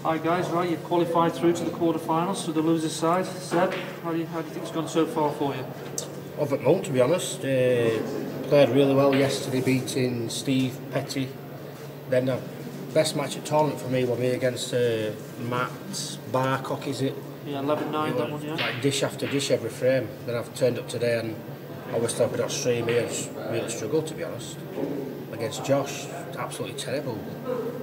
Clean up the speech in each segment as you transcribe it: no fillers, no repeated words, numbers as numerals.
Hi guys, right, you've qualified through to the quarterfinals to the loser's side. Seb, how do you think it's gone so far for you? Over the moon, to be honest. Played really well yesterday, beating Steve Petty. Then the best match at tournament for me was me against Matt Barcock, is it? Yeah, 11-9 that one, yeah. Like dish after dish every frame. Then I've turned up today and obviously I've been on stream here and really struggled, to be honest. Against Josh, absolutely terrible.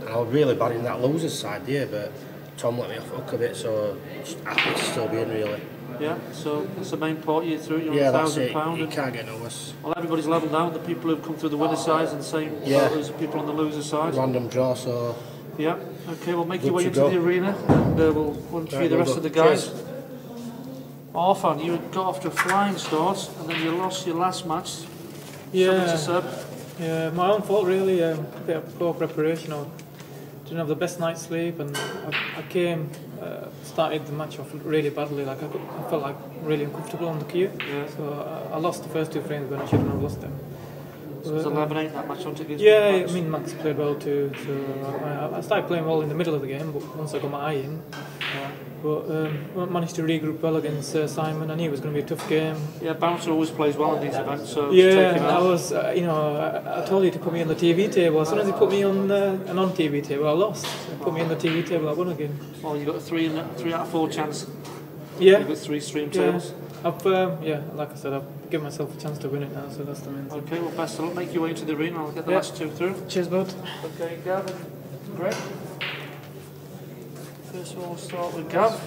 And I was really bad in that loser's side there, but Tom let me off the hook a bit, so just happy to still be in, really. Yeah, so that's the main part you threw, you're yeah, on £1,000. £1,000. You can't get no worse. Well, everybody's levelled out, the people who've come through the winner's side and the same as the people on the loser's side. Random draw, so... Yeah, okay, we'll make your way into the arena and we'll run through the rest of the guys. Arfan, you got off to a flying start and then you lost your last match. Yeah, Seb. Yeah, my own fault really, a bit of poor preparation. I didn't have the best night's sleep and I came, started the match off really badly, like I felt like really uncomfortable on the cue. Yeah. So I lost the first two frames when I shouldn't have lost them. So it was 11-8 that match, wasn't it? Yeah, I mean Max played well too, so I started playing well in the middle of the game, but once I got my eye in, but managed to regroup well against Simon. I knew it was going to be a tough game. Yeah, Bouncer always plays well in these events, so yeah, I was, I told you to put me on the TV table. As soon as you put me on a non-TV table, I lost. Put me on the TV table, I won again. Well, you got a 3 out of 4 chance. Yeah. You got 3 stream tables. Yeah, like I said, I've given myself a chance to win it now, so that's the main thing. Okay, well, best of luck. Make your way into the arena. I'll get the last 2 through. Cheers, bud. Okay, Gav and Greg. First of all, we'll start with Gav.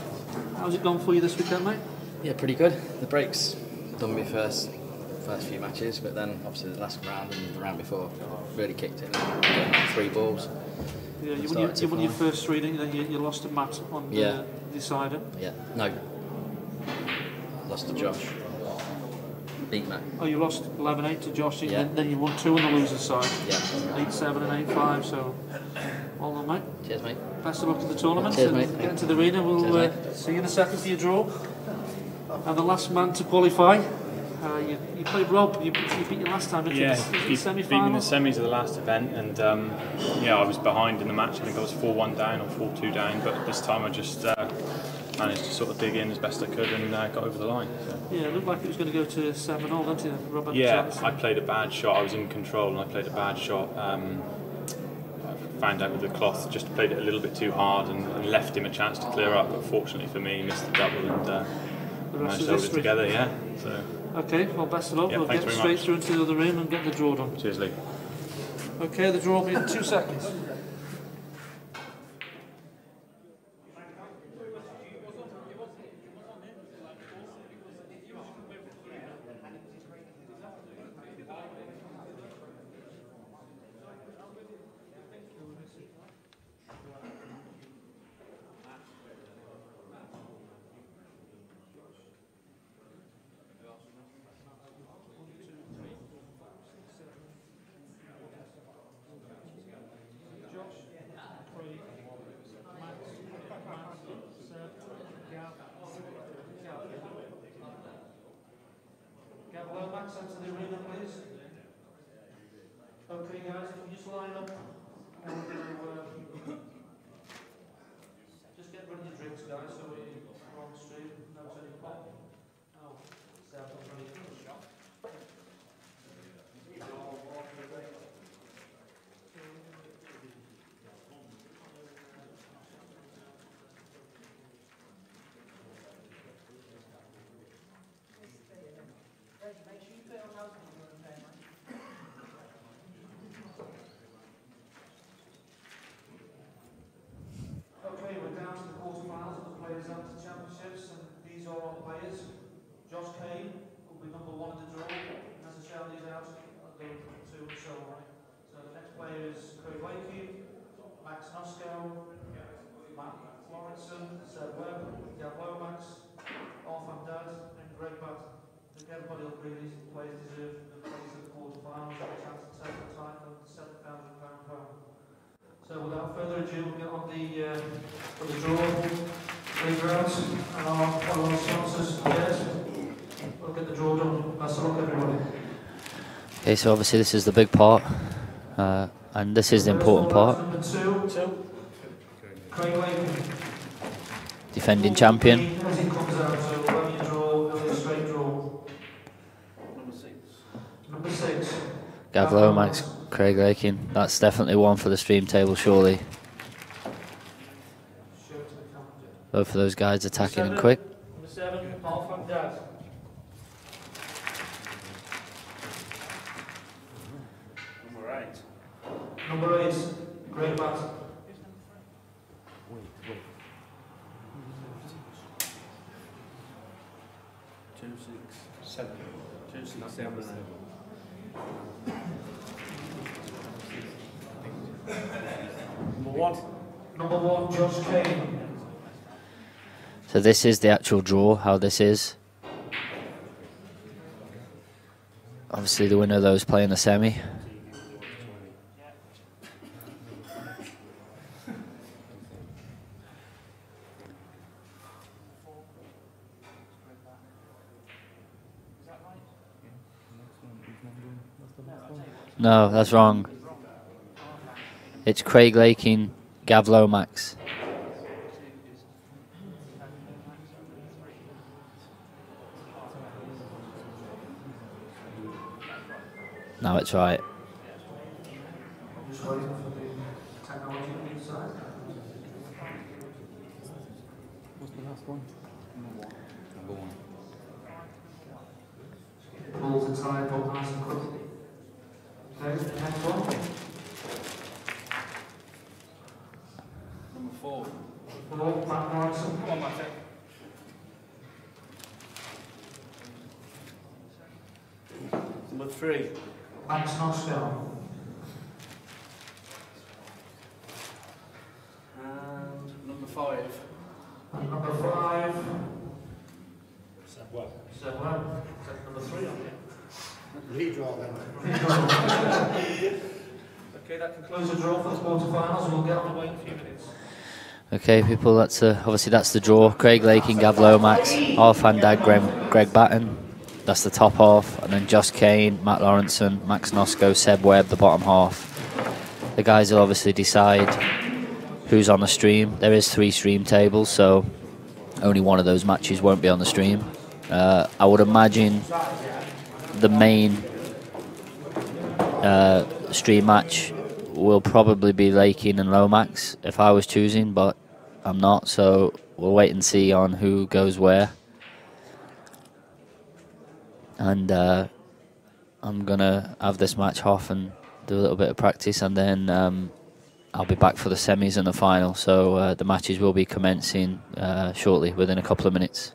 How's it gone for you this weekend, mate? Yeah, pretty good. The breaks done me first few matches, but then obviously the last round and the round before really kicked it. Getting 3 balls. Yeah, you won your first 3, didn't you? Then you lost to Matt on the decider. Yeah, no. Lost to Josh. Beat Matt. Oh, you lost 11-8 to Josh, yeah. Then you won 2 on the loser's side. Yeah. 8-7 and 8-5, so well done, mate. Cheers, mate. Best of luck in the tournament. Cheers, mate. Get into the arena. We'll see you in a second for your draw. And the last man to qualify. You played Rob. You beat you last time, didn't you? He beat me in the semis of the last event, and I was behind in the match. I think I was 4-1 down or 4-2 down, but this time I just managed to sort of dig in as best I could and got over the line. So. Yeah, it looked like it was going to go to 7-all, didn't you? Rob I played a bad shot. I was in control and I played a bad shot. I found out with the cloth, just played it a little bit too hard and left him a chance to clear up, but fortunately for me he missed the double and managed to hold it together, yeah. So. Okay, well, best of luck. We'll get straight through into the other room and get the draw done. Cheers, Lee. Okay, the draw will be in 2 seconds. Into the arena, please. Okay, guys, if you just line up and just get rid of your drinks, guys, so we're on the stream. No, it's any pop. Oh, Seth, I'm ready for the shot. Okay, we're down to the quarterfinals of the Players Championships, and these are our players. Josh Kane will be number 1 in the draw. As I shout these out, I'll go 2 and so on. So the next player is Craig Wakey, Max Nosko, Matt Lawrenson, Seb Webb, Gav Lomax, Arfan Dad, and Greg Batt. I think everybody will agree these players deserve the place at the quarterfinals and a chance to take the title of the £7,000 crown. So without further ado, we'll get on the draw league rounds and our sponsors. Yes, we'll get the draw done. Best of luck, everybody. Okay, so obviously this is the big part, and this is the important part. Number 2, Craig Lakin. defending champion. As it comes out, so when you draw, it'll be a straight draw. Number 6. Gav Lomax, Craig Lakin. That's definitely one for the stream table, surely. Both of those guys attacking and quick. Number 7, half and dad. Number 8, Great Bat. Number 1, Josh Kane. So this is the actual draw, how this is. Obviously the winner of those playing the semi. No, that's wrong. It's Craig Lakin, Gav Lomax. Now it's right. Just waiting for the technology to be decided. What's the last one? Number one. Pulls inside, but nice and quick. Okay, next one. Number 4. 4, Matt Morrison. Come on, Matty. Number 3. Max Nosko. And number 5. And number 5. Seb Webb. Seb Webb. That's number 3 on here. Redraw then. Okay, that concludes the draw for the quarterfinals, and we'll get on the way in a few minutes. Okay, people, that's obviously that's the draw. Craig Lakin, Gav Lomax, half and dad Greg Batten. That's the top half, and then Josh Kane, Matt Lawrenson, Max Nosko, Seb Webb, the bottom half. The guys will obviously decide who's on the stream. There is 3 stream tables, so only one of those matches won't be on the stream. I would imagine the main stream match will probably be Lakin and Lomax if I was choosing, but I'm not, so we'll wait and see on who goes where. And I'm gonna have this match off and do a little bit of practice, and then I'll be back for the semis and the final, so the matches will be commencing shortly, within a couple of minutes.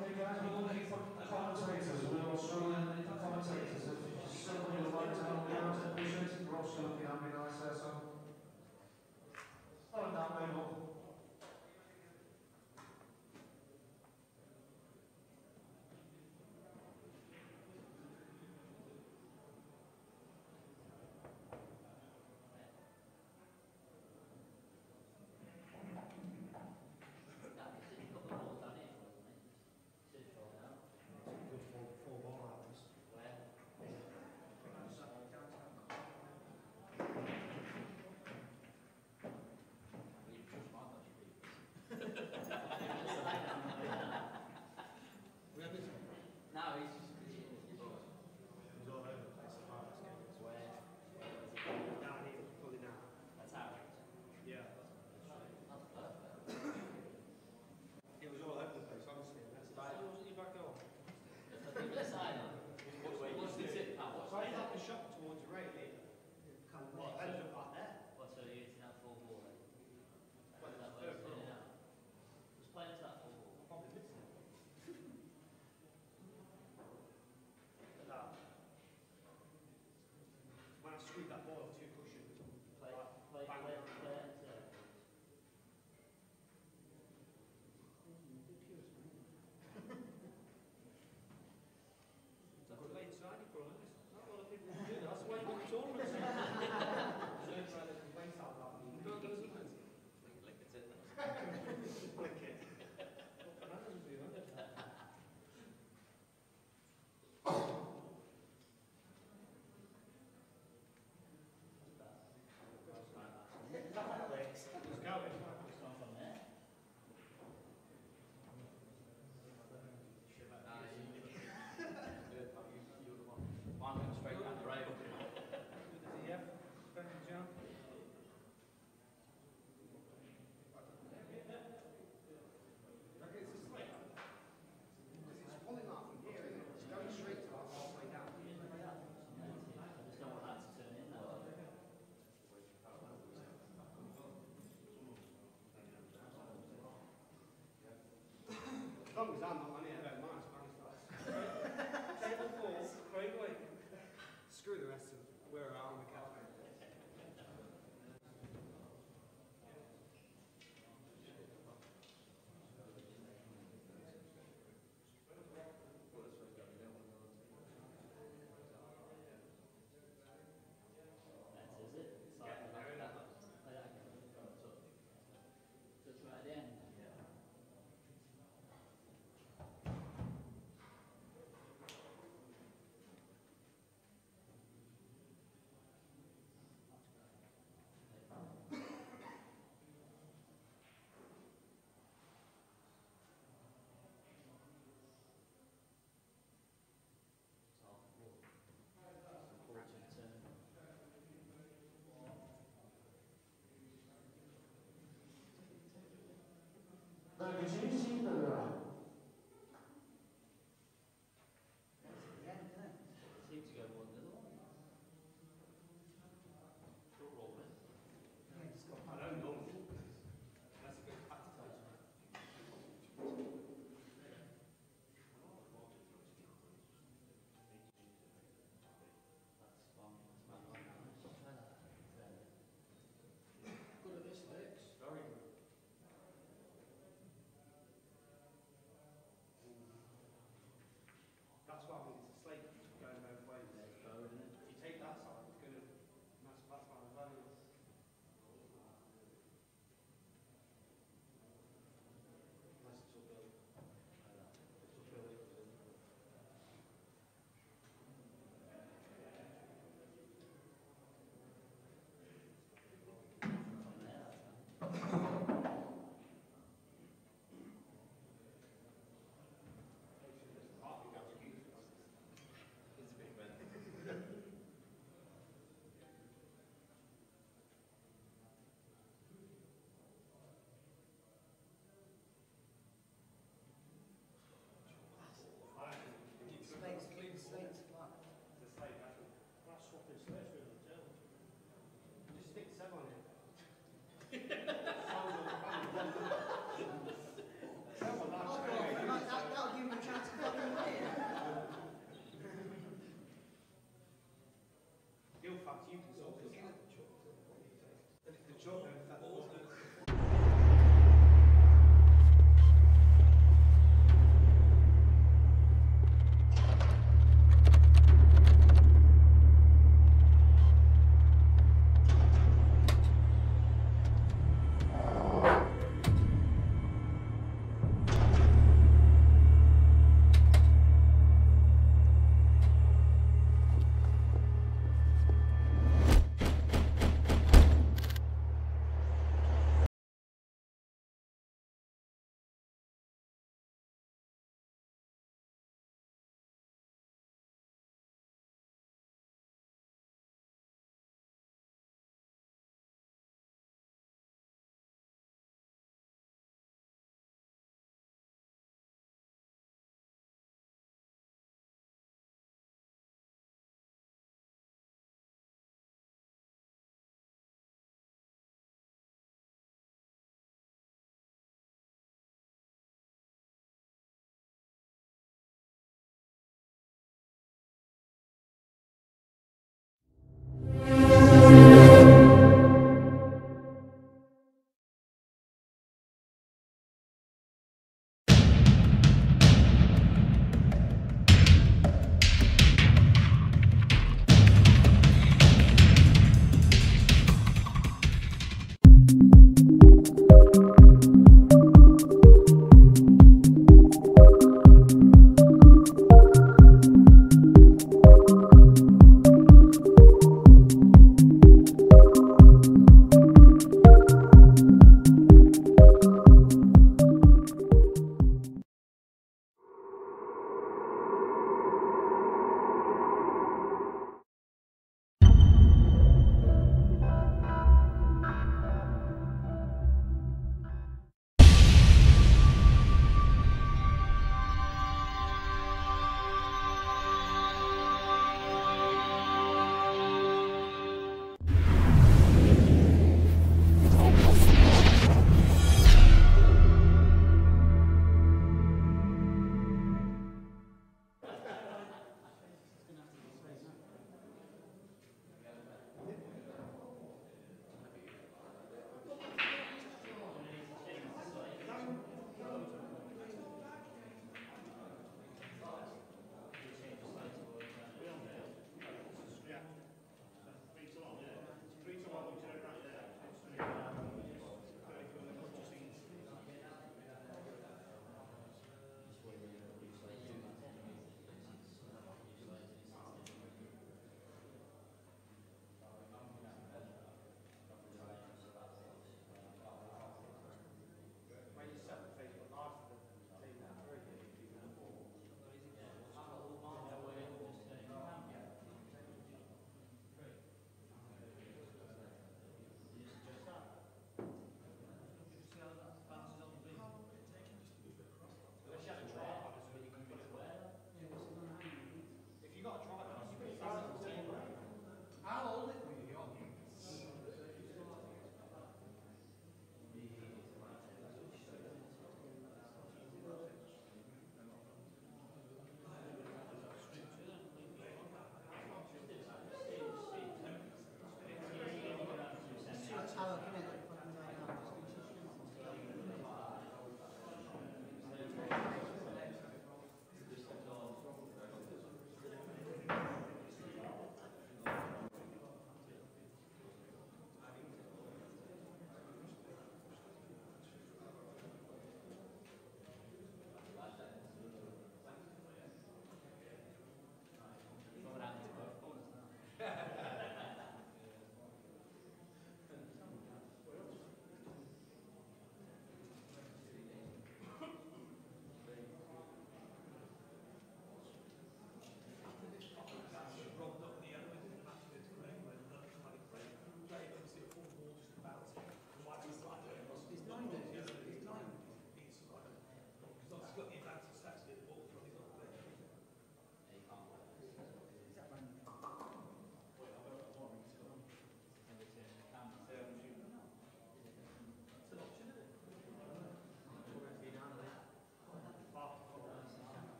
Okay, guys, we're looking for commentators. We're all struggling for commentators. If somebody would like to help me out, I appreciate it. We're all still looking at me nice there, so. Oh, now, Mabel. When I screwed that ball too cushion, Play it. that's a late signing for us. Not a lot of people do that. That's why you got tournaments. Complaints out loud. Don't do it. Like it's in there. Okay. Fernandez was doing that. Let's go. Mine went straight down the rail. Yeah. Thank you, John. It's pulling off from here, isn't it? It's going straight to our halfway down. I just don't want that to turn in though. As long as I'm not on it, I don't mind. Table 4, Craig Lake. Screw the rest of where I am on the cafe. Is it? It's like that. So it's right at the end.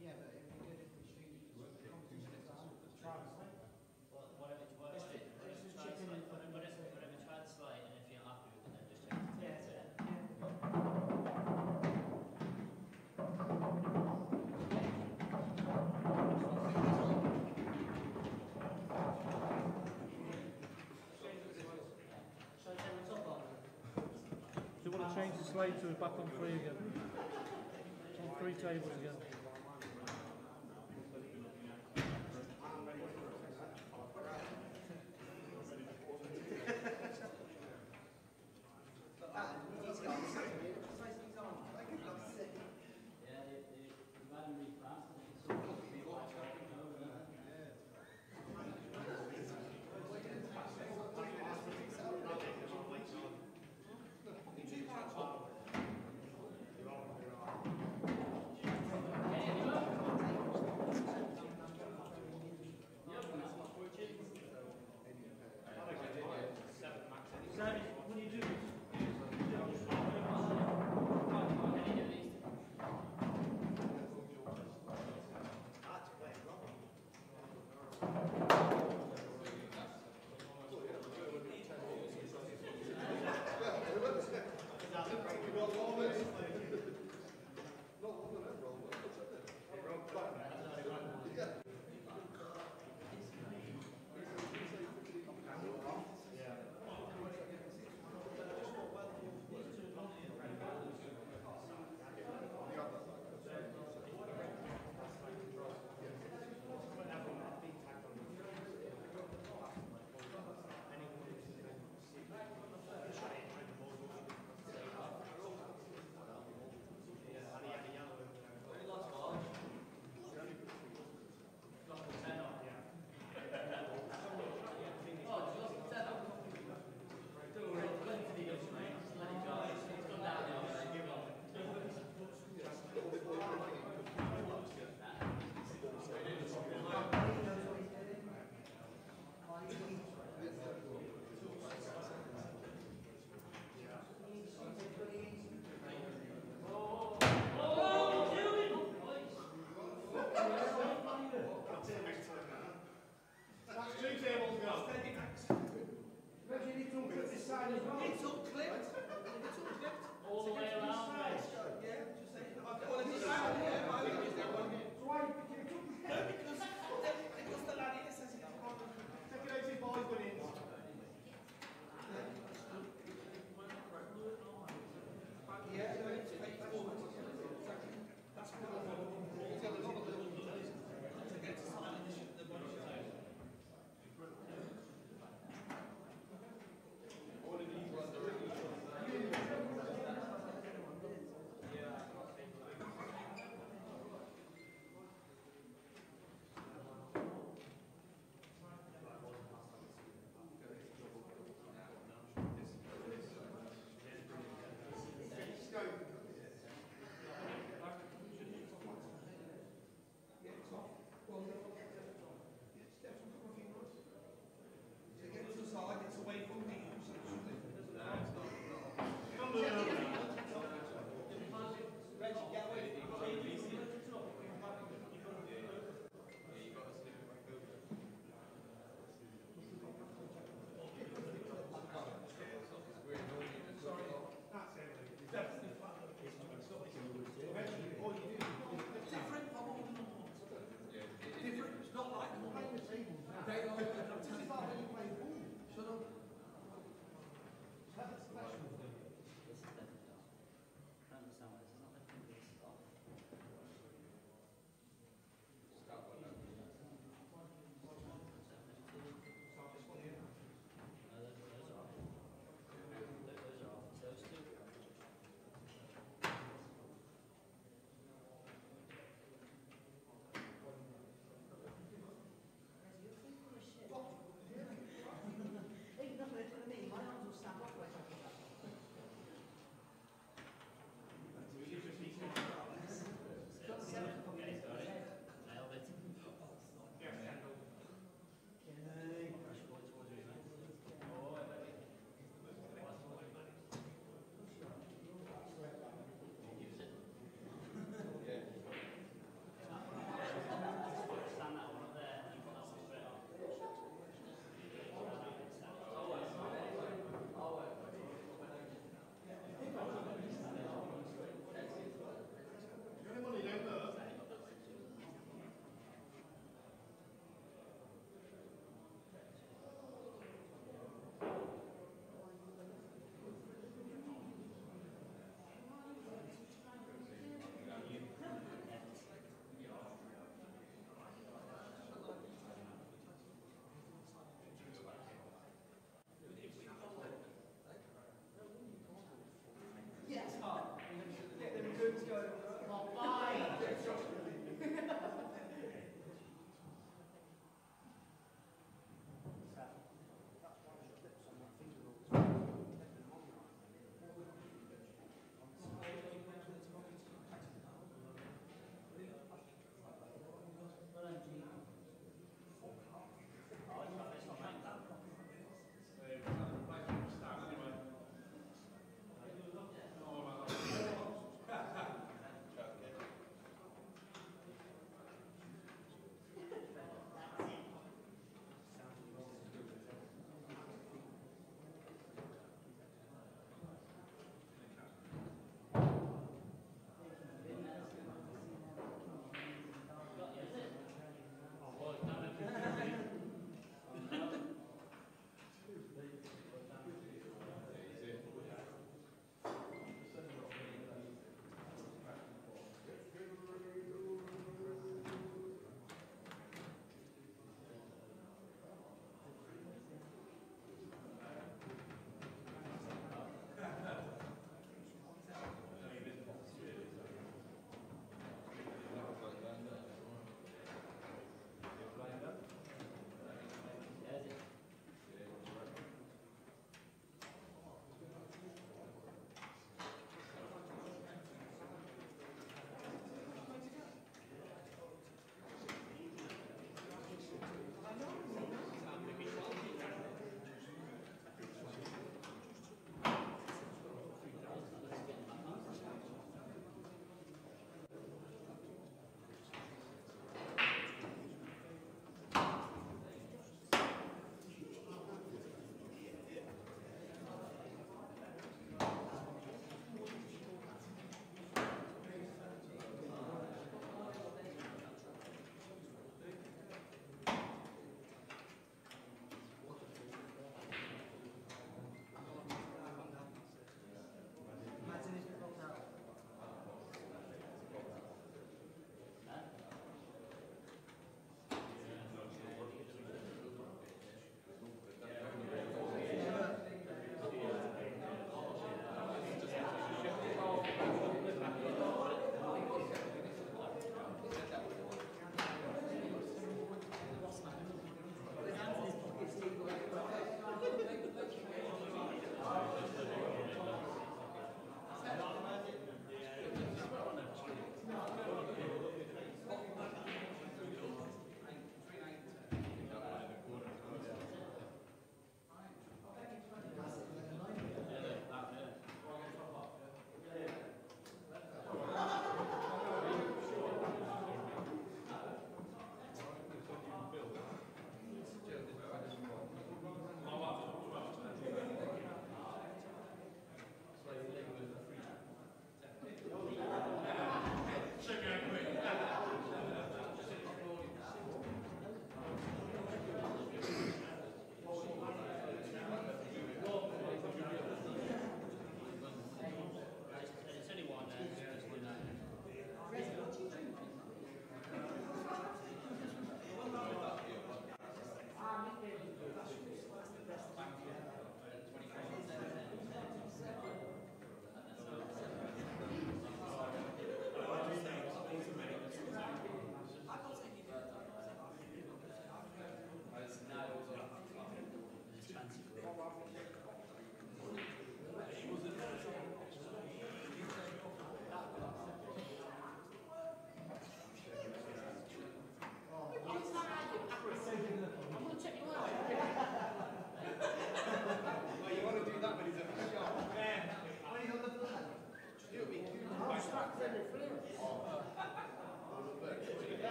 Yeah, but it'd be good if we changed the competition to Travis. Do you want to change the slate to back on 3 again? On 3 tables again.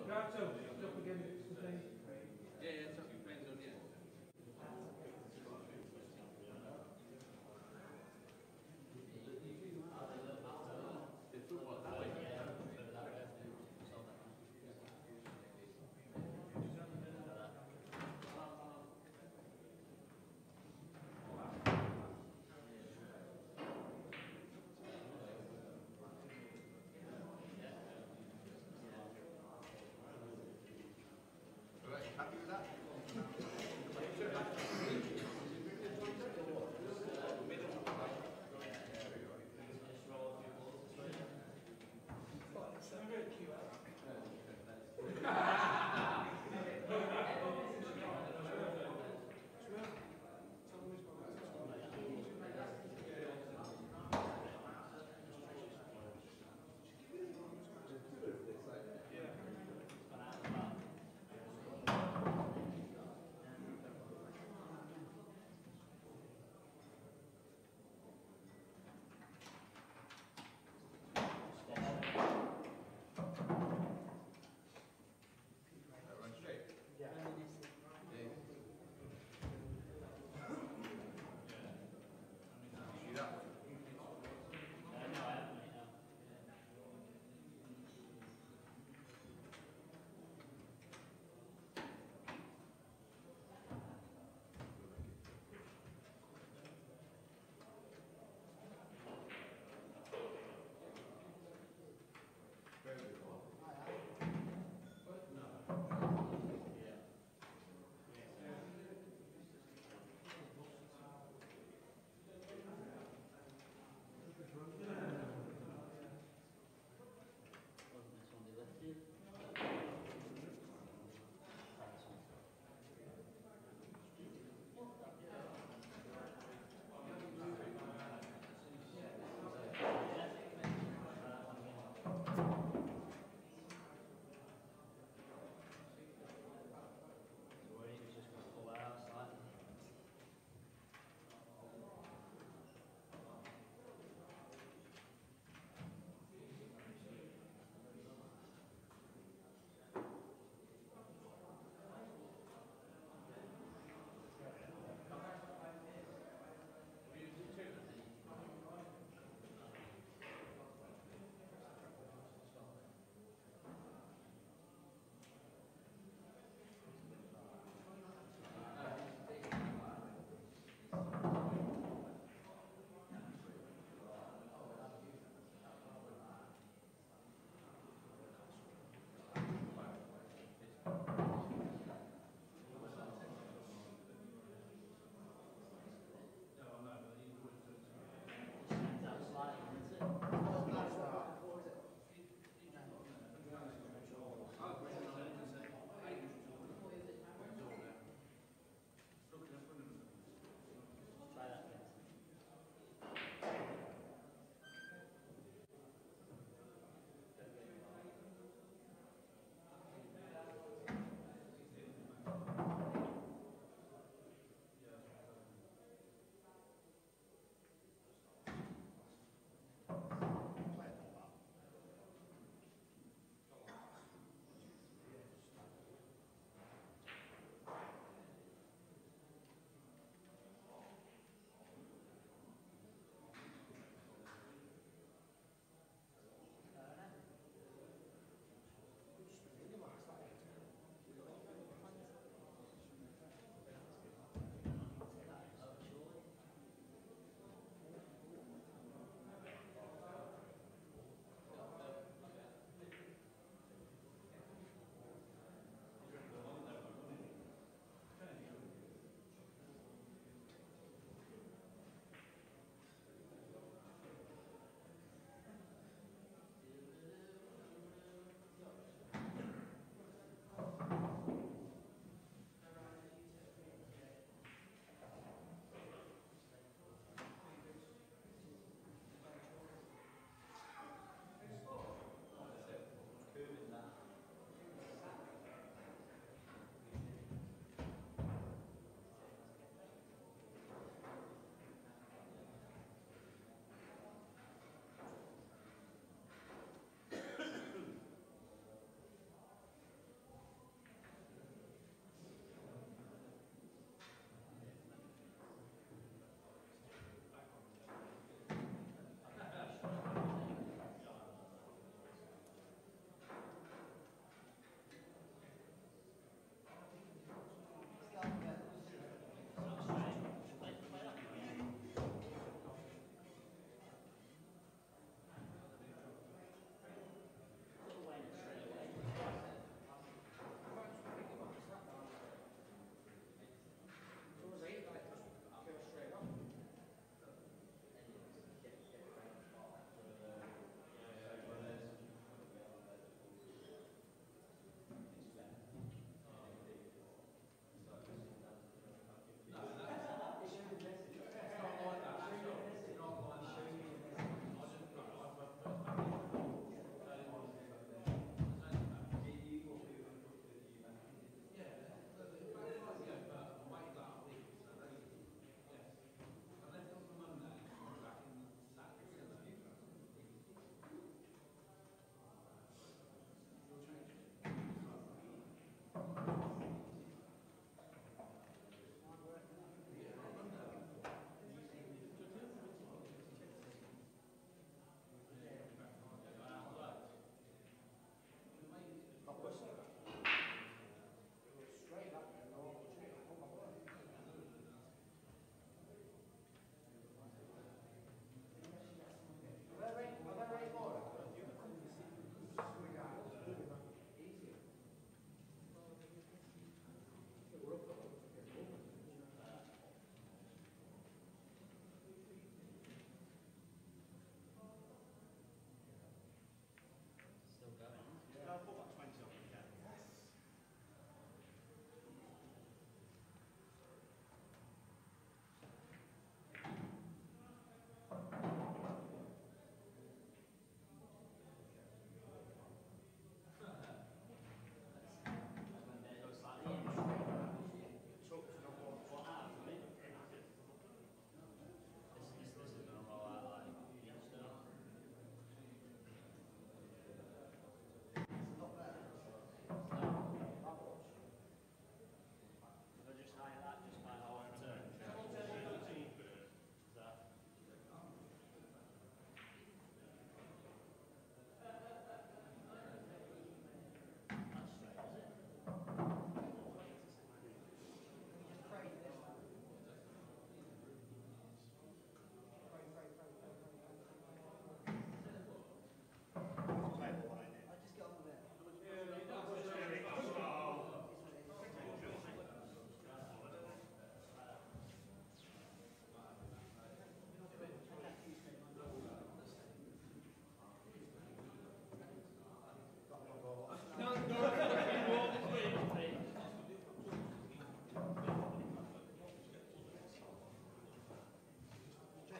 Right, so, up again, the thing.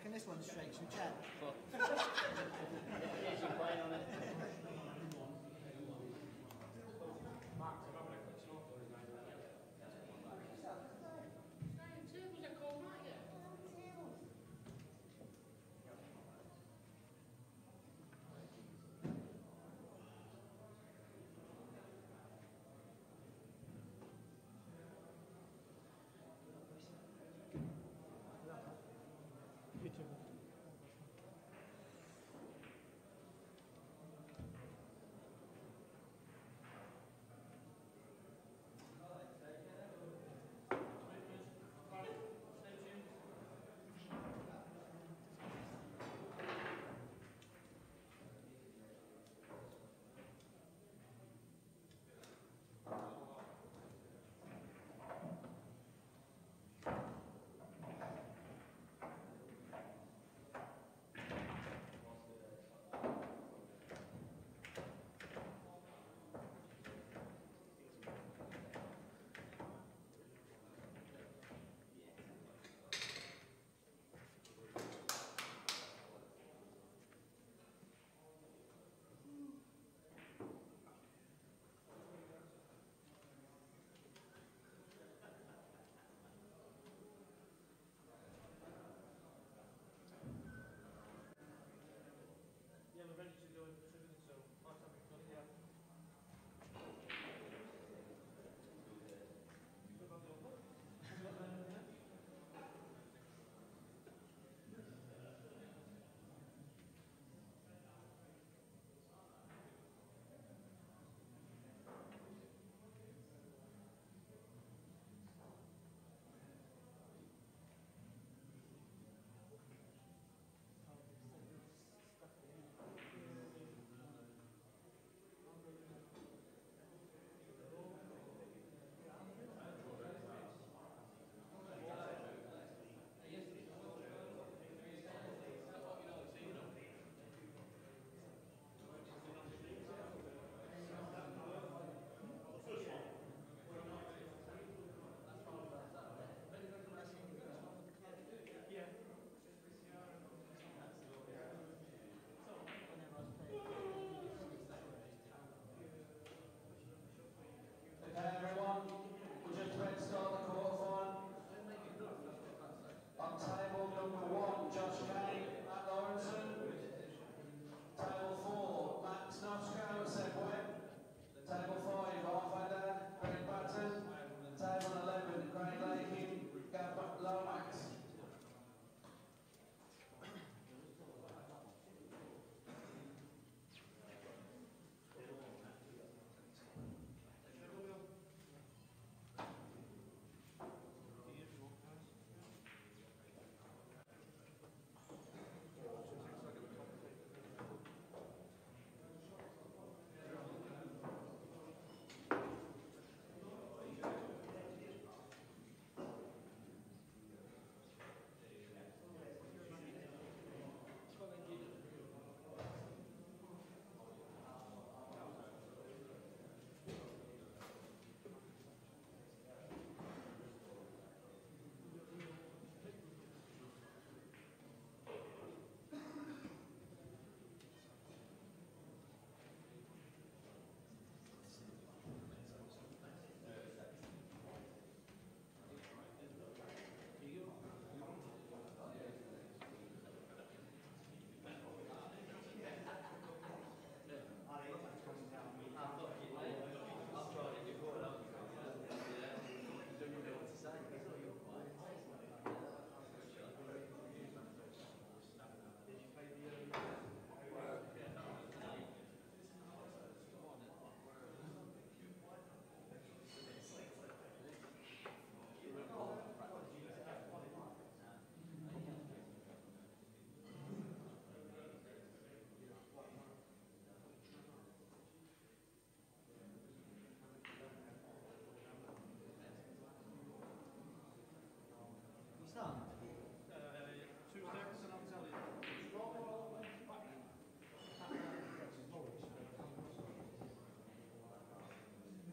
reckon this one shakes your chat? Easy playing on it. Yeah, we're ready to go in 2 minutes, so last time we've done it, yeah. Okay, everyone, we're just about to start the quarterfinal. On table number 1, Josh Kane, Matt Lawrenson. Table 4, Max Nosko, Seb Webb. Table 5, Arthur Greg Batten. Table 11, Craig Lakin, Gav Lomax.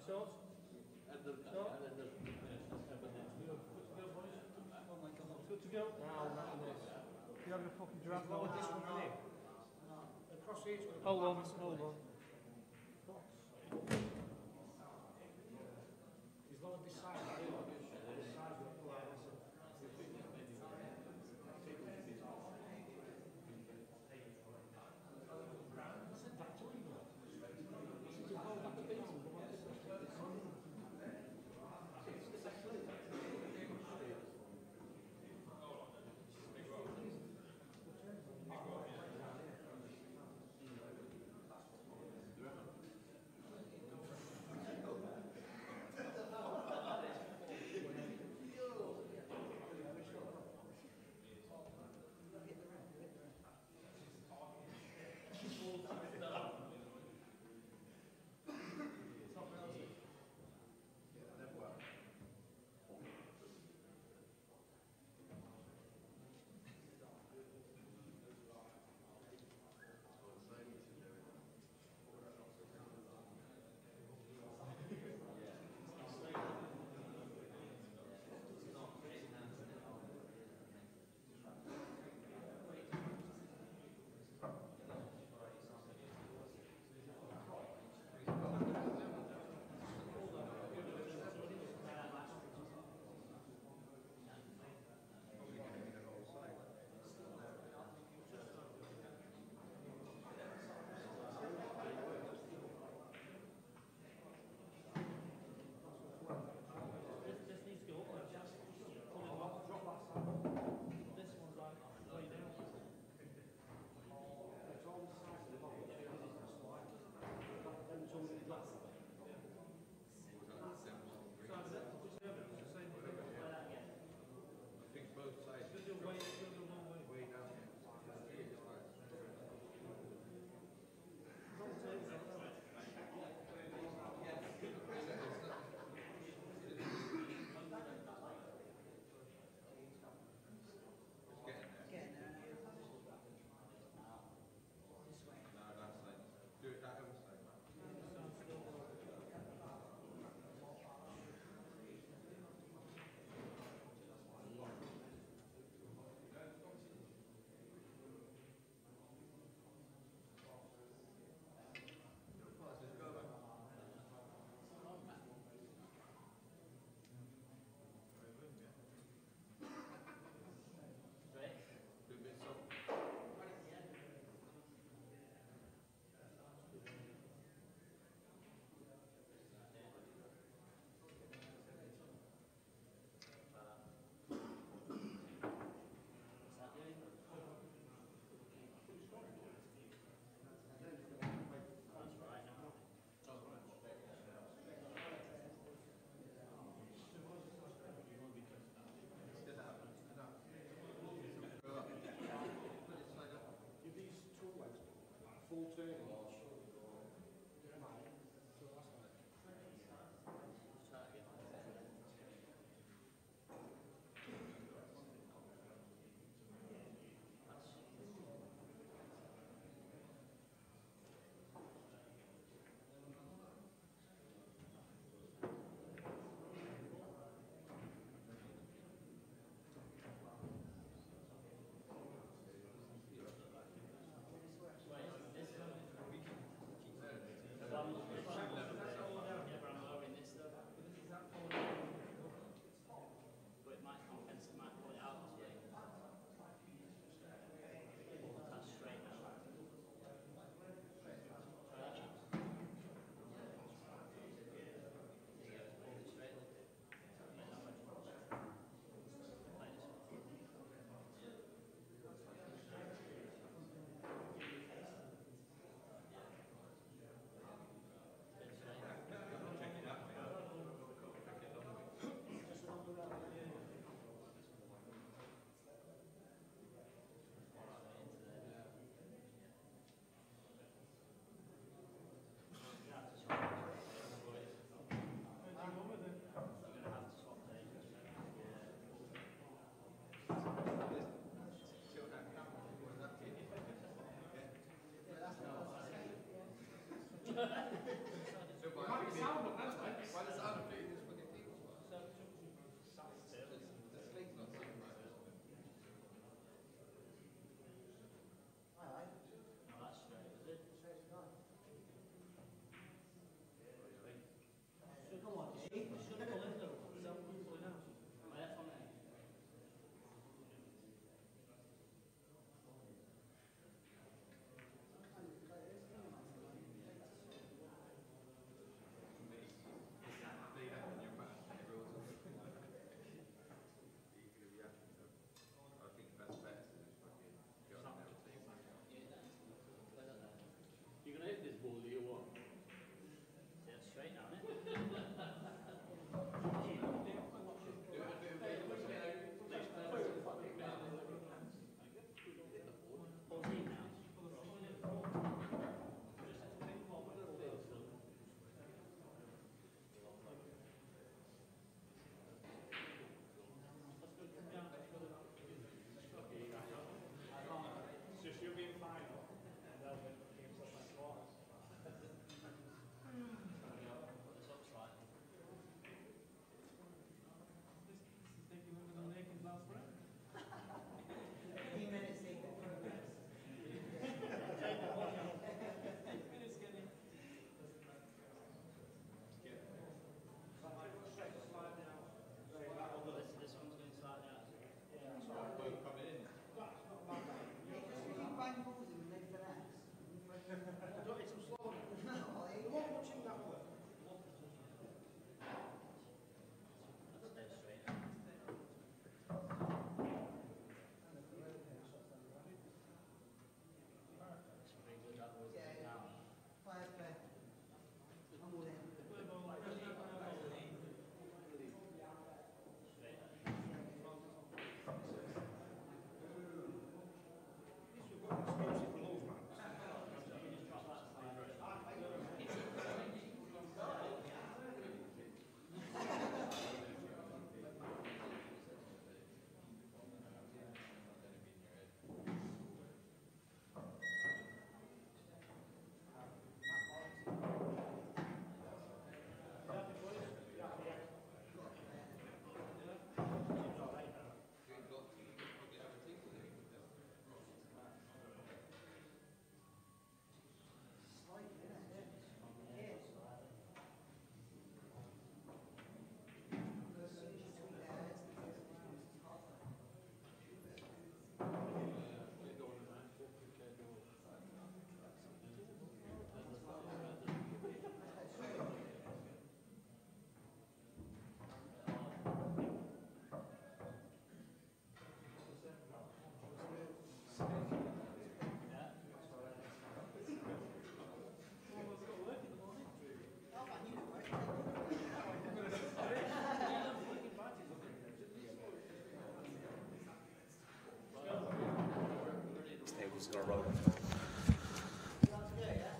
Shorts? Good to go? Now, You're having a fucking giraffe. Lower this one there. Across here. Hold on, hold on. He's lowered this side. This side will pull out.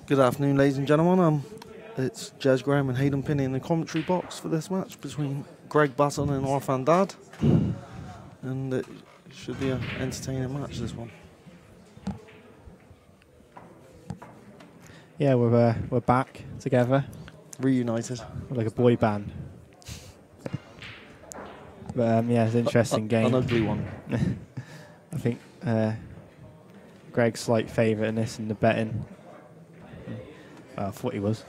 Good afternoon, ladies and gentlemen. It's Jez Graham and Hayden Pinney in the commentary box for this match between Greg Batton and Orphan Dad. And it should be an entertaining match, this one. Yeah, we're back together. Reunited. We're like a boy band. But yeah, it's an interesting game. An ugly one. I think Greg's slight favourite in this in the betting. I thought he was.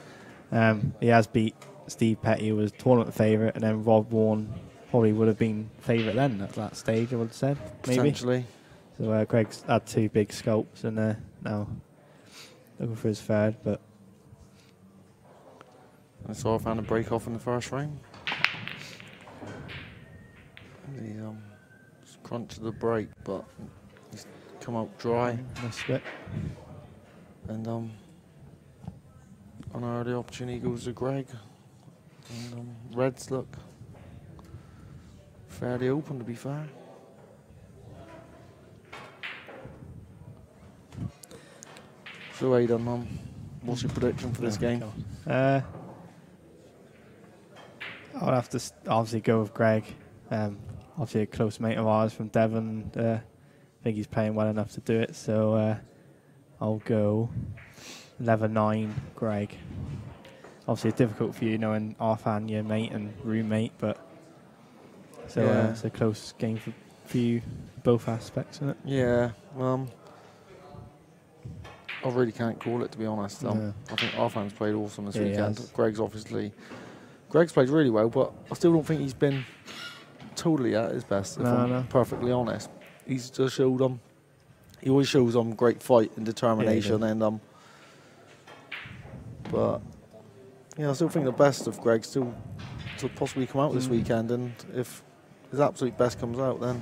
He has beat Steve Petty, who was tournament favourite, and then Rob Warren probably would have been favourite then at that stage, I would have said. Maybe. Potentially. So Greg's had 2 big scalps and now looking for his third, but I saw I found a break off in the first frame. The crunch of the break, but he's come out dry. Nice split. And an early opportunity goes to Greg. And Reds look fairly open, to be fair. So Aidan, what's your prediction for this game? I would have to obviously go with Greg. Obviously a close mate of ours from Devon. I think he's playing well enough to do it. So I'll go 11-9 Greg. Obviously it's difficult for you knowing Arfan, your mate and roommate, but so yeah. It's a close game for you, both aspects, isn't it? Yeah. I really can't call it, to be honest. I think Arfan's played awesome this weekend. Greg's played really well, but I still don't think he's been totally at his best, if I'm perfectly honest. He's just showed he always shows great fight and determination, but yeah, I still think the best of Greg still to possibly come out this weekend, and if his absolute best comes out, then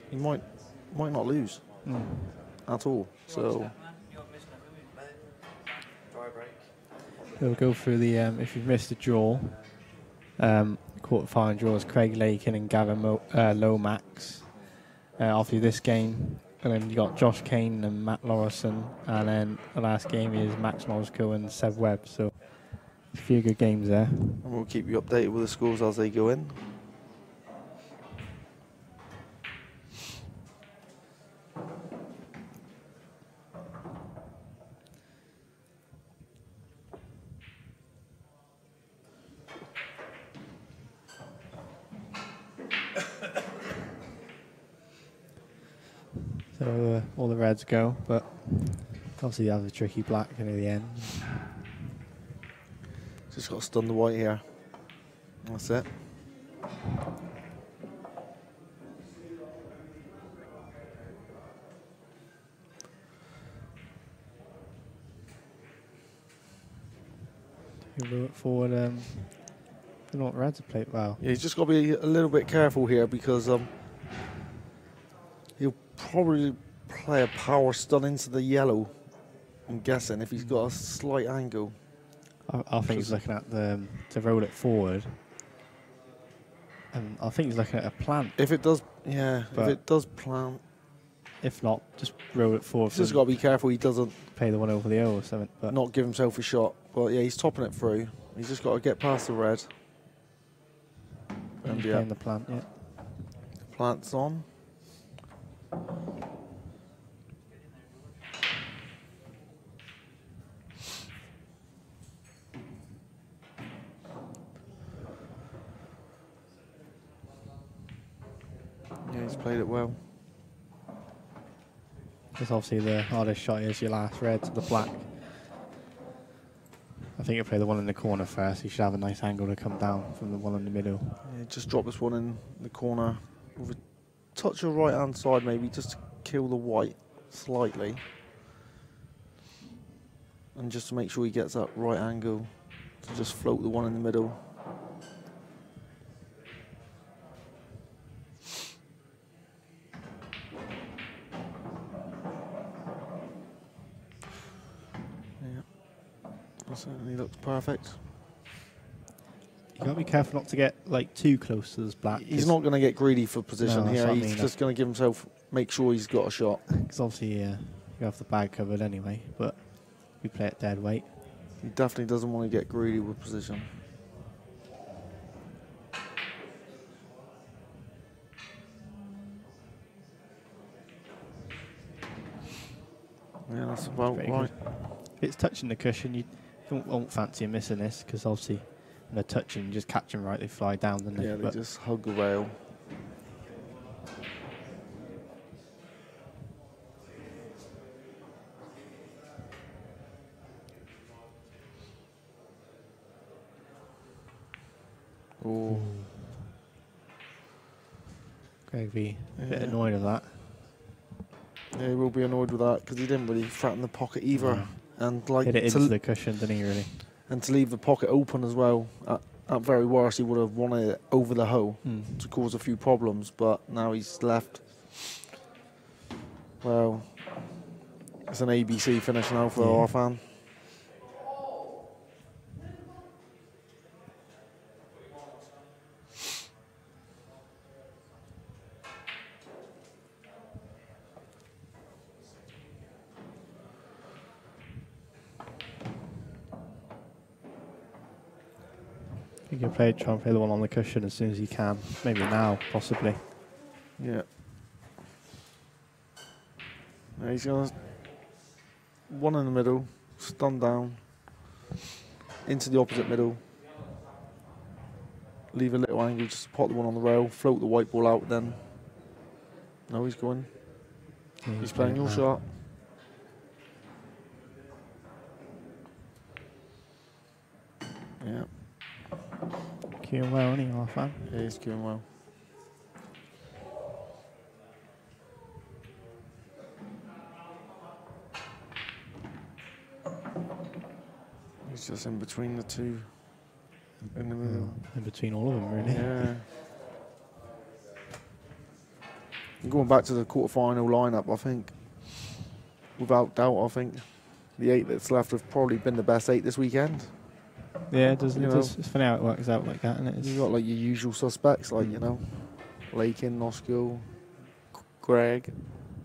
he might not lose at all. So we'll go through the if you've missed the draw, quarterfinal draws: Craig Lakin and Gavin Lomax. After this game, and then you got Josh Kane and Matt Lorison, and then the last game is Max Moscow and Seb Webb. So a few good games there. And we'll keep you updated with the scores as they go in. So all the Reds go, but obviously you have a tricky black in the end. Just got to stun the white here. That's it. You move it forward. I don't know what Reds have played well. Yeah, he's just got to be a little bit careful here, because he'll probably play a power stun into the yellow, I'm guessing, if he's got a slight angle. I think he's looking at to roll it forward. And I think he's looking at a plant. If it does, yeah, if it does plant. If not, just roll it forward. He's just got to be careful he doesn't play the one over the O or something. But not give himself a shot. But yeah, he's topping it through. He's just got to get past the red. And playing the plant, yeah. Plant's on. Yeah, he's played it well. Because obviously the hardest shot is your last red to the black. I think you play the one in the corner first. You should have a nice angle to come down from the one in the middle. Yeah, just drop this one in the corner with a touch of right hand side, maybe just to kill the white slightly. And just to make sure he gets that right angle to just float the one in the middle. Certainly looks perfect. got to be careful not to get like too close to this black. He's not going to get greedy for position No, here. that's what I He's mean. just going to give himself, make sure he's got a shot. Because obviously you have the bag covered anyway, but we play it dead weight. He definitely doesn't want to get greedy with position. Yeah, that's about right. If it's touching the cushion, you won't fancy missing this, because obviously when they're touching, you just catch them right, they fly down, don't they? Yeah, they just hug the rail. Oh. Greg be a bit annoyed with that. Yeah, he will be annoyed with that because he didn't really threaten the pocket either. No. And like Hit it into the cushion, didn't he, really? And to leave the pocket open as well. At very worst, he would have wanted it over the hole to cause a few problems, but now he's left. Well, it's an ABC finish now for our fan. You can try and play the one on the cushion as soon as you can. Maybe now, possibly. Yeah. He's going to one in the middle, stun down, into the opposite middle, leave a little angle just to pot the one on the rail, float the white ball out then. No, he's going. Yeah, he's playing your shot. Yeah. Queuing well, isn't he, our fan? Yeah, he's queuing well. He's just in between the two. In the middle. In between all of them, really. Yeah. And going back to the quarterfinal lineup, I think, without doubt, I think the 8 that's left have probably been the best 8 this weekend. Yeah, it does. It's funny how it works out like that, isn't it? You've got like your usual suspects, like, you know, Lakin, Noskill, Greg,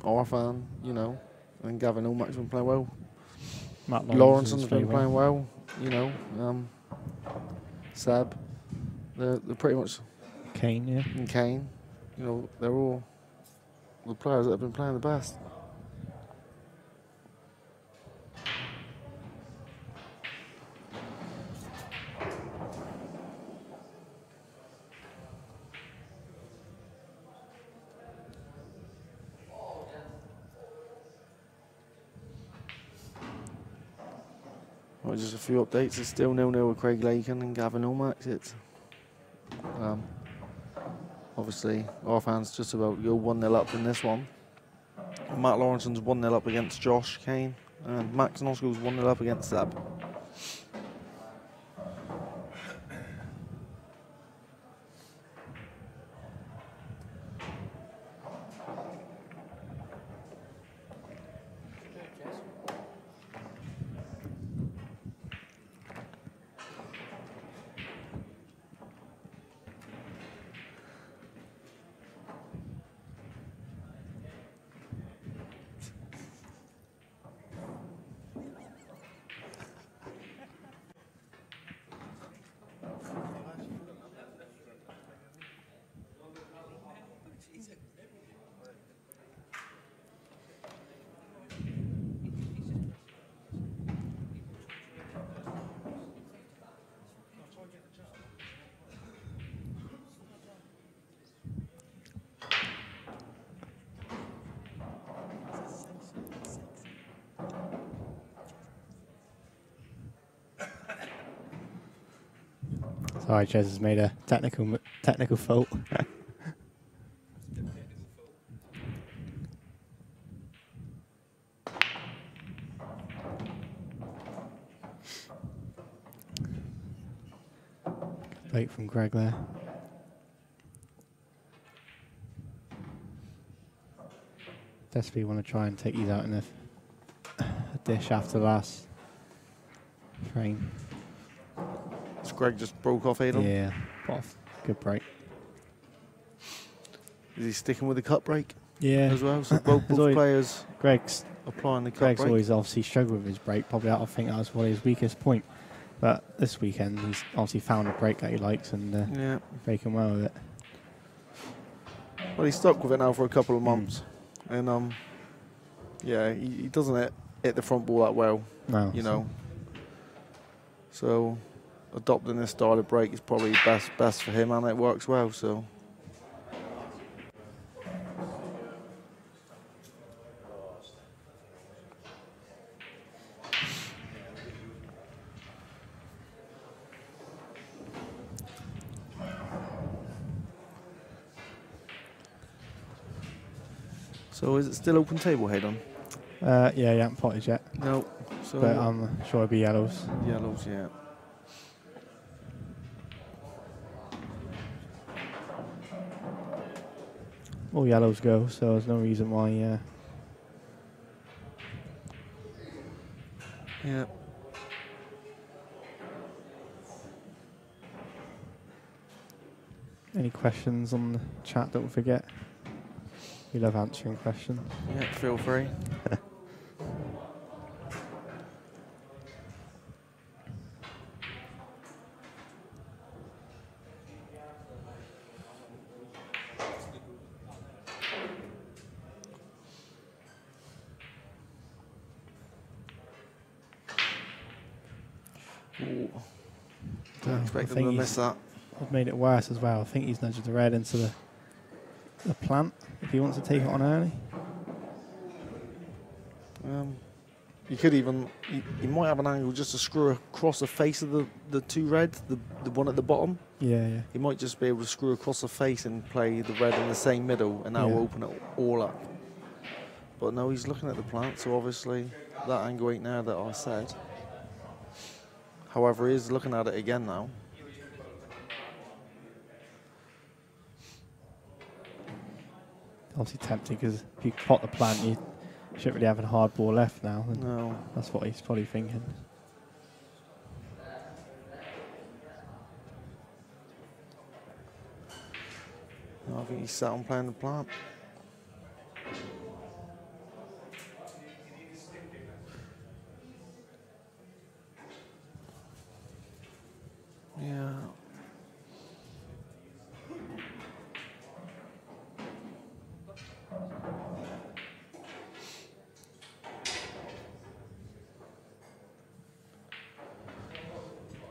Orphan, you know, and Gavin Ulmack's been playing well. Matt Lawrenson's been playing well, you know. Seb, they're pretty much. Kane, yeah. And Kane, you know, they're all the players that have been playing the best. Well, just a few updates. It's still 0-0 with Craig Lakin and Gavin Ulmack. It's obviously our fans just about to go 1-0 up in this one. And Matt Lawrenson's 1-0 up against Josh Kane, and Max Noskill's 1-0 up against Seb. Sorry, Jez has made a technical fault. Break from Greg there. Desperately want to try and take these out in a dish after the last frame. Greg just broke off Adam. Yeah, off. Good break. Is he sticking with the cut break? Yeah. As well? So both players Greg's applying the cut Greg's break. always obviously struggled with his break. Probably I think that was one of his weakest point. But this weekend he's obviously found a break that he likes and breaking well with it. Well, he's stuck with it now for a couple of months. And yeah, he doesn't hit the front ball that well. No. You know. So adopting this style of break is probably best for him, and it works well. So. So is it still open table, Hayden? Yeah, he hasn't potted yet. No. So but I'm sure it'll be yellows. Yellows, yeah. All yellows go, so there's no reason why. Yeah. Any questions on the chat? Don't forget. We love answering questions. Yeah, feel free. Don't expect them to miss that. I've made it worse as well. I think he's nudged the red into the plant if he wants to take it on early. You could even, he might have an angle just to screw across the face of the two red, the one at the bottom. Yeah, yeah. He might just be able to screw across the face and play the red in the same middle, and that will open it all up. But no, he's looking at the plant, so obviously that angle ain't there that I said. However, he is looking at it again now. Obviously tempting because if you pot the plant, you shouldn't really have a hard ball left now. No. That's what he's probably thinking. No, I think he's sat on playing the plant. Yeah.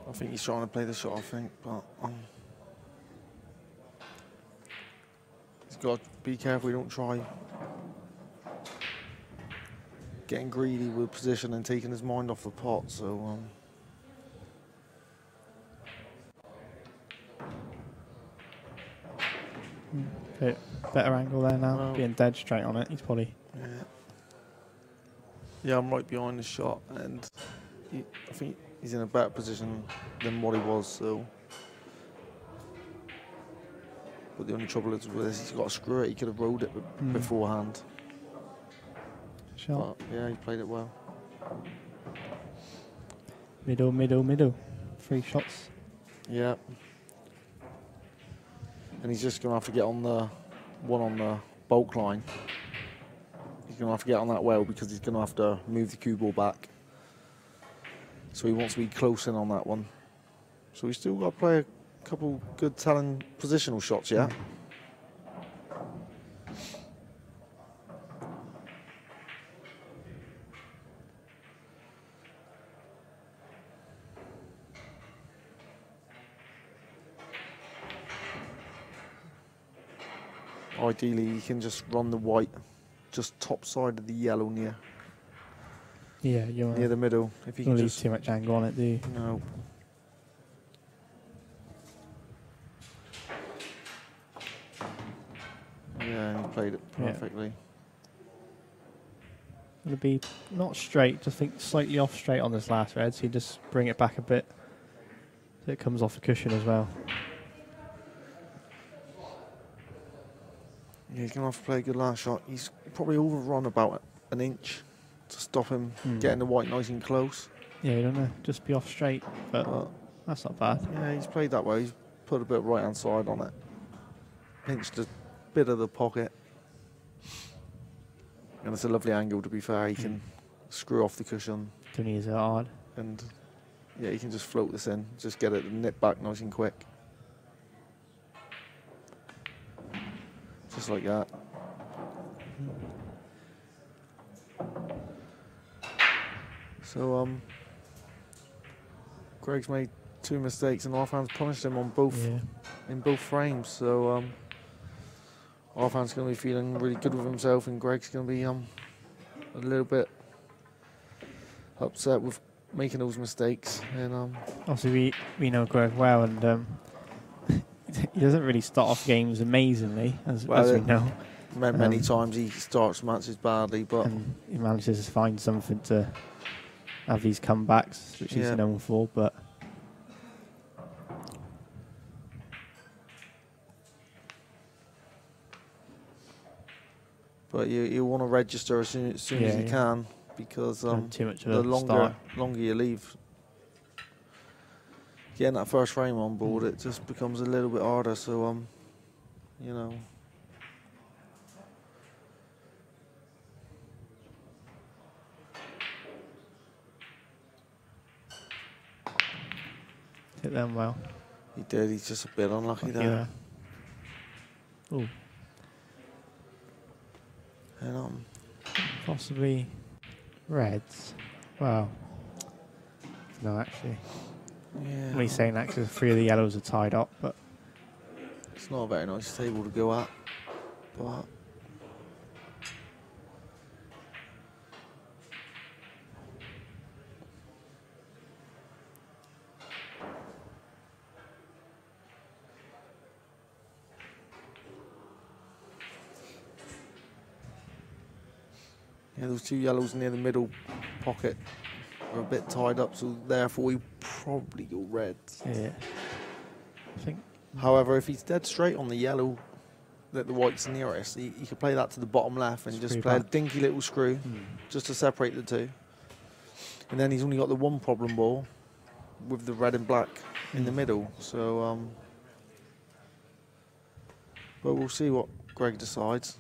I think he's trying to play the shot, I think, but he's got to be careful he don't try getting greedy with position and taking his mind off the pot, so Bit better angle there now, being dead straight on it. He's probably... Yeah, I'm right behind the shot, and I think he's in a better position than what he was, so. But the only trouble is with this, he's got to screw it. He could have rolled it beforehand. Shot. But yeah, he played it well. Middle, middle, middle. 3 shots. Yeah. And he's just going to have to get on the one on the bulk line. He's going to have to get on that well because he's going to have to move the cue ball back. So he wants to be close in on that one. So he's still got to play a couple good telling positional shots, yeah? Ideally, you can just run the white just top side of the yellow near the middle. If you don't can leave just too much angle on it, do you? No. Yeah, he played it perfectly. It'll be not straight, just think slightly off straight on this last red, so you just bring it back a bit so it comes off the cushion as well. Yeah, he's going to have to play a good last shot. He's probably overrun about an inch to stop him getting the white nice and close. Yeah, you don't know, just be off straight. But That's not bad. Yeah, he's played that way. He's put a bit of right-hand side on it. Pinched a bit of the pocket. And it's a lovely angle, to be fair. He can screw off the cushion. Don't use it hard. And yeah, he can just float this in. Just get it and nip back nice and quick. Just like that. So, Greg's made 2 mistakes and Arfan's punished him on both in both frames. So, Arfan's going to be feeling really good with himself, and Greg's going to be a little bit upset with making those mistakes. And obviously, we know Greg well, and he doesn't really start off games amazingly, as we know. Many times he starts matches badly, but and he manages to find something to have these comebacks, which he's known for. But you want to register as soon as you can, because too much the longer you leave, getting that first frame on board, it just becomes a little bit harder. So you know. Hit them well. He did. He's just a bit unlucky there. Yeah. Ooh. And possibly reds. Well, no, actually. Yeah. I'm only saying that because 3 of the yellows are tied up, but it's not a very nice table to go at. But yeah, those 2 yellows near the middle pocket are a bit tied up, so therefore we probably go reds. Yeah. I think. However, if he's dead straight on the yellow, that the white's nearest, he could play that to the bottom left and just play a dinky little screw just to separate the 2. And then he's only got the 1 problem ball with the red and black in the middle. So, but we'll see what Greg decides.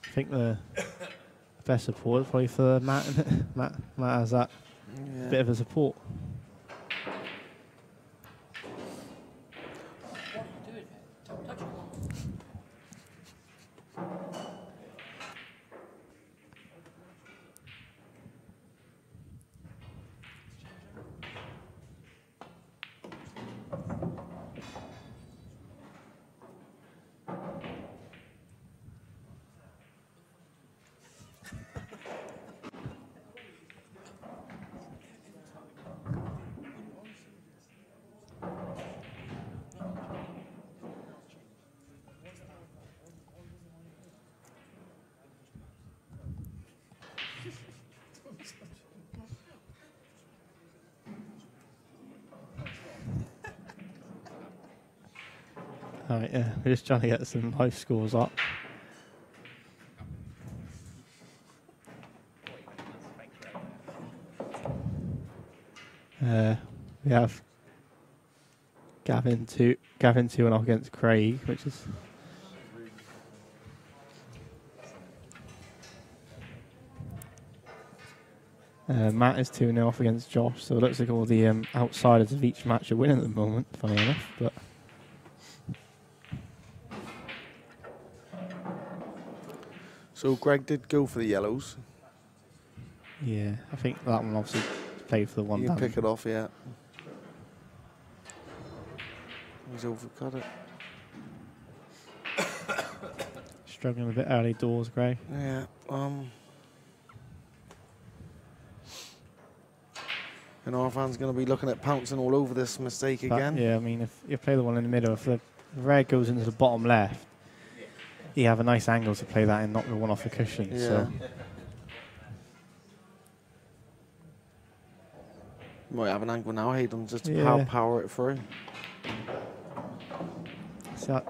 I think the best support is probably for Matt. Matt has that bit of a support. Alright, yeah, we're just trying to get some life scores up. We have Gavin 2-0 against Craig, which is Matt is 2-0 off against Josh, so it looks like all the outsiders of each match are winning at the moment, funny enough. But so Greg did go for the yellows. yeah, I think that one obviously played for the 1 You can down. pick it off, yeah. He's overcut it. Struggling a bit early doors, Greg. Yeah. And Arfan's going to be looking at pouncing all over this mistake again. Yeah, I mean, if you play the one in the middle, if the red goes into the bottom left, you have a nice angle to play that and knock the one off the cushion. Yeah. So. Might have an angle now, Hayden, just to power it through. So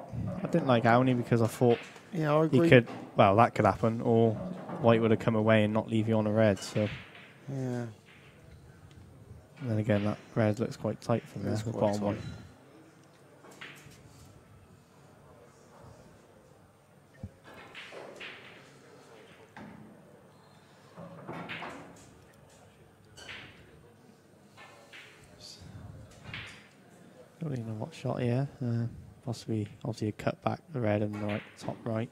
I didn't like Aoni because I thought Yeah, I agree. he could. Well, that could happen, or White would have come away and not leave you on a red. So. Yeah. And then again, that red looks quite tight from there, It's the quite bottom tight. one. Don't really know what shot here. Possibly, obviously, a cut back the red and the right, top right.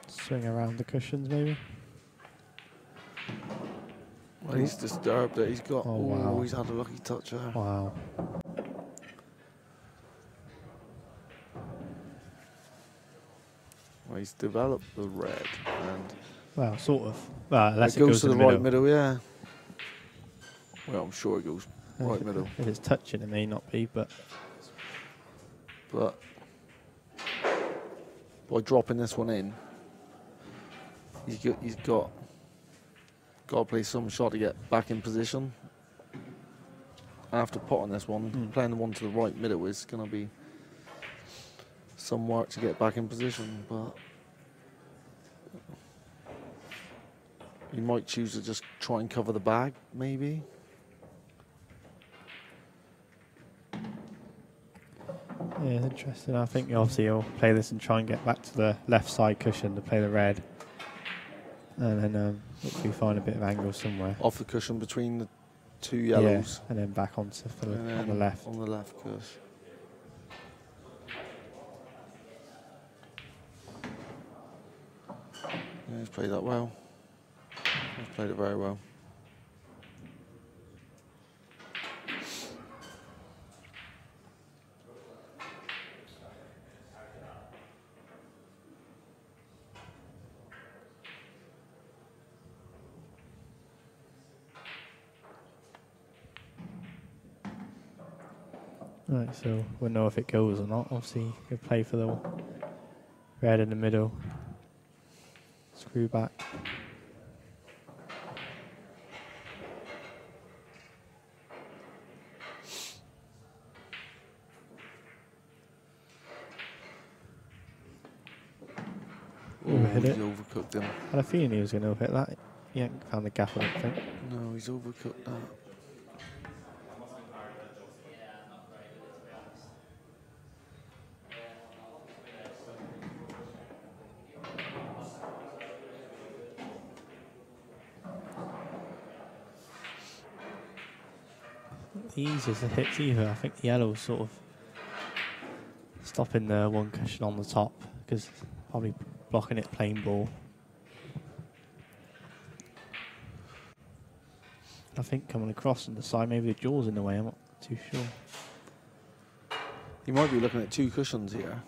Swing around the cushions, maybe. Well, he's disturbed it. He's got. Oh, Oh, wow. he's had a lucky touch there. Wow. Well, he's developed the red, and Well, sort of. Well, unless it goes to the right middle, yeah. Well, I'm sure it goes right middle. If it's touching, it may not be, but by dropping this one in, he's got to play some shot to get back in position. After potting this one, playing the one to the right middle is going to be some work to get back in position, but he might choose to just try and cover the bag, maybe. yeah, it's interesting. I think obviously he'll play this and try and get back to the left side cushion to play the red. And then hopefully find a bit of angle somewhere. Off the cushion between the two yellows. Yeah, and then back onto on the left. On the left cush. Yeah, he's played that well. He's played it very well. Right, so we'll know if it goes or not. Obviously, he'll play for the red in the middle. Screw back. Hit it. He's overcooked him. I had a feeling he was going to hit that. He hadn't found the gap, I don't think. No, he's overcooked that. The easiest to hit either. I think the yellow's sort of stopping the one cushion on the top because probably blocking it plain ball. I think coming across on the side, maybe the jaw's in the way. I'm not too sure. You might be looking at two cushions here.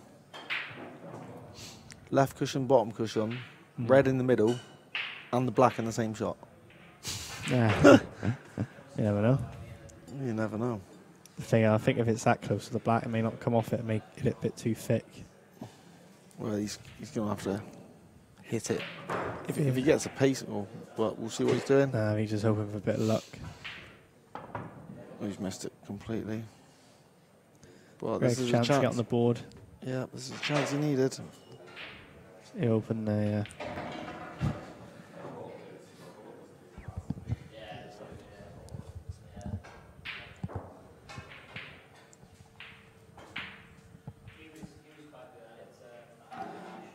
Left cushion, bottom cushion, red in the middle, and the black in the same shot. Yeah. You never know. You never know. The thing, I think if it's that close to the black, it may not come off it and make it a bit too thick. Well, he's going to have to hit it. If he gets a pace, but we'll see what he's doing. No, he's just hoping for a bit of luck. He's missed it completely. But Greg's this is chance a chance to get on the board. Yeah, this is a chance he needed. He opened the...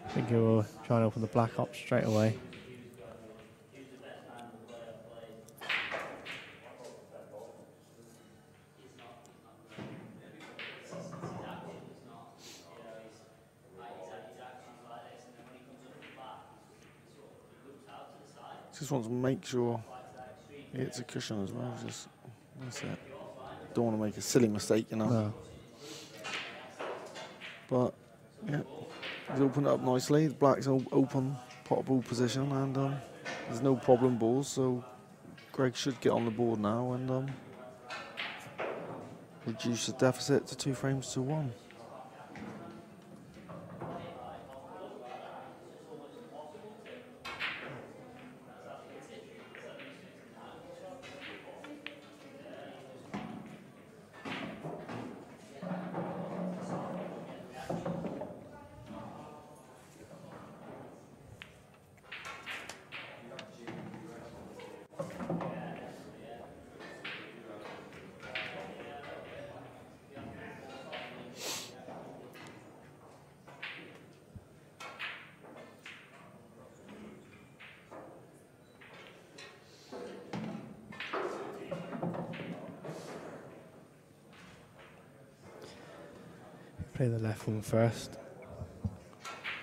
I think he will try and open the black up straight away. Just wants to make sure he hits a cushion as well. Just that's it. Don't want to make a silly mistake, you know. No. But yeah, he's opened it up nicely. The black's open pot ball position, and there's no problem balls. So Greg should get on the board now and reduce the deficit to 2 frames to 1. Play the left one first.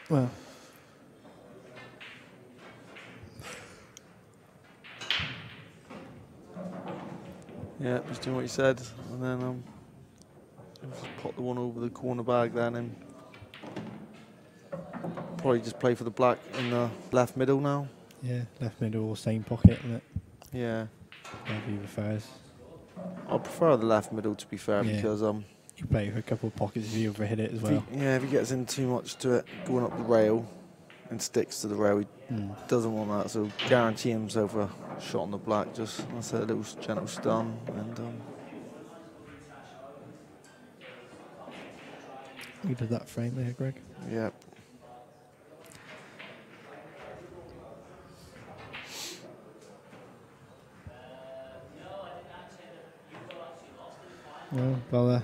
Well. Yeah, just doing what he said, and then just pop the one over the corner bag then, and probably just play for the black in the left middle now. Yeah, left middle, same pocket, isn't it? Yeah. Whatever he prefers. I prefer the left middle, to be fair, because you play for a couple of pockets if you overhit it as well. If he gets in too much to it, going up the rail and sticks to the rail, he doesn't want that. So guarantee himself a shot on the black. Just, I said, a little gentle stun, and you did that frame there, Greg. Yep. Well, the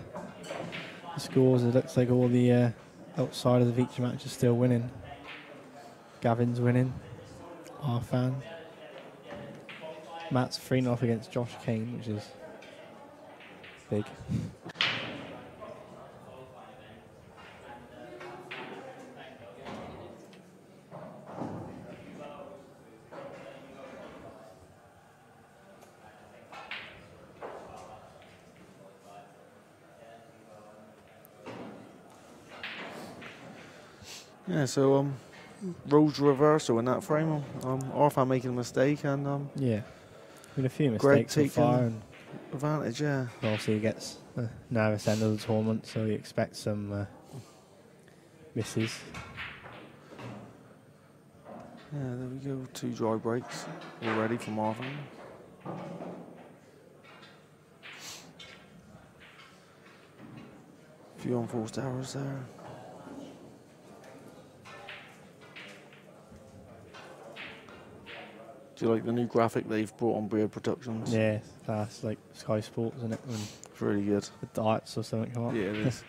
scores, it looks like all the outside of each match is still winning. Gavin's winning. Arfan. Matt's 3-0 against Josh Kane, which is big. Yeah, so roles reversal in that frame. Arfan making a mistake, and yeah, with a few Greg mistakes so far, and advantage. Yeah, obviously he gets the nervous end of the tournament, so he expects some misses. Yeah, there we go. 2 dry breaks already from Arfan. Few unforced errors there. Do you like the new graphic they've brought on Beard Productions? Yeah, that's like Sky Sports, isn't it? When it's really good. The darts or something come up. Yeah, it is.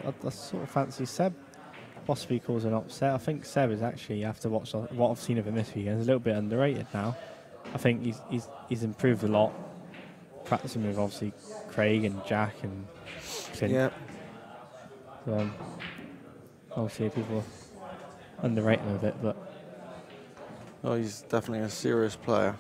I sort of fancy Seb possibly causing an upset. I think Seb is actually, after what I've seen of him this weekend, is a little bit underrated now. I think he's improved a lot, practicing with obviously Craig and Jack and Clint. Yeah. So, obviously people underrate him a bit, but oh, he's definitely a serious player.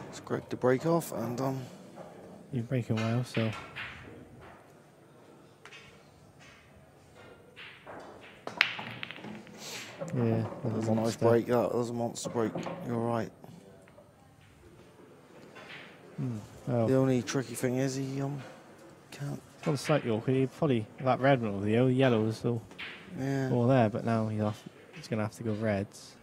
It's Greg to break off, and you're breaking well, so. Yeah, that was a nice break. That was a monster break. You're right. Well, the only tricky thing is he can't. It's on slightly awkward. He probably that red one or the yellow is still all there, but now he's off. He's going to have to go reds.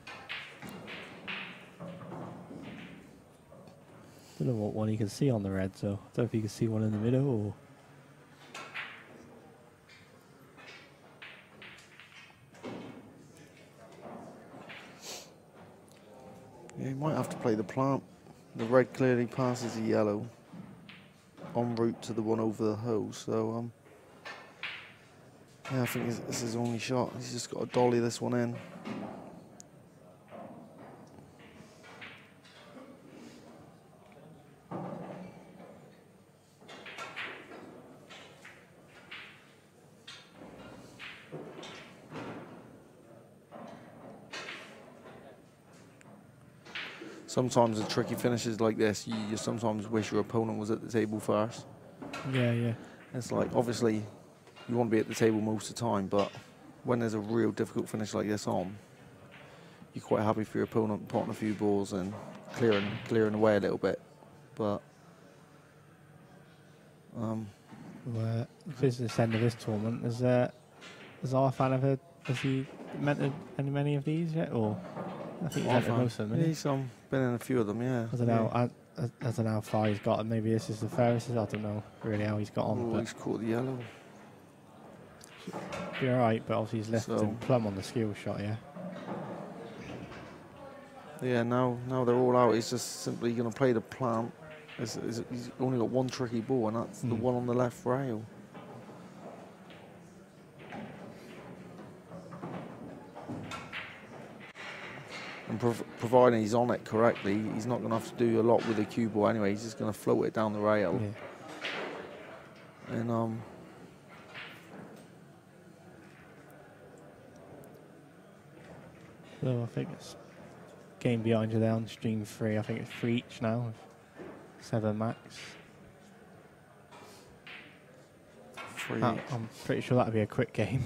Don't know what one he can see on the red, so I don't know if he can see one in the middle or. Yeah, he might have to play the plant. The red clearly passes the yellow en route to the one over the hose, so yeah, I think this is his only shot. He's just got to dolly this one in. Sometimes the tricky finishes like this, you sometimes wish your opponent was at the table first. Yeah, yeah. It's like, obviously, you want to be at the table most of the time, but when there's a real difficult finish like this on, you're quite happy for your opponent potting a few balls and clearing away a little bit. But business end of this tournament, has Arfan ever, has he entered many of these yet, or? I think he's entered most of them. Yeah, he's been in a few of them, yeah. I don't know. I don't know how far he's got. Maybe this is the fairest. I don't know really how he's got on. Oh, he's caught the yellow. Be alright, but obviously he's left him plumb on the skill shot, yeah. Yeah, now they're all out. He's just simply going to play the plant. He's only got one tricky ball, and that's the one on the left rail. And providing he's on it correctly, he's not going to have to do a lot with the cue ball anyway. He's just going to float it down the rail. Yeah. And so I think it's game behind you there on stream 3. I think it's 3 each now, with 7 max. 3 each. I'm pretty sure that'll be a quick game.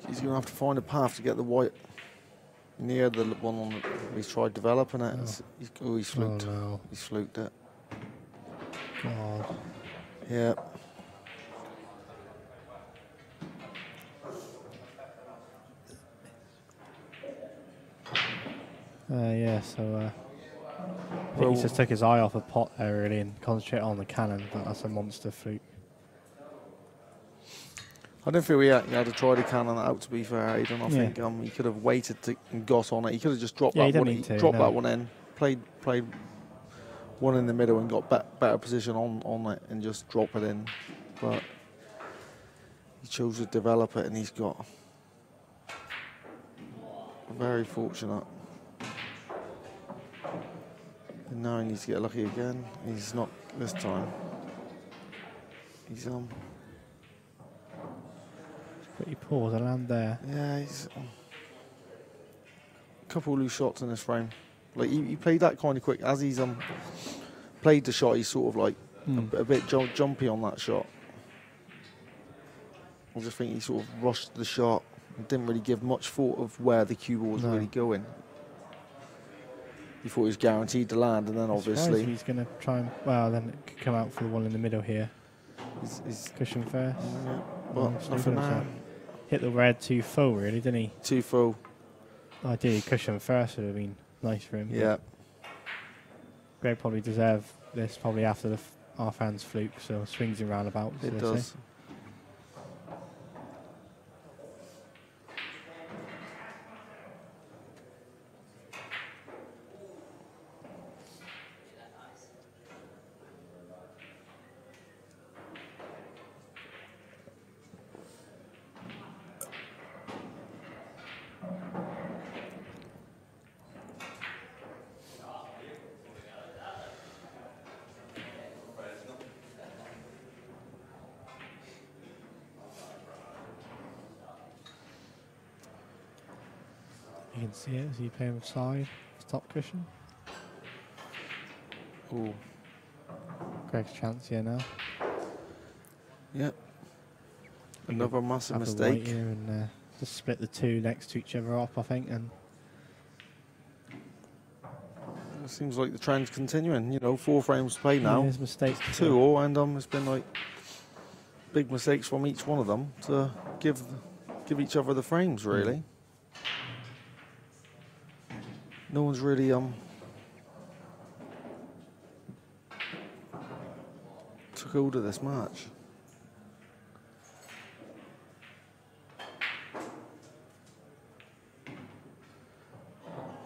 He's going to have to find a path to get the white near the one on the, he's tried developing it. He's fluked. Oh, no. He's fluked it. God. Yeah. Yeah, so I think he just took his eye off a pot there really and concentrated on the cannon, but that's a monster fluke. I don't feel he had to try the cannon out, to be fair, Aidan. I think he could have waited and got on it. He could have just dropped that one. That one in, played one in the middle and got better position on it and just drop it in. But he chose to develop it, and he's got very fortunate. And now he needs to get lucky again. He's not this time. He's pretty poor to land there. Yeah, he's a couple of loose shots in this frame. Like he played that kind of quick. As he's played the shot, he's sort of like a bit jumpy on that shot. I just think he sort of rushed the shot and didn't really give much thought of where the cue ball was really going. He thought he was guaranteed to land, and then obviously he's going to try and then it could come out for the one in the middle here. He's cushion first. Yeah, but nothing now. Hit the red too full, really, didn't he? Too full. Ideally, cushion first would have been nice for him. Yeah. Greg probably deserved this probably after the half-hands fluke, so swings and roundabouts. It does. You can see it as he playing with side, top cushion. Ooh. Greg's chance here now. Yep. Another massive mistake. Here and just split the two next to each other up, I think. And it seems like the trend's continuing. You know, 4 frames played now. There's mistakes. 2-all, and it's been like big mistakes from each one of them to give each other the frames, really. No one's really took hold of this match.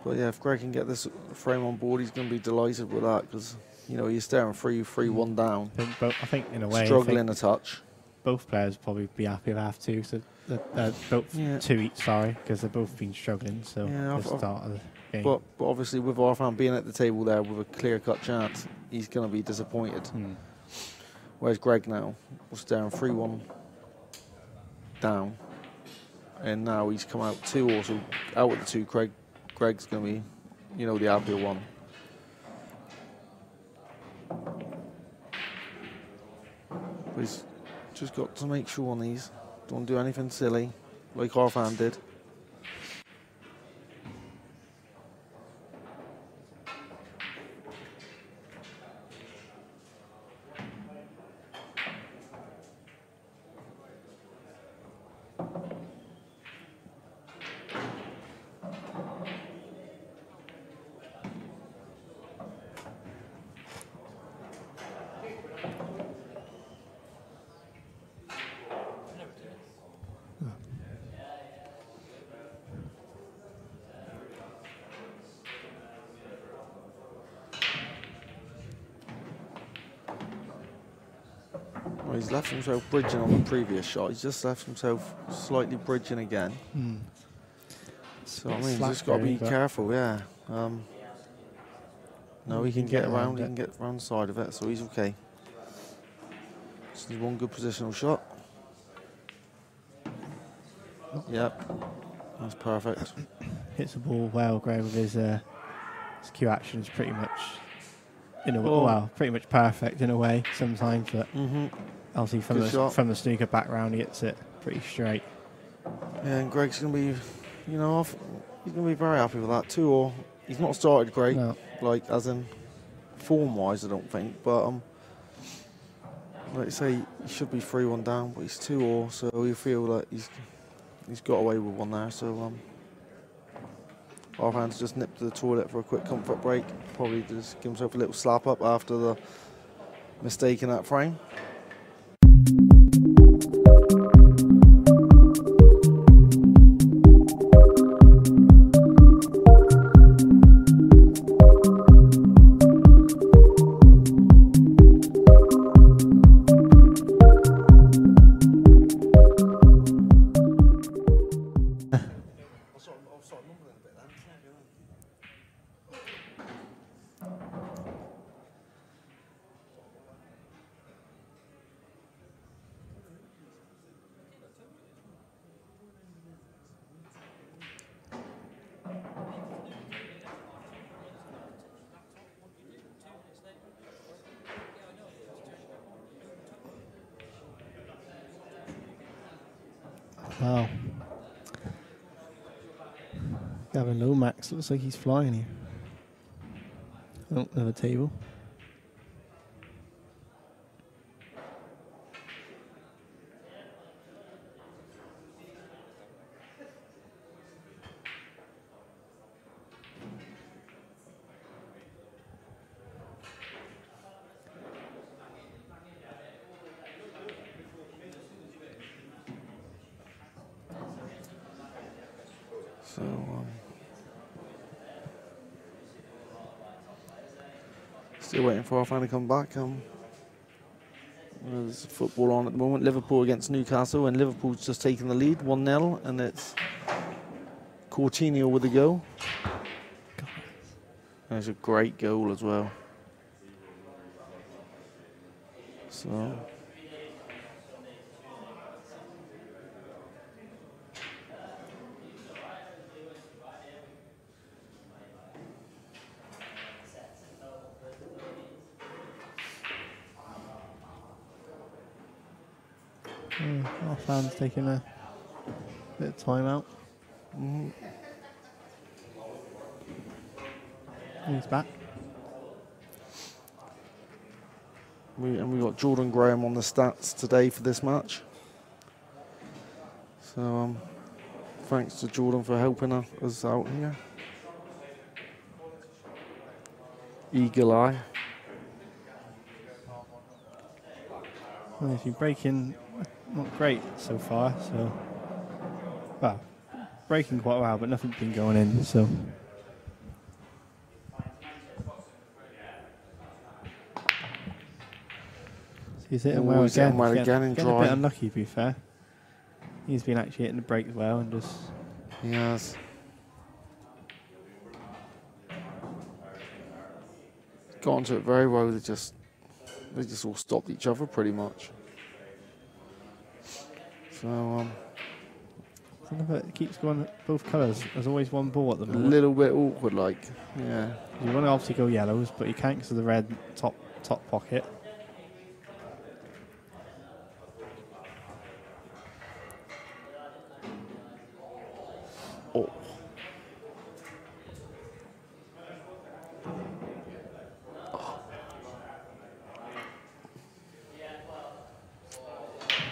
But yeah, if Greg can get this frame on board, he's going to be delighted with that, because you know he's staring 3-1 down. I think in a way, struggling a touch. Both players probably be happy with half two. So both 2 each, sorry, because they've both been struggling. So at the start of the game. But obviously, with Arfan being at the table there with a clear-cut chance, he's going to be disappointed. Whereas Greg now was staring 3-1 down, and now he's come out 2-all, so out with the 2. Greg's going to be, you know, the happier one. But he's just got to make sure on these. Don't do anything silly, like Arfan did. Well, he's left himself bridging on the previous shot. He's just left himself slightly bridging again. So, I mean, he's just got to be careful, yeah. No, he can get around, he can get around the side of it, so he's okay. Just needs one good positional shot. Yep, that's perfect. Hits the ball well, Greg, with his cue action is pretty much, well, pretty much perfect in a way sometimes, but obviously from the snooker background, he hits it pretty straight. Yeah, and Greg's going to be, he's going to be very happy with that. 2-all. He's not started great, like as in form-wise, I don't think, but like I say, he should be 3-1 down, but he's 2-all, so you feel like he's got away with one there. So Offhand's just nipped to the toilet for a quick comfort break. Probably just give himself a little slap up after the mistake in that frame. Wow. Gavin Lomax looks like he's flying here. Oh, another table. So, still waiting for Offhand to come back. There's football on at the moment. Liverpool against Newcastle, and Liverpool's just taking the lead, 1-0, and it's Coutinho with the goal. And it's a great goal as well. So. Our fans taking a bit of time out. He's back. We got Jordan Graham on the stats today for this match. So thanks to Jordan for helping us out here. Eagle eye. Well, he's been breaking not great so far, so well, breaking quite well, but nothing's been going in, so. He's hitting well again. And getting a bit unlucky, to be fair. He's been actually hitting the breaks well and just. He has. Got onto it very well. They just all stopped each other pretty much. So it keeps going both colours. There's always one ball at the moment. A little bit awkward, like, yeah. You want to obviously go yellows, but you can't because of the red top pocket. Oh.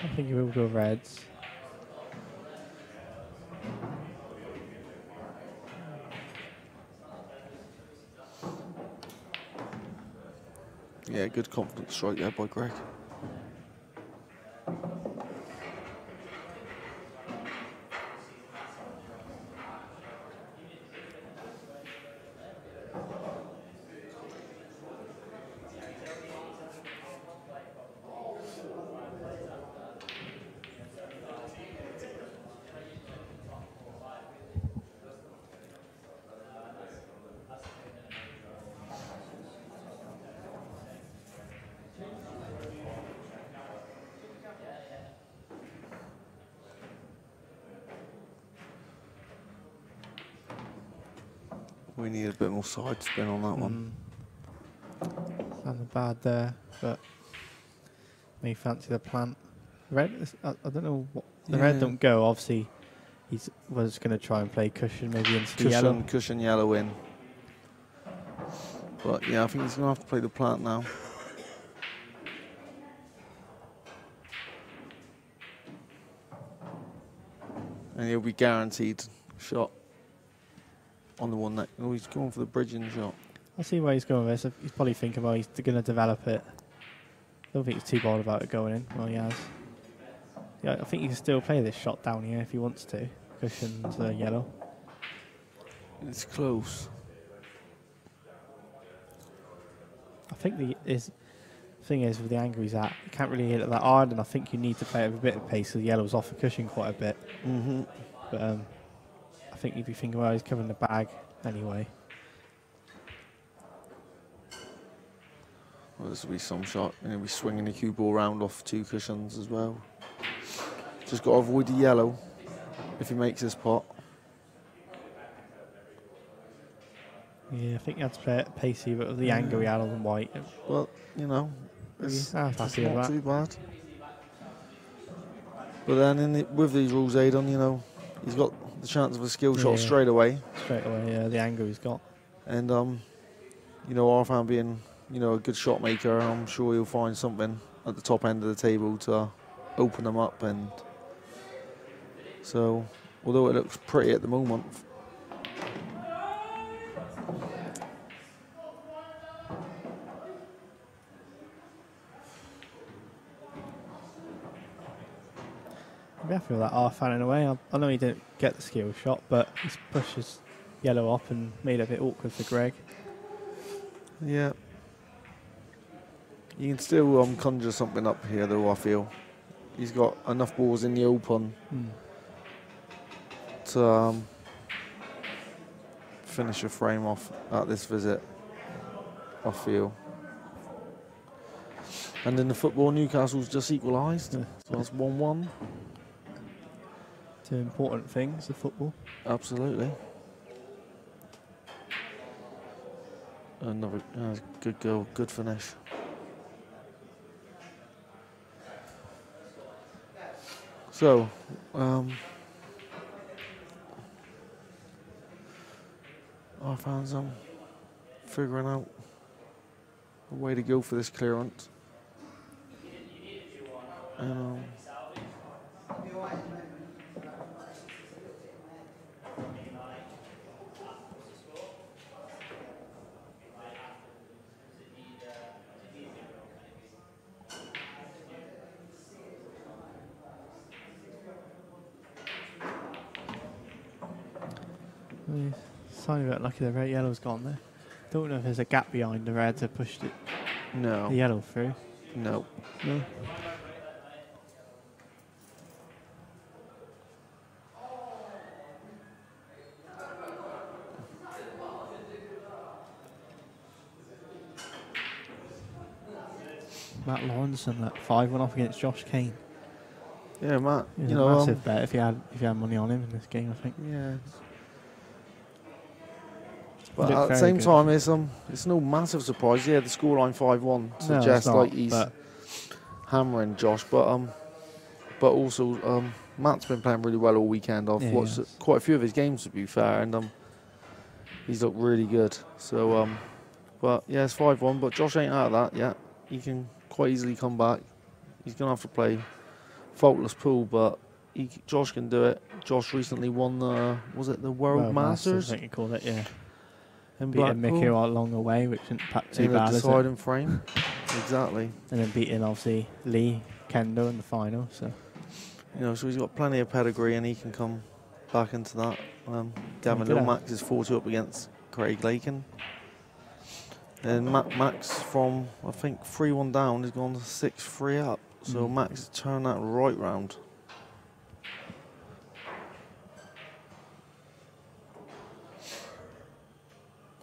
I think you will go reds. Yeah, good confident strike there by Greg. We need a bit more side spin on that one. Sounded bad there, but may fancy the plant. Red, I don't know what the red don't go. Obviously, he was going to try and play cushion, maybe into the yellow. Cushion yellow in. But yeah, I think he's going to have to play the plant now. And he'll be guaranteed shot on the one that. Oh, he's going for the bridging shot. I see where he's going with this. He's probably thinking, well, he's going to develop it. I don't think he's too bothered about it going in. Well, he has. Yeah, I think he can still play this shot down here if he wants to. Cushion to yellow. It's close. I think the thing is with the angle he's at, you can't really hit it that hard, and I think you need to play it with a bit of pace. So the yellow's off the cushion quite a bit. But I think if you think, well, he's covering the bag anyway. Well, this will be some shot, and he'll be swinging the cue ball round off 2 cushions as well. Just got to avoid the yellow if he makes this pot. Yeah, I think you have to play it pacey, but with the angle he had on the white. Well, you know, it's not too bad. But then with these rules, Aidan, you know, he's got the chance of a skill shot straight away. Straight away, yeah, the angle he's got. And, you know, Arfan being, you know, a good shot maker, I'm sure he'll find something at the top end of the table to open them up. And so, although it looks pretty at the moment, I'm happy with that Arfan in a way. I know he didn't get the skill shot, but he's pushed his yellow up and made it a bit awkward for Greg. Yeah. You can still conjure something up here, though, I feel. He's got enough balls in the open to finish a frame off at this visit, I feel. And in the football, Newcastle's just equalised, so that's 1-1. 2 important things, the football. Absolutely. Another good goal, good finish. So, Arfan's figuring out a way to go for this clearance. And, Tiny bit lucky the red yellow's gone there. Don't know if there's a gap behind the red to push it. No. The yellow through. No. No. Matt Lawrenson at 5-1 off against Josh Kane. Yeah, Matt. You know, massive bet if you had money on him in this game, I think. Yeah. But at the same time, it's no massive surprise. Yeah, the scoreline 5-1 suggests like he's hammering Josh, but also Matt's been playing really well all weekend. I've watched quite a few of his games, to be fair, and he's looked really good. So, but yeah, it's 5-1. But Josh ain't out of that yet. He can quite easily come back. He's gonna have to play faultless pool, but Josh can do it. Josh recently won the World Masters? I think you called it, yeah. And beating Mickey along the way, which didn't pack too bad. Deciding frame, exactly. And then beating obviously Lee Kendo in the final. So, you know, so he's got plenty of pedigree, and he can come back into that. Gavin Lomax is 4-2 up against Craig Lakin, and Max from I think 3-1 down has gone 6-3 up. So Max turned that right round.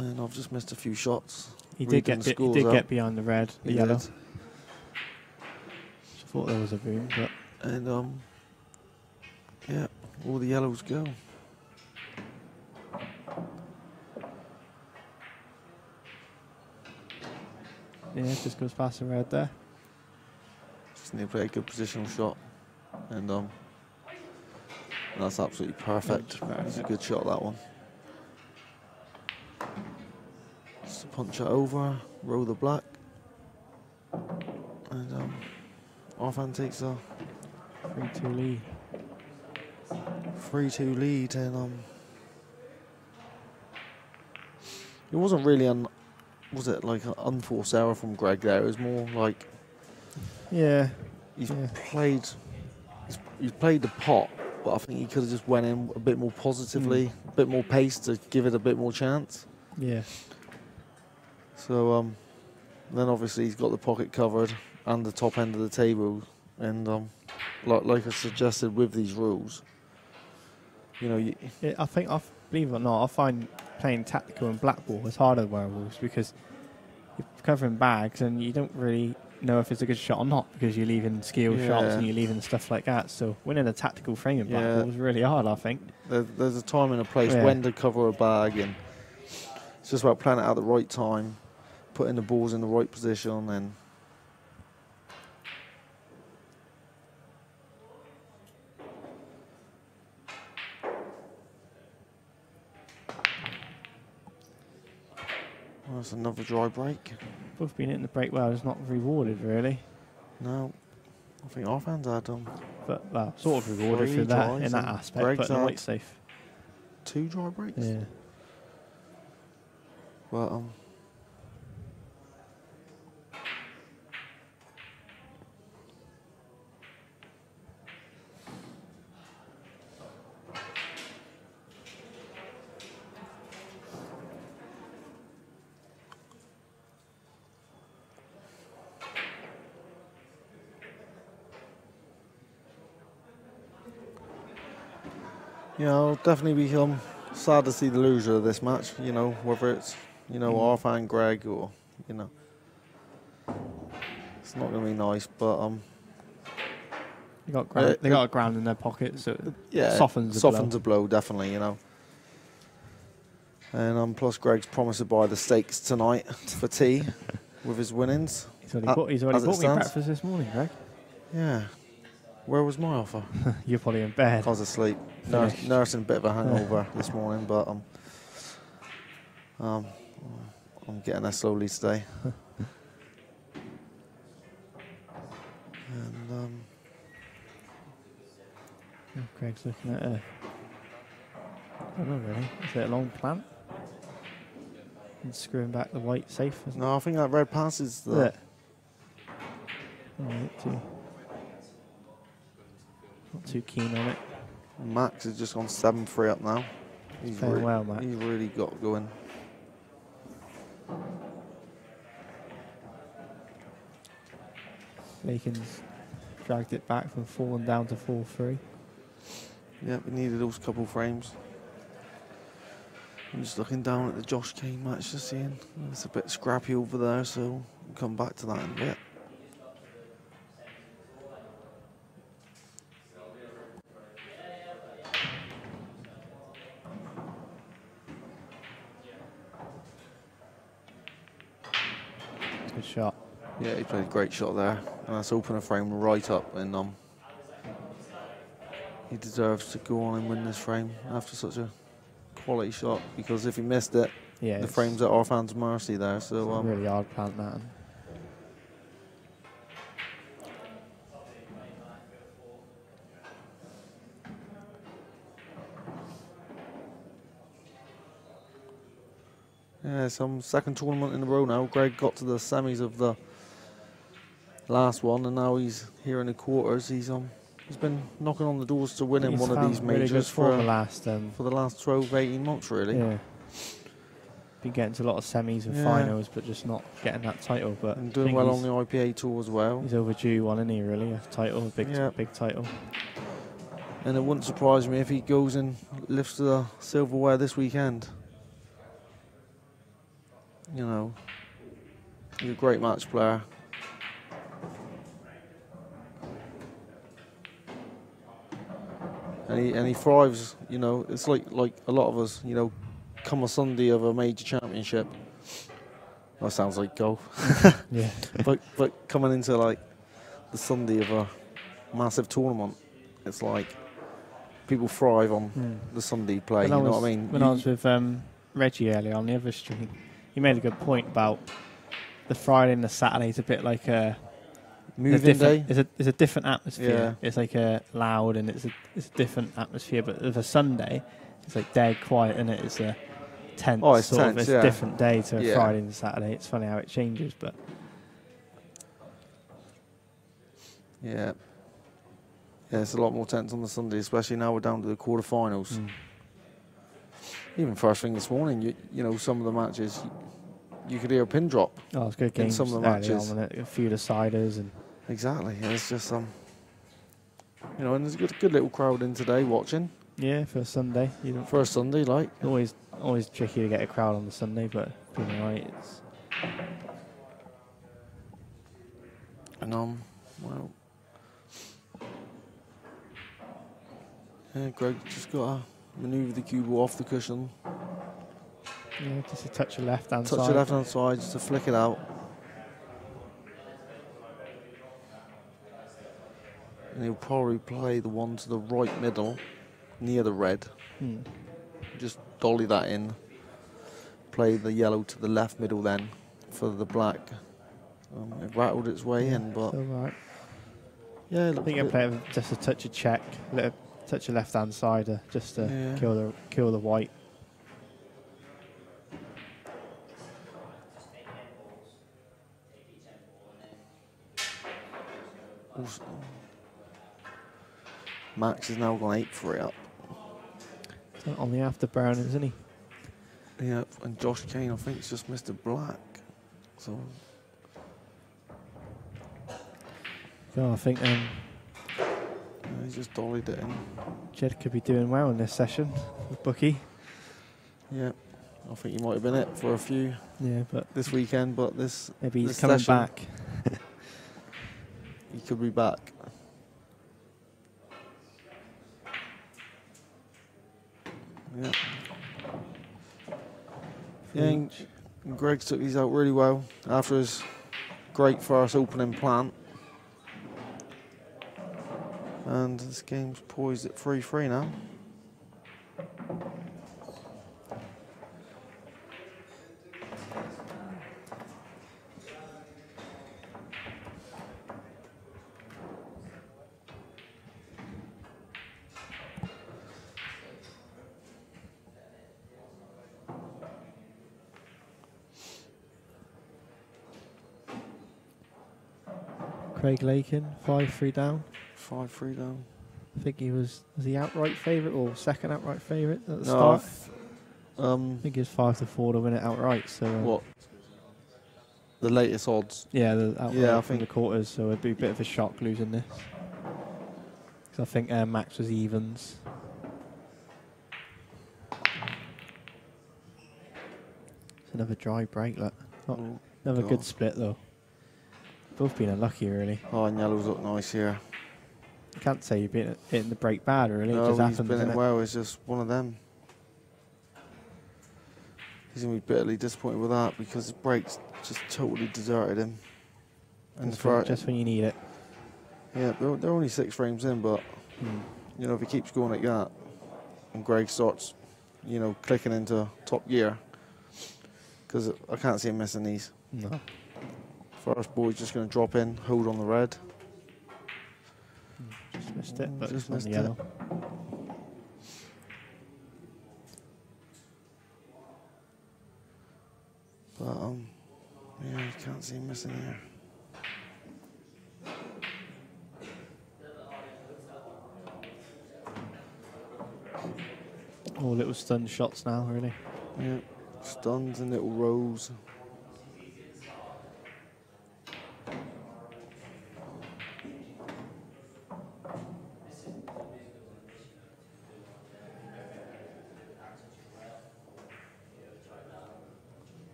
And I've just missed a few shots. He did get behind the red, the yellow. I thought there was a boom, but and yeah, all the yellows go. Yeah, just goes past the red there. Just need to play a good positional shot. And that's absolutely perfect. It's a good shot, that one. Just punch it over, roll the black. And offhand takes a 3-2 lead. 3-2 lead, and it wasn't really was it like an unforced error from Greg there? It was more like he's played the pot, but I think he could have just went in a bit more positively, a bit more pace to give it a bit more chance. Yeah. So then obviously he's got the pocket covered and the top end of the table, and like I suggested with these rules, you know, I think, believe it or not, I find playing tactical and black ball is harder than werewolves because you're covering bags and you don't really know if it's a good shot or not because you're leaving skill shots and you're leaving stuff like that. So winning a tactical frame in black ball is really hard, I think. There's a time and a place when to cover a bag, and it's just about playing it at the right time, putting the balls in the right position, and that's another dry break. Both been hitting the break well, it's not rewarded really. No, I think offhand's had but well, sort of rewarded for that in that aspect, but the white safe. 2 dry breaks. Yeah. But yeah, I'll definitely be sad to see the loser of this match. You know, whether it's Arthur and Greg or it's not going to be nice. But they got a ground in their pocket, so it softens a blow definitely. You know, and plus Greg's promised to buy the steaks tonight for tea with his winnings. He's already bought me breakfast this morning, Greg. Yeah. Where was my offer? You're probably in bed. I was asleep. Nursing a bit of a hangover this morning, but I'm getting there slowly today. And Greg's looking at I don't know really. Is it a long plant? And screwing back the white safe. No, I think that red passes the. Not too keen on it. Max has just gone 7-3 up now. He's playing well, Max. He's really got going. Lakin's dragged it back from 4 and down to 4-3. Yeah, we needed those couple frames. I'm just looking down at the Josh Kane match, just seeing it's a bit scrappy over there, so we'll come back to that in a bit. Good shot. Yeah, he played a great shot there. And that's opener frame right up, and he deserves to go on and win this frame after such a quality shot, because if he missed it, the frame's at Orphan's mercy there. So really hard plant that. Yeah, some second tournament in a row now. Greg got to the semis of the last one, and now he's here in the quarters. He's been knocking on the doors to winning one of these majors really for the last 12, 18 months, really. Yeah. Been getting to a lot of semis and finals, but just not getting that title. But and doing well on the IPA tour as well. He's overdue one, isn't he? Really, a title, a big title. And it wouldn't surprise me if he goes and lifts the silverware this weekend. You know, he's a great match player. And he thrives, you know. It's like a lot of us, you know, come a Sunday of a major championship, That sounds like golf. Yeah. But coming into like the Sunday of a massive tournament, it's like people thrive on the Sunday play. You know what I mean? When I was with Reggie earlier on the other stream, he made a good point about the Friday and the Saturday's a bit like a moving day. It's a different atmosphere. Yeah. It's like a loud and it's a different atmosphere. But with a Sunday, it's like dead quiet and it's a tense It's sort tense, of. It's yeah. a different day to a Yeah. Friday and Saturday. It's funny how it changes, but Yeah, it's a lot more tense on the Sunday, especially now we're down to the quarterfinals. Even first thing this morning, you know, some of the matches, you could hear a pin drop. oh, it's good in games. some of the early matches. on, wasn't it? A few deciders and Exactly, and it's just you know, and there's a good little crowd in today watching. yeah, for a Sunday, you don't First Sunday, like. always tricky to get a crowd on the Sunday, but being alright, it's And well, yeah, Greg just got to manoeuvre the cue ball off the cushion, yeah, just a touch of left hand touch side. the left hand side just to flick it out. And he'll probably play the one to the right middle, near the red. Just dolly that in. Play the yellow to the left middle then for the black. It rattled its way in, but Still right. yeah, I think I play it just a touch of check, a little touch of left hand side, just to Yeah. kill the white. Max has now gone 8-3 up. On the afterburn, isn't he? Yeah, and Josh Kane, I think, has just missed a black. So Oh, I think he's just dollied it in. Jed could be doing well in this session with Bookie. Yeah, I think he might have been it for a few. Yeah, but this weekend, but this maybe he's this coming session, back. He could be back. Yeah. Yeah, and Greg took these out really well after his great first opening plant. And this game's poised at 3-3 now. Craig Lakin, 5-3 down. 5-3 down. I think he was he outright favourite or second outright favourite at the No, start? I think he was 5-4 to win it outright. So what? The latest odds? Yeah, the outright Yeah, I from think the quarters. So it'd be a bit of a shock losing this. Because I think Max was evens. It's another dry break. Look, another good split though. Both been unlucky really. Oh, and yellows look nice here. I can't say you've been hitting the break bad really. No, it just he's happens. been Isn't it it? well. It's just one of them. He's going to be bitterly disappointed with that because the breaks just totally deserted him. And Just when you need it. Yeah, they're only 6 frames in, but you know, if he keeps going like that, and Greg starts, you know, clicking into top gear, because I can't see him missing these. No. First ball, he's just going to drop in, hold on the red. Just missed it, but Just it's on missed the it. yellow. But yeah, you can't see him missing here. All little stun shots now, really. Yeah, stuns and little rolls.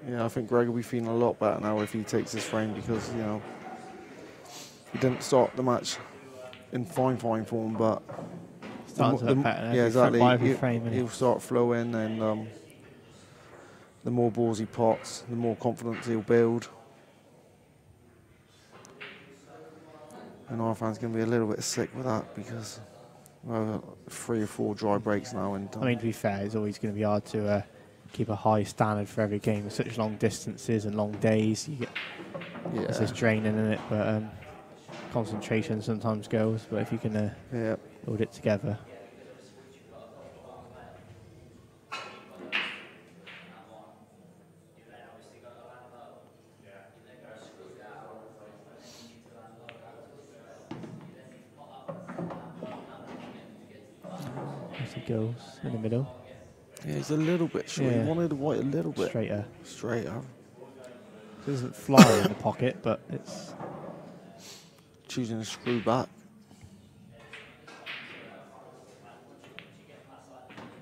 Yeah, I think Greg will be feeling a lot better now if he takes this frame because, you know, he didn't start the match in fine form, but Starting to look better. yeah, exactly. Every frame, He'll start flowing and the more balls he pots, the more confidence he'll build. And Arfan's going to be a little bit sick with that because, well, 3 or 4 dry breaks now. And I mean, to be fair, it's always going to be hard to keep a high standard for every game with such long distances and long days. You get, it's just draining in it, but concentration sometimes goes. But if you can hold it together. As he goes in the middle. Yeah, he's a little bit short. He wanted the white a little bit straighter. Straighter. It doesn't fly in the pocket, but it's choosing to screw back.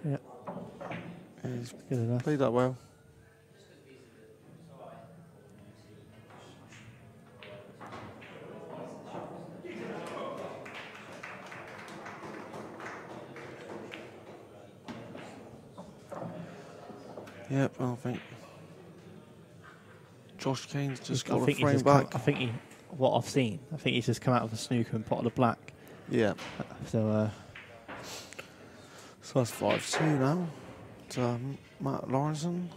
Yeah. He's good enough. Played that well. Yep, I think Josh Kane's just got a frame back. I think what I've seen, I think he's just come out of the snooker and potted a black. Yeah. So that's 5-2 now to Matt Lawrenson.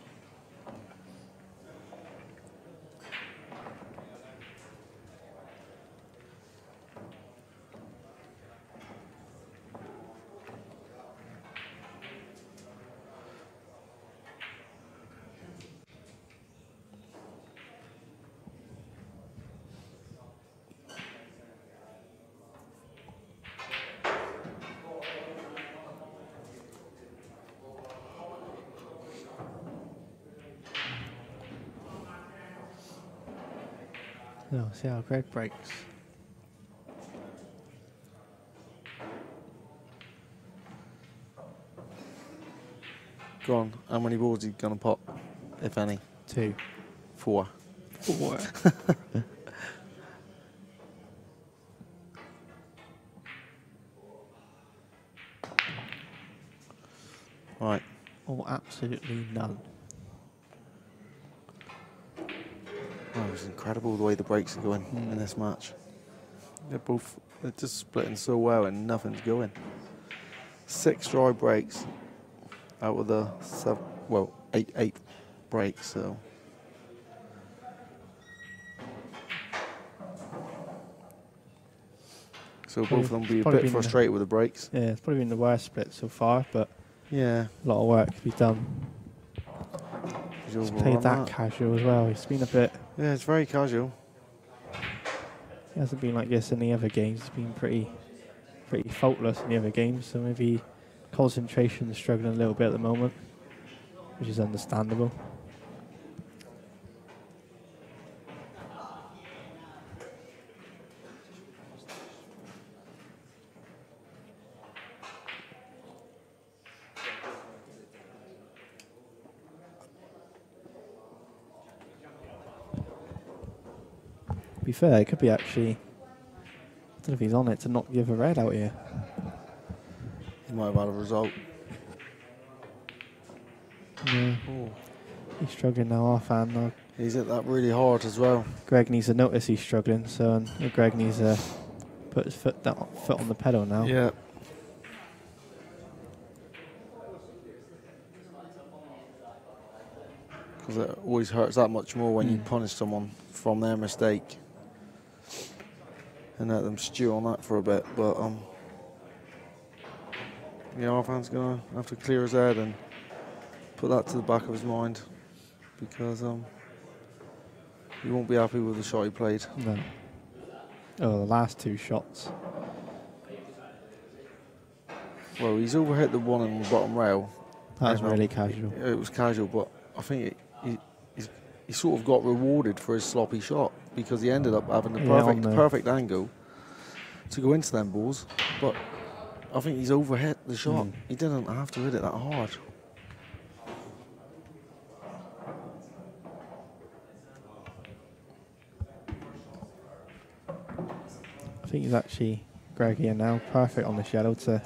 No, see how Greg breaks. Go on. How many balls are you going to pop, if any? 2. 4. 4. Right. Oh, absolutely none. Oh, it was incredible the way the breaks are going in this match. They're just splitting so well and nothing's going. 6 dry breaks out of the 8 breaks, so. So both of them will be a bit frustrated with the breaks. Yeah, it's probably been the worst split so far, but yeah, a lot of work to be done. He's played that casual as well. He's been a bit. Yeah, it's very casual. He hasn't been like this in the other games. He's been pretty faultless in the other games. So maybe concentration is struggling a little bit at the moment, which is understandable. To be fair, it could be actually. I don't know if he's on it to not give a red out here. He might have had a result. Yeah. Oh. He's struggling now, our fan. Now. He's hit that really hard as well. Greg needs to notice he's struggling, so Greg needs to put his foot on the pedal now. Yeah. Because it always hurts that much more when you punish someone from their mistake and let them stew on that for a bit. But yeah, our fan's gonna have to clear his head and put that to the back of his mind, because he won't be happy with the shot he played. No. Oh, the last 2 shots. Well, he's overhit the one on the bottom rail. That was really casual. It was casual, but I think he sort of got rewarded for his sloppy shot, because he ended up having the perfect angle to go into them balls. But I think he's overhit the shot. He didn't have to hit it that hard. I think he's actually, Greg here now, perfect on this yellow to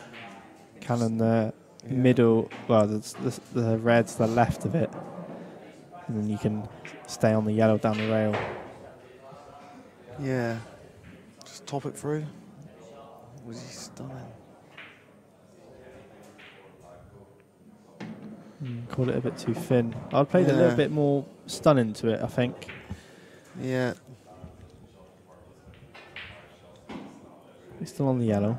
cannon the middle, well, the reds, the left of it. and then you can stay on the yellow down the rail. Yeah. Just top it through. Was he stunning? Called it a bit too thin. I'd played a little bit more stunning to it, I think. Yeah. He's still on the yellow.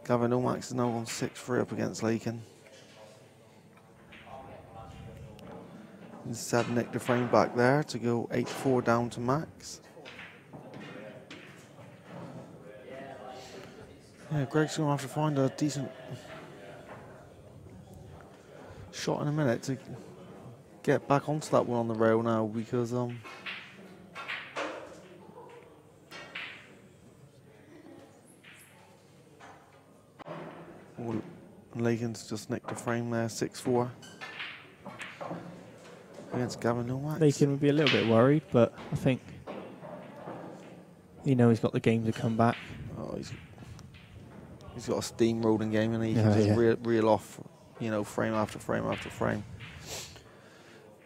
Gavin Lomax is now on 6-3 up against Lakin. Instead, nicked the frame back there to go 8-4 down to Max. Yeah, Greg's going to have to find a decent shot in a minute to get back onto that one on the rail now, because Lakin's just nicked the frame there, 6-4 against Gavin Lomax. Lakin would be a little bit worried, but I think he's got the game to come back. Oh, he's got a steamrolling game, and he can just reel off, frame after frame after frame.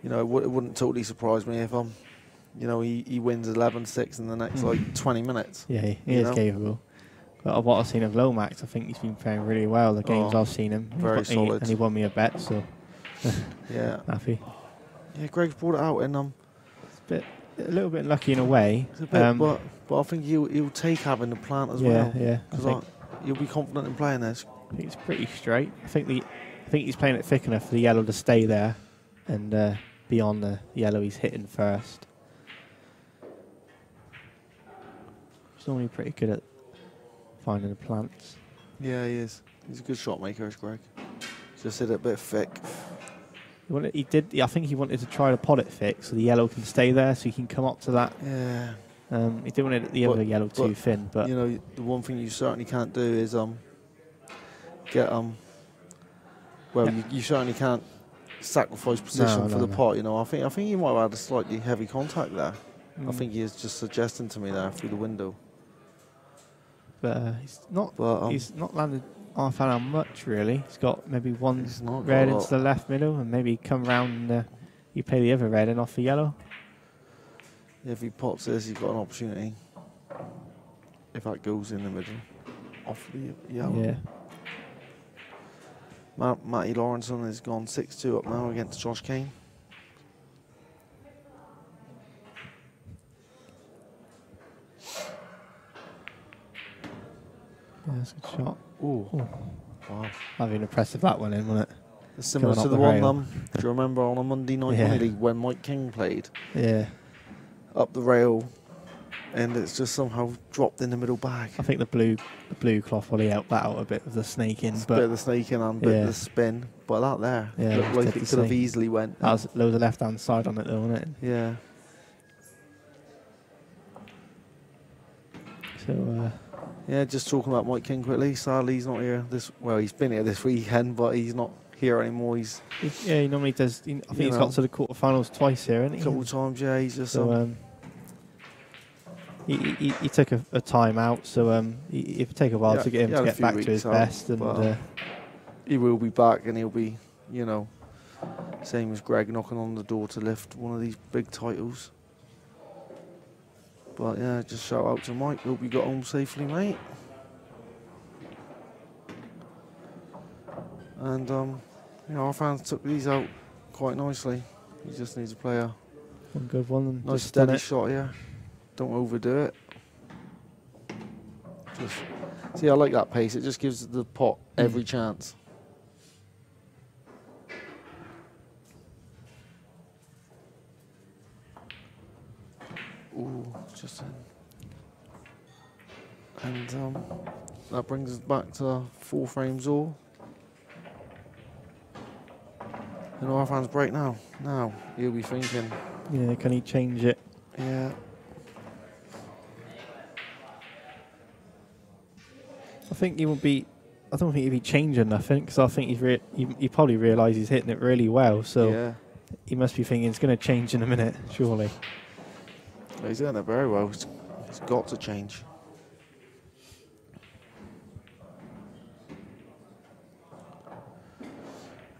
It wouldn't totally surprise me if he wins 11-6 in the next like 20 minutes. Yeah, he is capable. But of what I've seen of Lomax, I think he's been playing really well. The games I've seen him, very solid, and he won me a bet, so yeah, happy. Yeah, Greg's brought it out, and it's a little bit lucky in a way. It's a bit, but I think he'll take having the plant as well. Yeah, because you'll be confident in playing this. I think it's pretty straight. I think he's playing it thick enough for the yellow to stay there, and beyond the yellow he's hitting first. He's normally pretty good at finding the plants. Yeah, he is. He's a good shot maker, is Greg. Just hit it a bit thick. I think he wanted to try to pot it thick so the yellow can stay there, so he can come up to that. Yeah. He didn't want the other yellow too thin, but the one thing you certainly can't do is get you certainly can't sacrifice position for the pot. I think he might have had a slightly heavy contact there. I think he is just suggesting to me there through the window. But he's not landed half an hour much really. He's got maybe one red into the left middle, and maybe come round and you play the other red and off the yellow. If he pots this, he's got an opportunity. If that goes in the middle, off the yellow. Yeah. Matty Lawrenson has gone 6-2 up now against Josh Kane. Yeah, that's a good shot. Ooh. Wow. That'd been impressive, that one in, wasn't it? Similar to the one, do you remember on a Monday night Monday when Mike King played? Yeah. Up the rail, and it's just somehow dropped in the middle bag. I think the blue cloth probably helped that out a bit of the snake in. A bit of the snake in and a bit of the spin, but that there looked like it could have easily went. That was loads of left hand side on it though, wasn't it? Yeah. So. Yeah, just talking about Mike King quickly. Sadly, he's not here he's been here this weekend, but he's not here anymore. He normally does. I think he's got to the quarterfinals twice here, hasn't he? A couple of times, yeah. He's just. So, he took a time out, so it'll take a while to get him to get back to his best. And he will be back, and he'll be, same as Greg, knocking on the door to lift one of these big titles. But yeah, just shout out to Mike. Hope you got home safely, mate. And our fans took these out quite nicely. He just needs to play a one good one. Nice steady shot here. Don't overdo it. See, I like that pace. It just gives the pot every chance. Ooh, just in. And that brings us back to 4 frames all. And our fans break now. Now, you'll be thinking. Yeah, can he change it? Yeah. I think he won't be. I don't think he'll be changing nothing, because I think he probably realised he's hitting it really well. So he must be thinking it's going to change in a minute, surely. He's hitting it very well. It's got to change.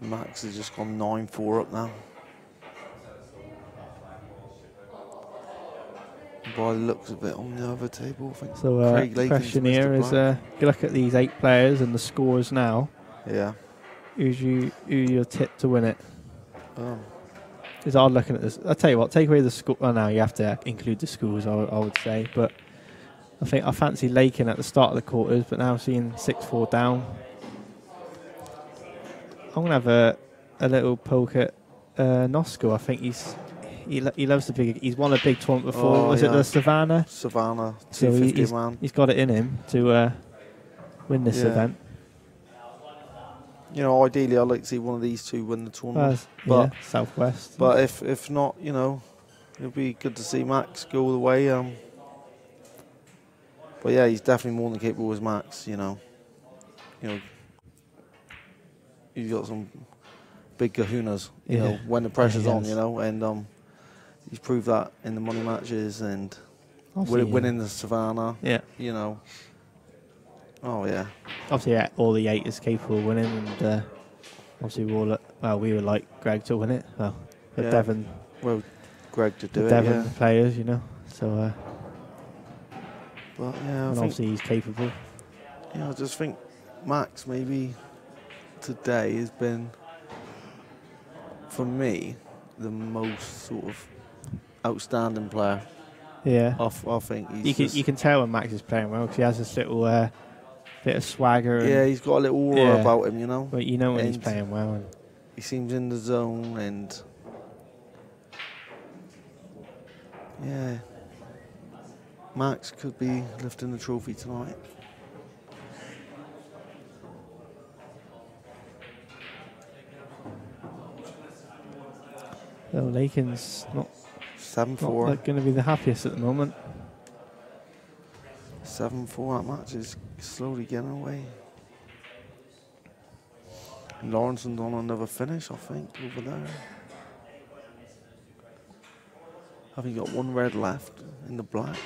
Max has just gone 9-4 up now. By the looks of it on the other table, I think So Craig the Lakin's question missed here a is, black. you look at these 8 players and the scores now. Yeah. Who your tip to win it? Oh. It's hard looking at this. I'll tell you what, take away the score. Oh, no, you have to include the scores, I would say. But I think I fancy Lakin at the start of the quarters, but now seeing 6-4 down. I'm going to have a little poke at Nosko. I think he loves the big. He's won a big tournament before. Oh, Was it the Savannah? Savannah, So 250 man. he's got it in him to win this event. You know, ideally, I'd like to see one of these two win the tournament. But Southwest. But if not, you know, it'll be good to see Max go all the way. But yeah, he's definitely more than capable as Max. You know, he's got some big kahunas. You know, when the pressure's on. You know, and he's proved that in the money matches and winning the Savannah. Yeah. You know. Oh yeah. Obviously, all the 8 is capable of winning, and obviously we would like Greg to win it. Well, but Devon. Well, Greg to do it. Devon players, you know. So. But yeah, and obviously he's capable. Yeah, I just think Max maybe today has been, for me, the most sort of outstanding player. Yeah. I think he's you can tell when Max is playing well because he has this little bit of swagger. Yeah, he's got a little aura about him, you know. But you know when he's playing well. And he seems in the zone and yeah. Max could be lifting the trophy tonight. Well, Lakin's not 7-4. Not going to be the happiest at the moment. 7-4. That match is slowly getting away. And Lawrenson's on another finish, I think, over there. Having got one red left in the black.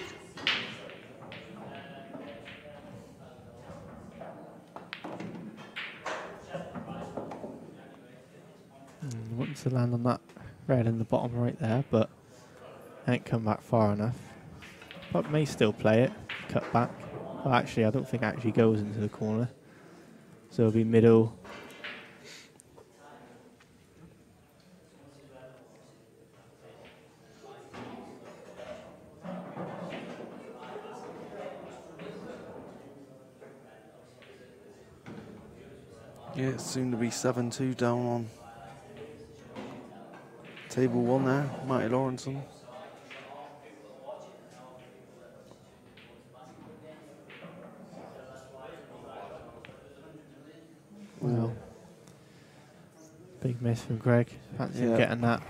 Wants to land on that red in the bottom right there, but ain't come back far enough. But may still play it, cut back. Well, actually, I don't think it actually goes into the corner. So it'll be middle. Yeah, it's soon to be 7-2 down on table 1 there, Matty Lawrenson. Well, big miss from Greg. Fancy getting that.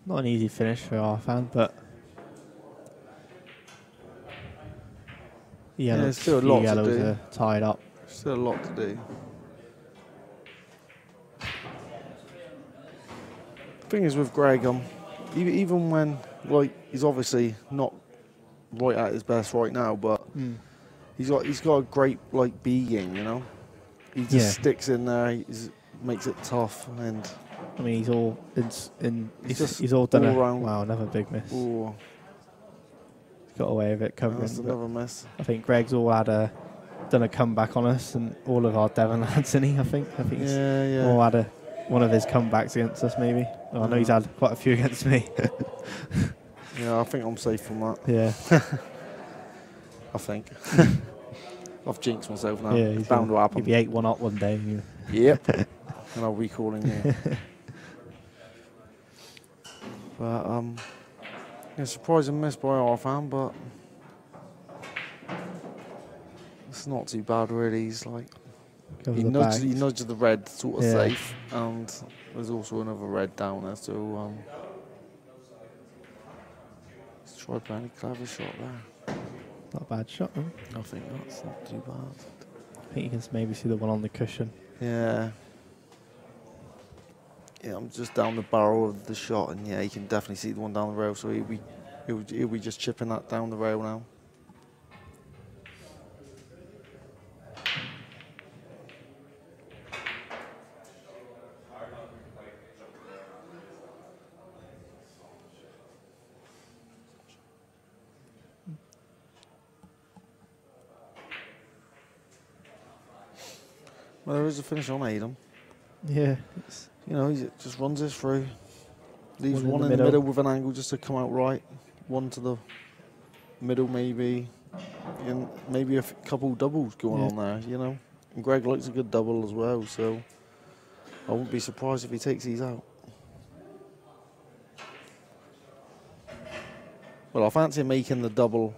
Not an easy finish for our fan, but there's still a lot to do. Are tied up. Still a lot to do. Thing is with Greg, even when he's obviously not right at his best right now, but he's got a great B game, you know. He just sticks in there, makes it tough, and I mean he's all he's all done another big miss. Ooh. Got away with it covering. That's another miss. I think Greg's all done a comeback on us, and all of our Devon lads, isn't he? I think he's all had one of his comebacks against us, maybe. Oh, I know he's had quite a few against me. Yeah, I think I'm safe from that. Yeah. I think. I've jinxed myself now. Yeah, it's bound to happen. He'll be 8-1 up one day. Yep. And I'll be calling you. But surprising miss by our fan, but it's not too bad really. He's he nudged the red sort of safe, and there's also another red down there, so let's try playing a clever shot there. Not a bad shot, though. I think that's not too bad. I think you can maybe see the one on the cushion. Yeah. Yeah, I'm just down the barrel of the shot, and yeah, you can definitely see the one down the rail, so he'll be just chipping that down the rail now. Well, there is a finish on Adam. Yeah. You know, he just runs this through. Leaves One one in the middle with an angle just to come out right. One to the middle maybe. And maybe a couple doubles going on there, you know. And Greg likes a good double as well, so I wouldn't be surprised if he takes these out. Well, I fancy making the double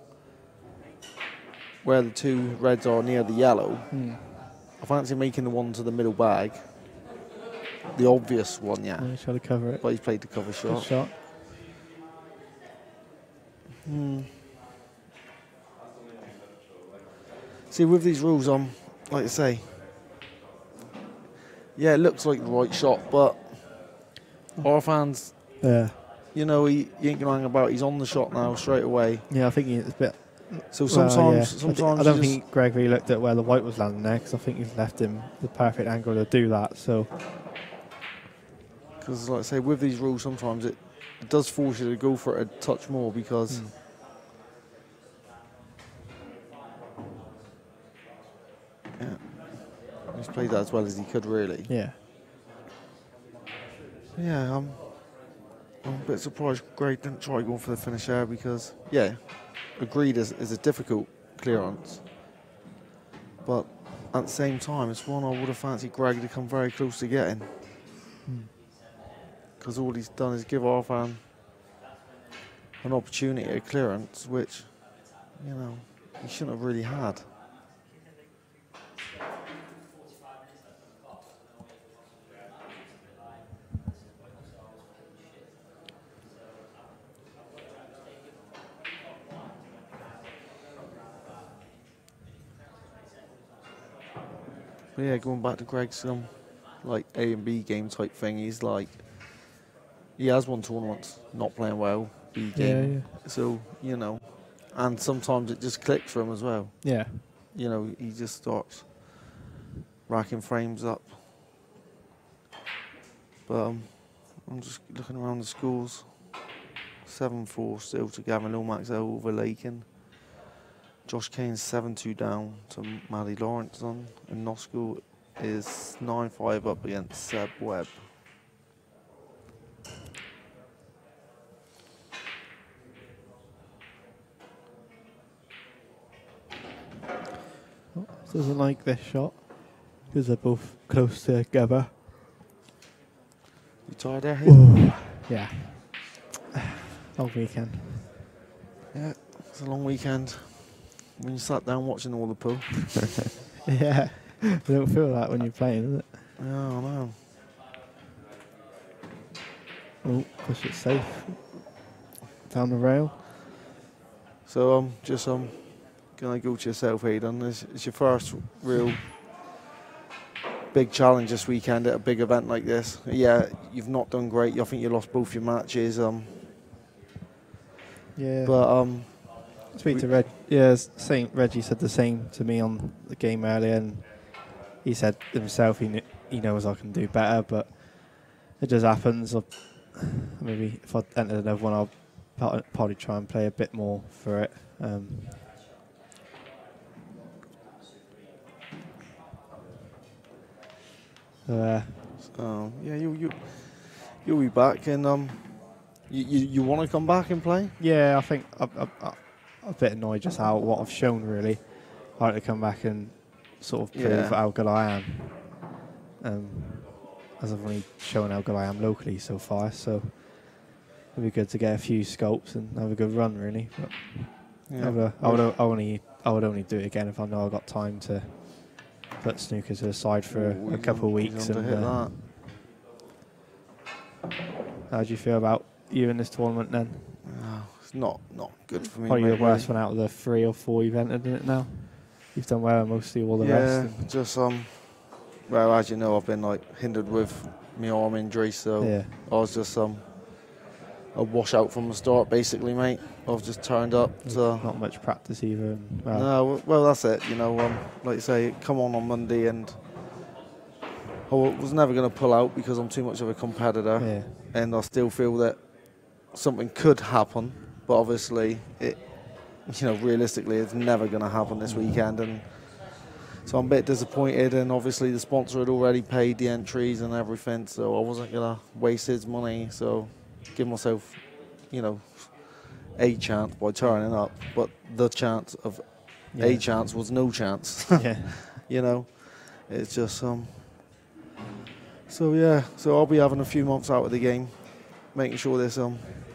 where the two reds are near the yellow. I fancy making the one to the middle bag. The obvious one, yeah. He's trying to cover it. But he's played the cover shot. Good shot. See, with these rules, like I say, yeah, it looks like the right shot, but our fans, you know, he ain't going to hang about. He's on the shot now straight away. Yeah, I think it's a bit. So sometimes, I don't think Greg really looked at where the white was landing there, because I think he's left him the perfect angle to do that. So, because like I say, with these rules, sometimes it does force you to go for it a touch more because. Yeah, he's played that as well as he could, really. Yeah. Yeah, I'm a bit surprised Greg didn't try going for the finish there because, yeah, agreed is a difficult clearance. But at the same time, it's one I would have fancied Greg to come very close to getting. Because all he's done is give our fan an opportunity at clearance, which, you know, he shouldn't have really had. But yeah, going back to Greg's like A and B game type thing, he's like, he has won tournaments, not playing well, B game. Yeah. So, you know, and sometimes it just clicks for him as well. Yeah. You know, he just starts racking frames up. But I'm just looking around the scores. 7-4 still to Gavin Lomax over Lakin. Josh Kane's 7-2 down to Maddie Lawrence and Nosko is 9-5 up against Seb Webb. Doesn't like this shot because they're both close together. You tired there? Yeah. Long weekend. Yeah, it's a long weekend. When you sat down watching all the pool. Yeah, you don't feel that when you're playing, is it? Yeah, I know. Oh, push it safe. Down the rail. So just gonna go to yourself, Aidan. It's your first real big challenge this weekend at a big event like this. Yeah, you've not done great. I think you lost both your matches. Yeah. But speak to Reg. Yeah, same. Reggie said the same to me on the game earlier, and he said himself he knows I can do better, but it just happens. Maybe if I enter another one, I'll probably try and play a bit more for it. Yeah, you'll be back, and you want to come back and play? Yeah, I think I'm a bit annoyed just what I've shown, really. I'd like to come back and sort of prove how good I am. As I've only shown how good I am locally so far, so it'd be good to get a few scopes and have a good run, really. But I would only do it again if I know I've got time to put snooker to the side for a couple of weeks. And how do you feel about you in this tournament then? It's not good for me. Probably the worst one out of the 3 or 4 you've entered in it now. You've done well mostly all the rest. Yeah, just well, as you know, I've been like hindered with my arm injury, so I was just a washout from the start, basically, mate. I've just turned up. Not much practice either. No, well, that's it. You know, like you say, come on Monday, and I was never going to pull out because I'm too much of a competitor, and I still feel that something could happen, but obviously, realistically, it's never going to happen this weekend, and So I'm a bit disappointed, and obviously the sponsor had already paid the entries and everything, so I wasn't gonna waste his money. So give myself, you know, a chance by turning up, but the chance of a chance was no chance. Yeah. You know, it's just So yeah, so I'll be having a few months out of the game, making sure this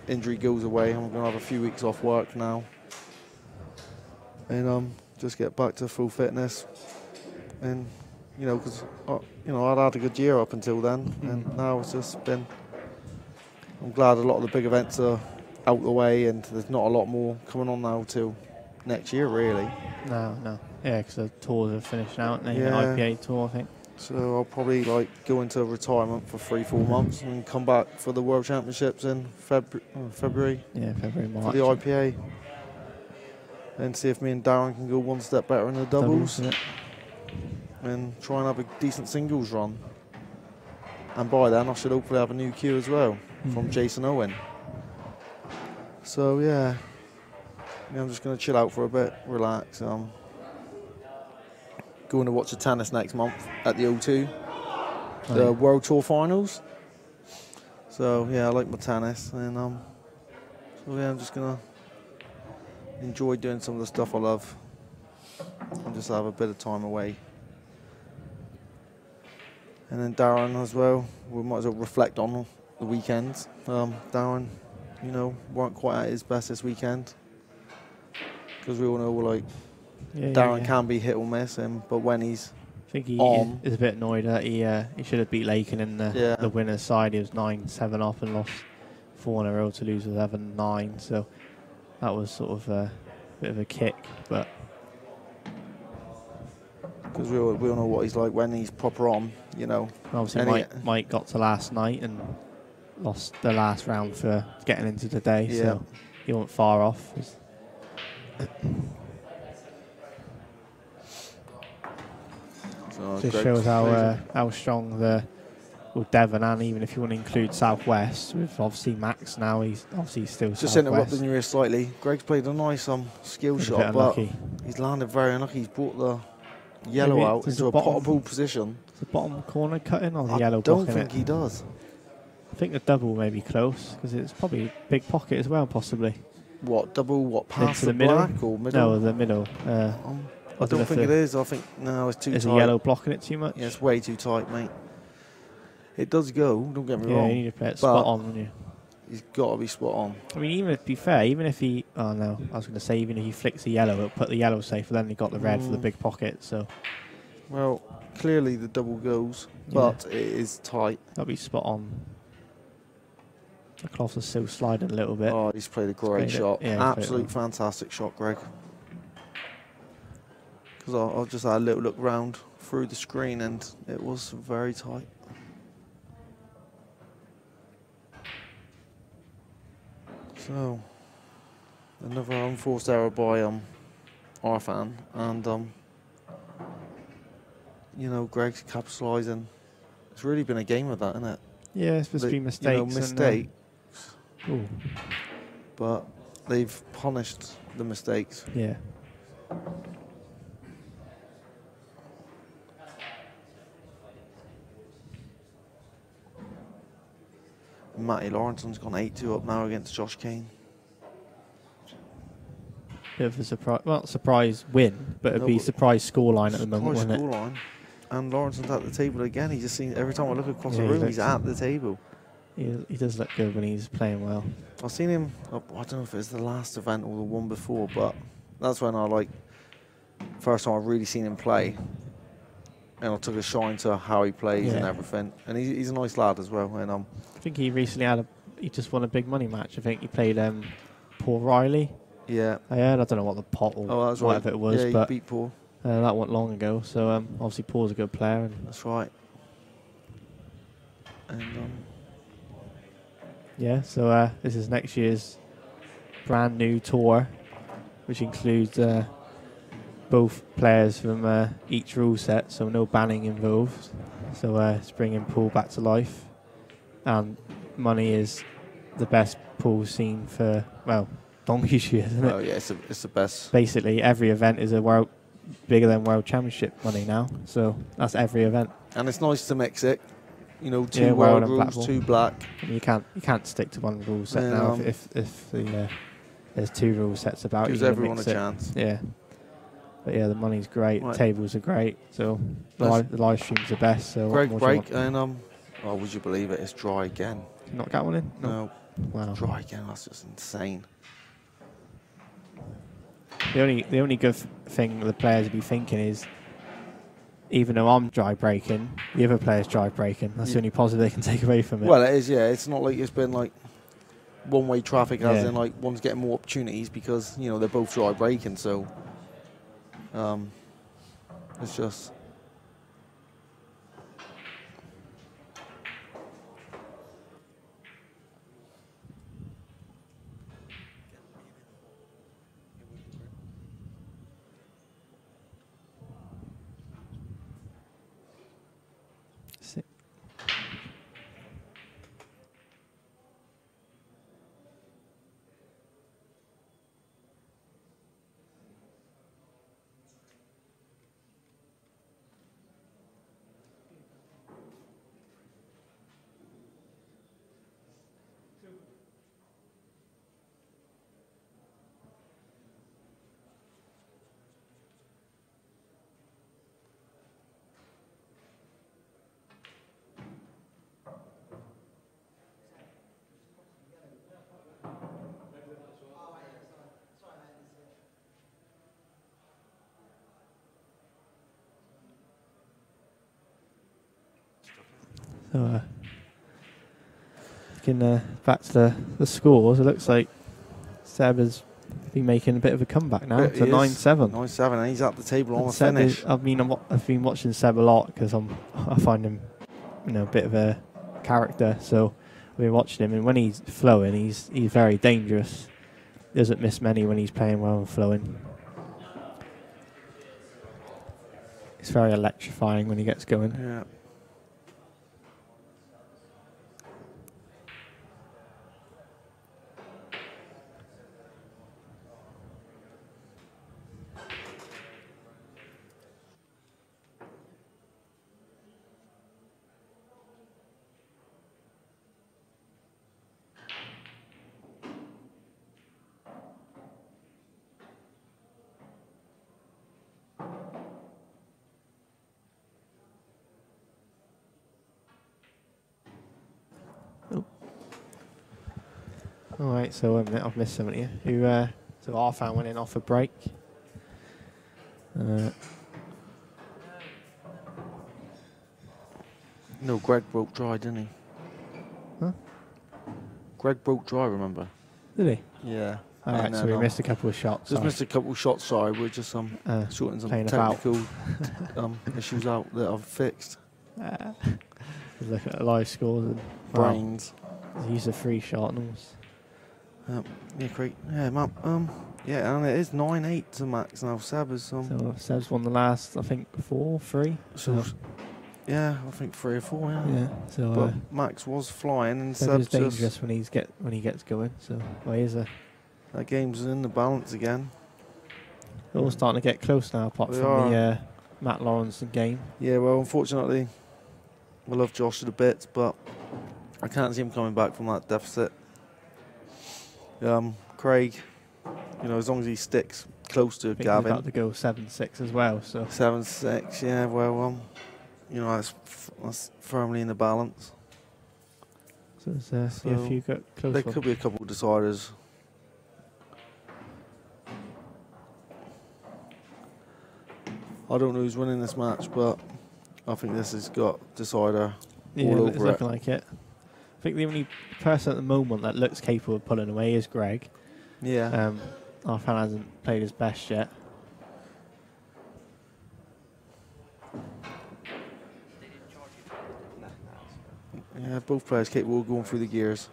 injury goes away. I'm gonna have a few weeks off work now, and just get back to full fitness. And you know, because you know, I'd had a good year up until then, and now it's just been. I'm glad a lot of the big events are out the way, and there's not a lot more coming on now till next year, really. No. Yeah, because the tours are finishing out, and Yeah. IPA tour, I think. So I'll probably like go into retirement for 3-4 months and come back for the World Championships in February. Yeah, February, March. For the IPA. And see if me and Darren can go one step better in the doubles. Yeah. And try and have a decent singles run. And by then I should hopefully have a new cue as well from Jason Owen. So yeah, I'm just going to chill out for a bit, relax. Going to watch the tennis next month at the O2, the World Tour Finals. So yeah, I like my tennis, and so yeah, I'm just gonna enjoy doing some of the stuff I love, and just have a bit of time away. And then Darren as well, we might as well reflect on the weekends. Darren, you know, weren't quite at his best this weekend, because we all know like. Darren can be hit or miss, but when he's I think he on, is a bit annoyed that he should have beat Lakin in the winner's side. He was 9-7 off and lost 4 in a row to lose 11-9. So that was sort of a bit of a kick, but because we all know what he's like when he's proper on, you know. Obviously, Mike got to last night and lost the last round for getting into the day, so he wasn't far off. So just shows how strong Devon, and even if you want to include Southwest, with obviously Max now, he's obviously still just Southwest. Interrupting you here slightly. Greg's played a nice skill shot, but he's landed very unlucky. He's brought the yellow out into a potable position. Is the bottom corner cutting or the I yellow don't blocking think he does. I think the double may be close, because it's probably a big pocket as well, possibly. What, double, what, past Into the middle? black or middle? No, the middle. I don't think it is. I think, no, it's too tight. Is the yellow blocking it too much? Yeah, it's way too tight, mate. It does go, don't get me wrong. Yeah, you need to play it spot on, wouldn't you? He's got to be spot on. I mean, even to be fair, even if he... Oh, no, I was going to say, even if he flicks the yellow, it'll put the yellow safe, and then he got the red for the big pocket, so... Well, clearly the double goes, but it is tight. That'll be spot on. The cloth is still sliding a little bit. Oh, he's played a great shot. Yeah, absolute fantastic shot, Greg. Because I just had a little look round through the screen and it was very tight. So, another unforced error by Arfan, and you know, Greg's capitalising. It's really been a game of that, isn't it? Yeah, it's supposed to be mistakes. You know, mistakes. Ooh. But they've punished the mistakes. Yeah. Matty Lawrenson's gone 8-2 up now against Josh Kane. Bit of a surprise, well, surprise win, but it'd be surprise scoreline at the moment, wouldn't it? Scoreline. And Lawrenson's at the table again. He just seems, every time I look across the room, he's at the table. He does look good when he's playing well. I've seen him, I don't know if it's the last event or the one before, but that's when first time I've really seen him play. And I took a shine to how he plays and everything. And he's a nice lad as well. And I think he recently he just won a big money match. I think he played Paul Riley. Yeah. I don't know what the pot or whatever it was, yeah, but he beat Paul. That went long ago. So obviously Paul's a good player. And that's right. And yeah, so this is next year's brand new tour, which includes both players from each rule set, so no banning involved. So it's bringing pool back to life, and money is the best pool scene for donkey's years, isn't it? Oh yeah, it's the best. Basically, every event is a world bigger than World Championship money now. So that's every event. And it's nice to mix it. You know, two Yeah, world and rules, Blackpool. 2 black. And you can't stick to one rule set And, now if there's 2 rule sets about. Gives you can everyone mix a it. chance. Yeah. But yeah, the money's great. Right. Tables are great. So the live streams are best. So Greg what more do you break and oh, would you believe it? It's dry again. want? Not got one in? No. Wow. It's dry again. That's just insane. The only good thing the players would be thinking is, even though I'm dry breaking, the other player's dry breaking. That's the only positive they can take away from it. Well, it is. Yeah, it's not like it's been like one-way traffic, as Yeah. in like one's getting more opportunities because you know they're both dry breaking. So it's just. So, looking back to the scores, it looks like Seb has been making a bit of a comeback now to 9-7. 9-7, and he's at the table on the Seb finish. I've been watching Seb a lot because I find him, a bit of a character. So I've been watching him, and when he's flowing, he's very dangerous. He doesn't miss many when he's playing well and flowing. It's very electrifying when he gets going. Yeah. All right, so I've missed somebody here. So Arfan went in off a break. No, Greg broke dry, didn't he? Huh? Greg broke dry, remember? Did he? Yeah. All right, so we missed a couple of shots. Just missed a couple of shots, sorry. We're just sorting some playing technical issues out that I've fixed. Look at the live scores. And Brains. He's used a free shot and all. Yeah, great. Yeah, Matt. Yeah, and it is 9-8 to Max now. Seb is So Seb's won the last, I think, 3. So yeah, I think 3 or 4. Yeah. Yeah. So but Max was flying, and Seb is Seb's dangerous just when he gets going. So here's that game's in the balance again. They're all starting to get close now, apart They from are. the Matt Lawrence game. Yeah, well, unfortunately, I love Josh to the bits, but I can't see him coming back from that deficit. Craig, as long as he sticks close to I think Gavin. he's about to go 7-6 as well. So 7-6, yeah. Well, that's firmly in the balance. So there's a few close There ones. could be a couple of deciders. I don't know who's winning this match, but I think this has got decider all it's over it. looking like it. I think the only person at the moment that looks capable of pulling away is Greg. Yeah. Arfan hasn't played his best yet. Yeah, both players capable of going through the gears.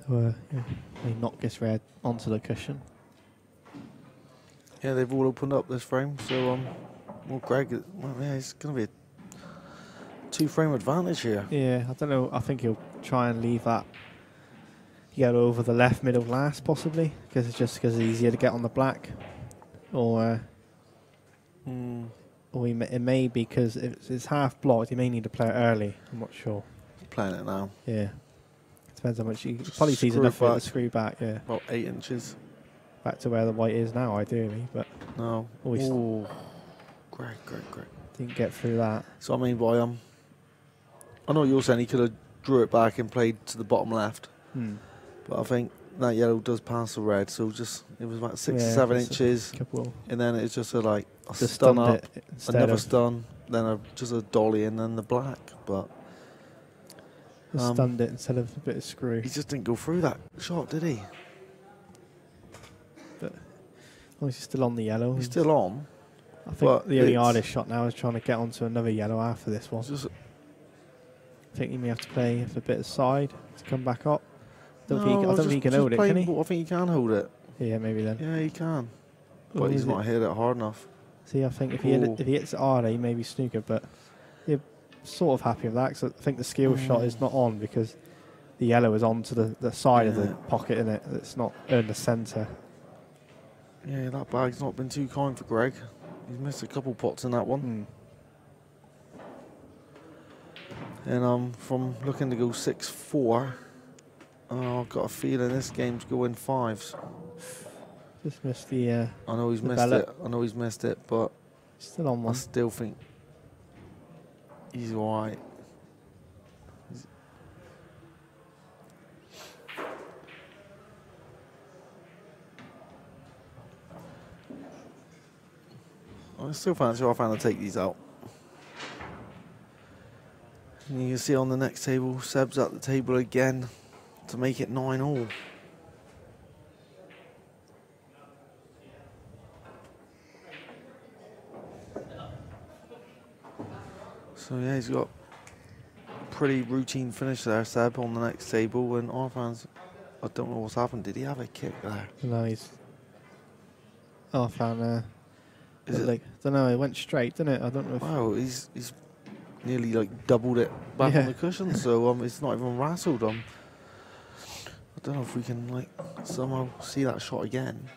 So he knocked this red onto the cushion. Yeah, they've all opened up this frame, so well, Greg, well, yeah, it's going to be a 2-frame advantage here. Yeah, I don't know. I think he'll try and leave that yellow over the left middle glass, possibly, because it's easier to get on the black, or it may be because if it's half blocked, he may need to play it early. I'm not sure. Playing it now. Yeah, depends how much he probably sees enough of it to screw back. Yeah, about 8 inches. Back to where the white is now, ideally, but no. Oh, Greg. Didn't get through that. So I mean, by I know what you're saying. He could have drew it back and played to the bottom left, but I think that yellow does pass the red. So it was about 6 or 7 inches, and then it's just a stun up, another stun, then just a dolly, and then the black. But stunned it instead of a bit of screw. He just didn't go through that shot, did he? But he's still on the yellow. He's still on. I think the only hardest shot now is trying to get onto another yellow after this one. I think he may have to play a bit of side to come back up. I don't think he can hold it, can he? I think he can hold it. Yeah, maybe then. Yeah, he can. But he's not hit it hard enough. See, I think if he hits it harder, he may be snooker, but you're sort of happy with that, because I think the skill shot is not on because the yellow is on to the side of the pocket, in it. It's not in the centre. Yeah, that bag's not been too kind for Greg. He's missed a couple pots in that one. And from looking to go 6-4, I've got a feeling this game's going 5s. Just missed the. I know he's missed it. I know he's missed it, but still on one. I still think he's alright. I still fancy offhand to take these out. And you can see on the next table, Seb's at the table again to make it 9-all. So yeah, he's got a pretty routine finish there, Seb, on the next table. And offhands, I don't know what's happened. Did he have a kick there? No, he's offhand. I don't know. It went straight, didn't it? I don't know. Wow, he's nearly doubled it back on the cushion, so it's not even wrestled. I don't know if we can somehow see that shot again.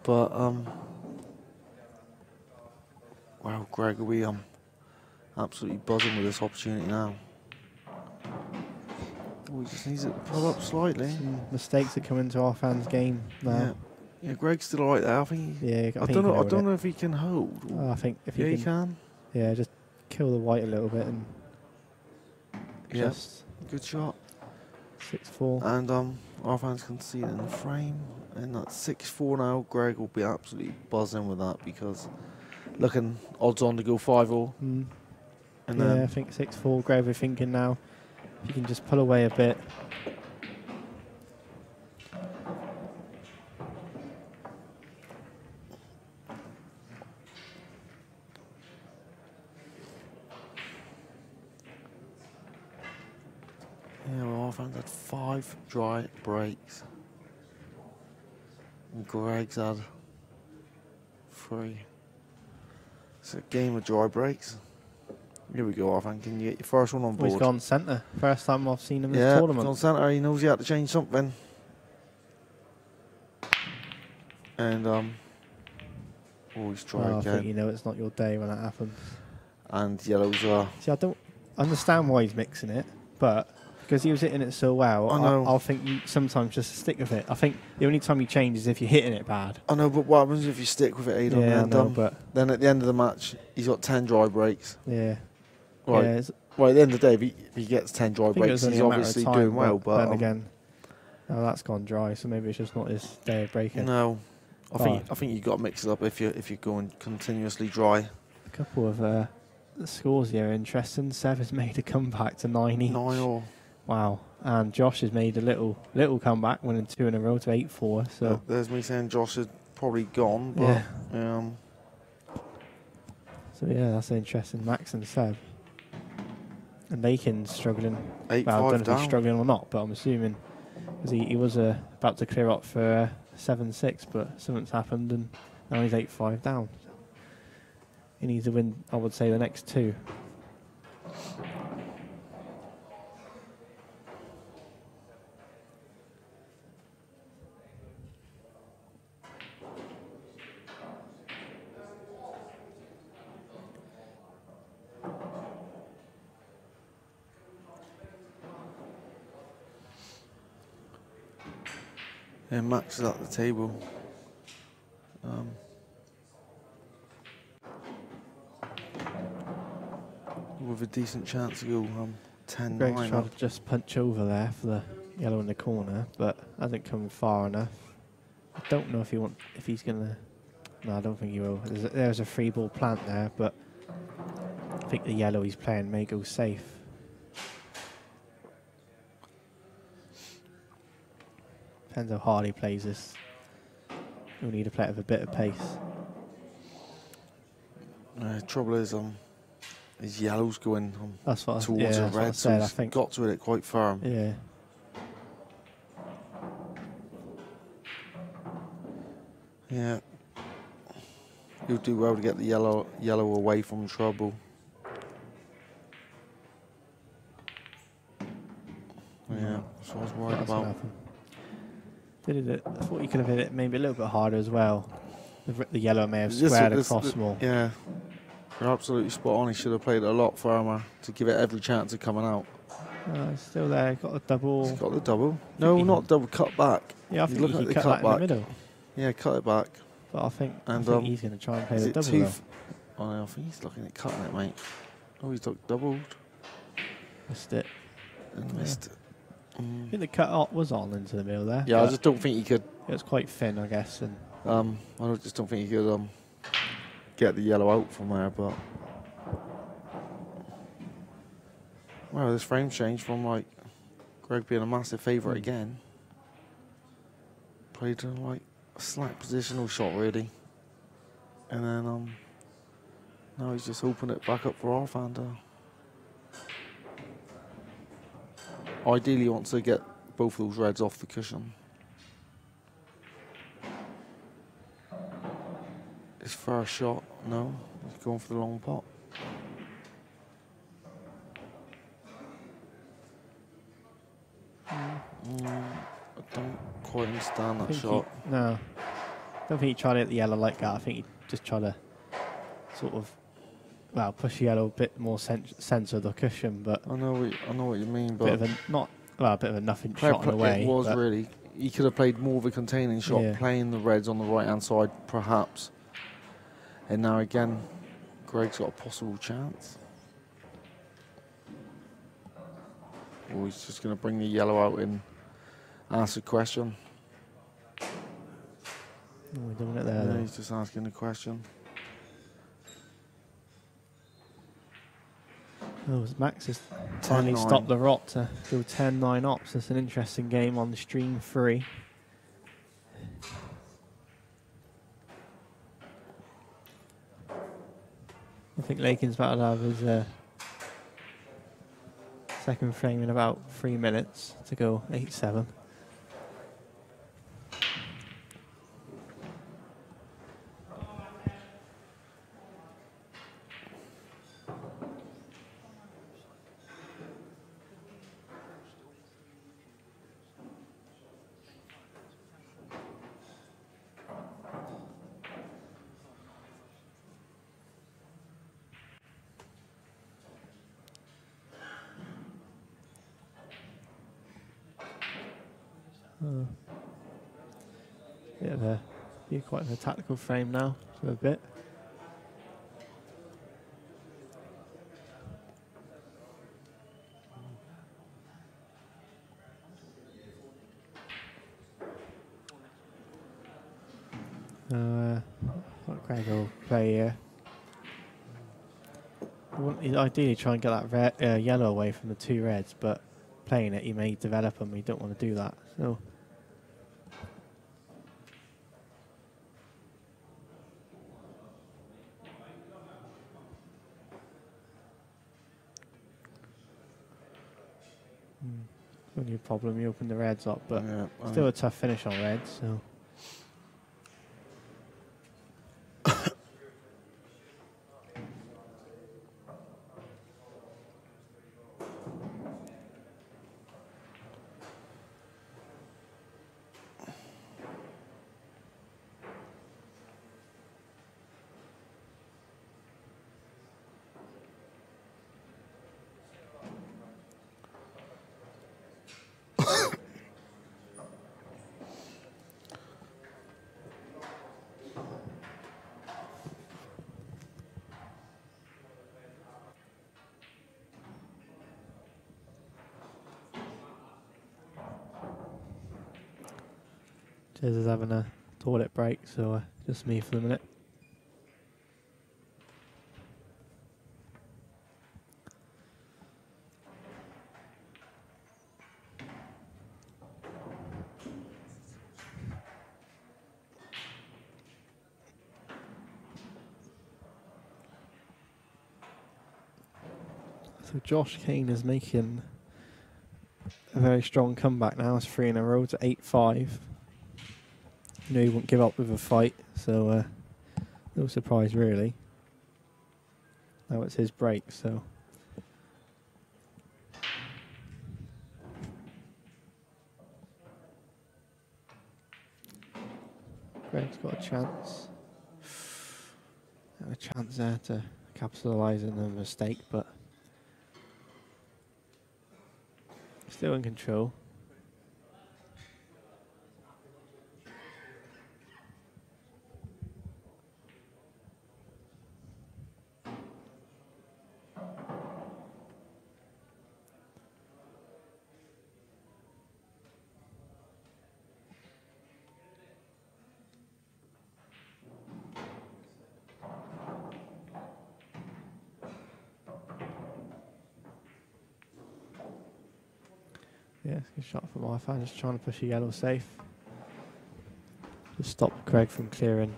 But wow, Greg, are we absolutely buzzing with this opportunity now. Oh, he just needs it to pull up slightly. Some mistakes that come into our fans' game now. Yeah, Greg's still alright there. I think. I don't know if he can hold. I think if he can. Yeah, just kill the white a little bit and. Yes, good shot. 6-4. And our fans can see it in the frame, and that's 6-4 now. Greg will be absolutely buzzing with that because looking odds on to go 5-all. And I think 6-4. Greg, we're thinking now. If you can just pull away a bit. Yeah, well, our fans had 5 dry breaks. And Greg's had 3. It's a game of dry breaks. Here we go, Arfan. Can you get your first one on board? He's gone centre. First time I've seen him in this tournament. Yeah, gone centre. He knows he had to change something. And, he's trying again. I think you know it's not your day when that happens. And yellows are... See, I don't understand why he's mixing it, but because he was hitting it so well, I'll think you sometimes just stick with it. I think the only time you change is if you're hitting it bad. I know, but what happens if you stick with it, Aidan? Yeah, I know, but then at the end of the match, he's got 10 dry breaks. Yeah. Right. Yeah, well, at the end of the day, if he gets 10 dry breaks, he's obviously doing well. But then again, that's gone dry, so maybe it's just not his day of breaking. No, I think you've got to mix it up if you're going continuously dry. A couple of the scores here are interesting. Seb has made a comeback to 9 each. 9-all. Wow. And Josh has made a little comeback, winning 2 in a row to 8-4. So there's me saying Josh is probably gone. But, So yeah, that's interesting. Max and Seb. And Lakin's struggling. 8-5 well, I don't know if down. he's struggling or not, but I'm assuming because he was about to clear up for 7-6, but something's happened and now he's 8-5 down. He needs to win, I would say, the next two. Yeah, Max is at the table. With a decent chance to go 10-9 Greg's tried up. to just punch over there for the yellow in the corner, but hasn't come far enough. I don't know if he's gonna. No, I don't think he will. There's a free ball plant there, but I think the yellow he's playing may go safe. Depends how hard he plays this. You'll need to play it with a bit of pace. Trouble is, his yellow's going That's what towards the red, so he's got to hit it quite firm. Yeah. Yeah. He'll do well to get the yellow away from trouble. Yeah, that's what I was worried about. I thought you could have hit it maybe a little bit harder as well. The yellow may have squared across more. Yeah, you're absolutely spot on. He should have played it a lot firmer to give it every chance of coming out. It's still there. Got a double. He's got the double. No, not double. Cut back. Yeah, I think he cut that in the middle. Yeah, cut it back. But I think he's going to try and play the double. Oh, no, I think he's looking at cutting it, mate. Oh, he's doubled. Missed it. And missed it. I think the cut was on into the middle there. Yeah, I just don't think he could. It was quite thin, I guess. And I just don't think he could get the yellow out from there. But well, this frame change from like Greg being a massive favourite again. Played like a slack positional shot really, and then now he's just opened it back up for Arfander. Ideally, he wants to get both of those reds off the cushion. His first shot, no, he's going for the long pot. I don't quite understand that shot. No, I don't think he tried to hit the yellow like that. I think he just tried to sort of, well, push the yellow a bit more centre of the cushion. But I know what you mean. But a bit of a nothing shot in a way. It was really. He could have played more of a containing shot, playing the reds on the right hand side, perhaps. And now again, Greg's got a possible chance. Or he's just going to bring the yellow out and ask a question. We're doing it there. Yeah, he's just asking the question. Oh, Max has finally stopped the rot to go 10-9 ops. It's an interesting game on stream 3. I think Lakin's about to have his second frame in about 3 minutes to go 8-7. Quite a tactical frame now for a bit. Greg will play here. He'd ideally try and get that yellow away from the two reds, but playing it, he may develop them. We don't want to do that. So. your problem. You open the reds up, but Yeah, still a tough finish on reds. So. Jez is having a toilet break, so just me for the minute. So Josh Kane is making a very strong comeback now. It's 3 in a row to 8-5. You know he won't give up with a fight, so no surprise really. Now it's his break, so. Greg's got a chance. A chance there to capitalise on the mistake, but still in control. Yeah, good shot from my fan, just trying to push a yellow safe. Just stop Craig from clearing.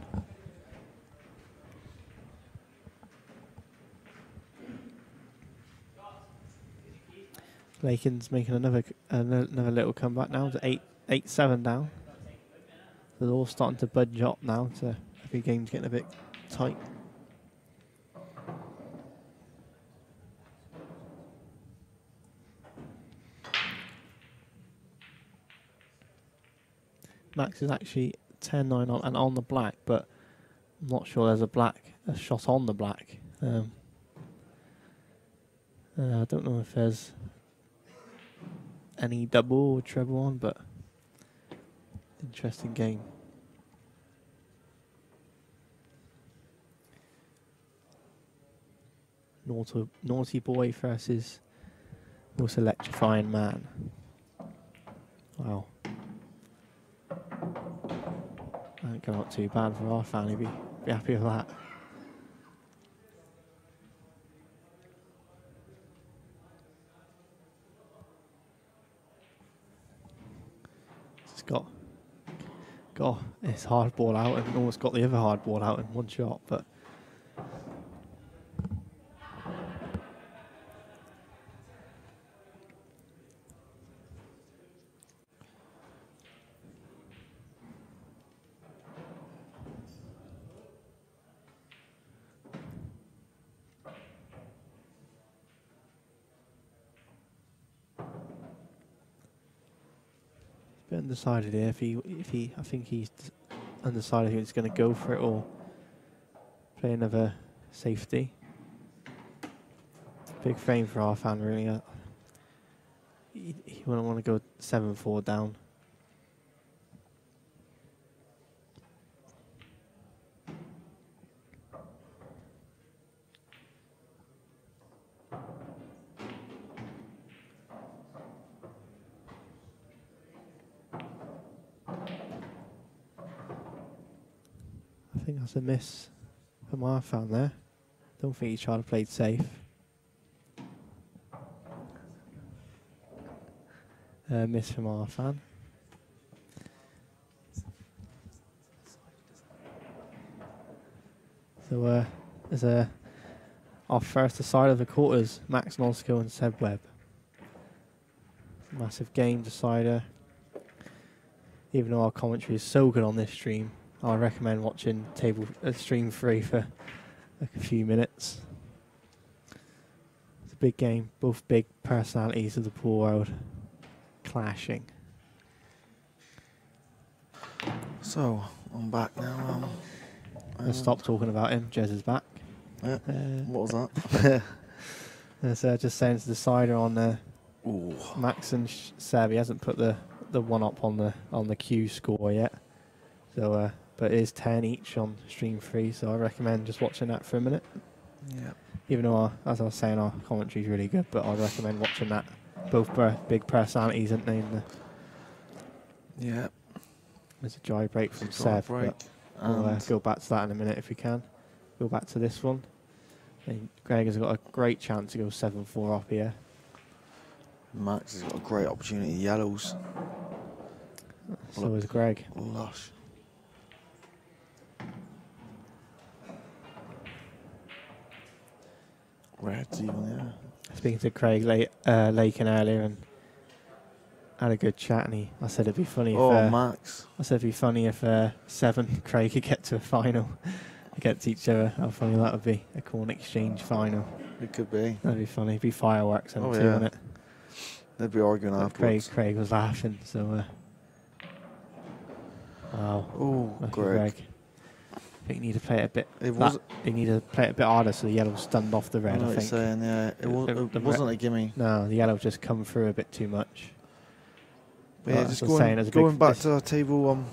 Lakin's making another little comeback now to 8-7 down. They're all starting to budge up now. To every game's getting a bit tight. Max is actually 10-9 on and on the black, but I'm not sure there's a shot on the black. I don't know if there's any double or treble on, but interesting game. Naughty boy versus most electrifying man. Wow. That didn't go out too bad for our family. Be happy with that. It's got his hard ball out and almost got the other hard ball out in one shot, but bit undecided here. I think he's undecided if he's going to go for it or play another safety. Big frame for our fan, really. He wouldn't want to go 7-4 down. I think that's a miss from our fan there. Don't think he tried to play it safe. Miss from our fan. So there's our first aside of the quarters, Max Nosko and Seb Webb. massive game decider. Even though our commentary is so good on this stream, I recommend watching stream 3 for like a few minutes. It's a big game, both big personalities of the pool world clashing. So, I'm back now. Let's stop talking about him. Jez is back. Yeah. What was that? So just saying to the decider on Ooh. Max and Seb, he hasn't put the one up on the Q score yet. So, but it is 10 each on stream 3. So I recommend just watching that for a minute. Yeah. Even though, as I was saying, our commentary is really good, but I recommend watching that. Both big personalities, aren't they? Yeah. There's a dry break from Seb. We'll go back to that in a minute if we can. Go back to this one. And Greg has got a great chance to go 7-4 up here. Max has got a great opportunity. Yellows. So is Greg. Lush. Reds even, yeah. Speaking to Craig Lakin earlier, and had a good chat, and I said it'd be funny if Max. I said it'd be funny if Seb and Craig could get to a final against each other. How funny that would be, a corn exchange final. It could be. That'd be funny. It'd be fireworks and yeah. wouldn't it? They'd be arguing afterwards. Craig was laughing, so wow. Oh, Greg. I think you need to play it a bit. You need to play it a bit harder so the yellow stunned off the red. I know what you're saying, yeah. It wasn't a gimme. No, the yellow just come through a bit too much. But yeah, just going back to our table,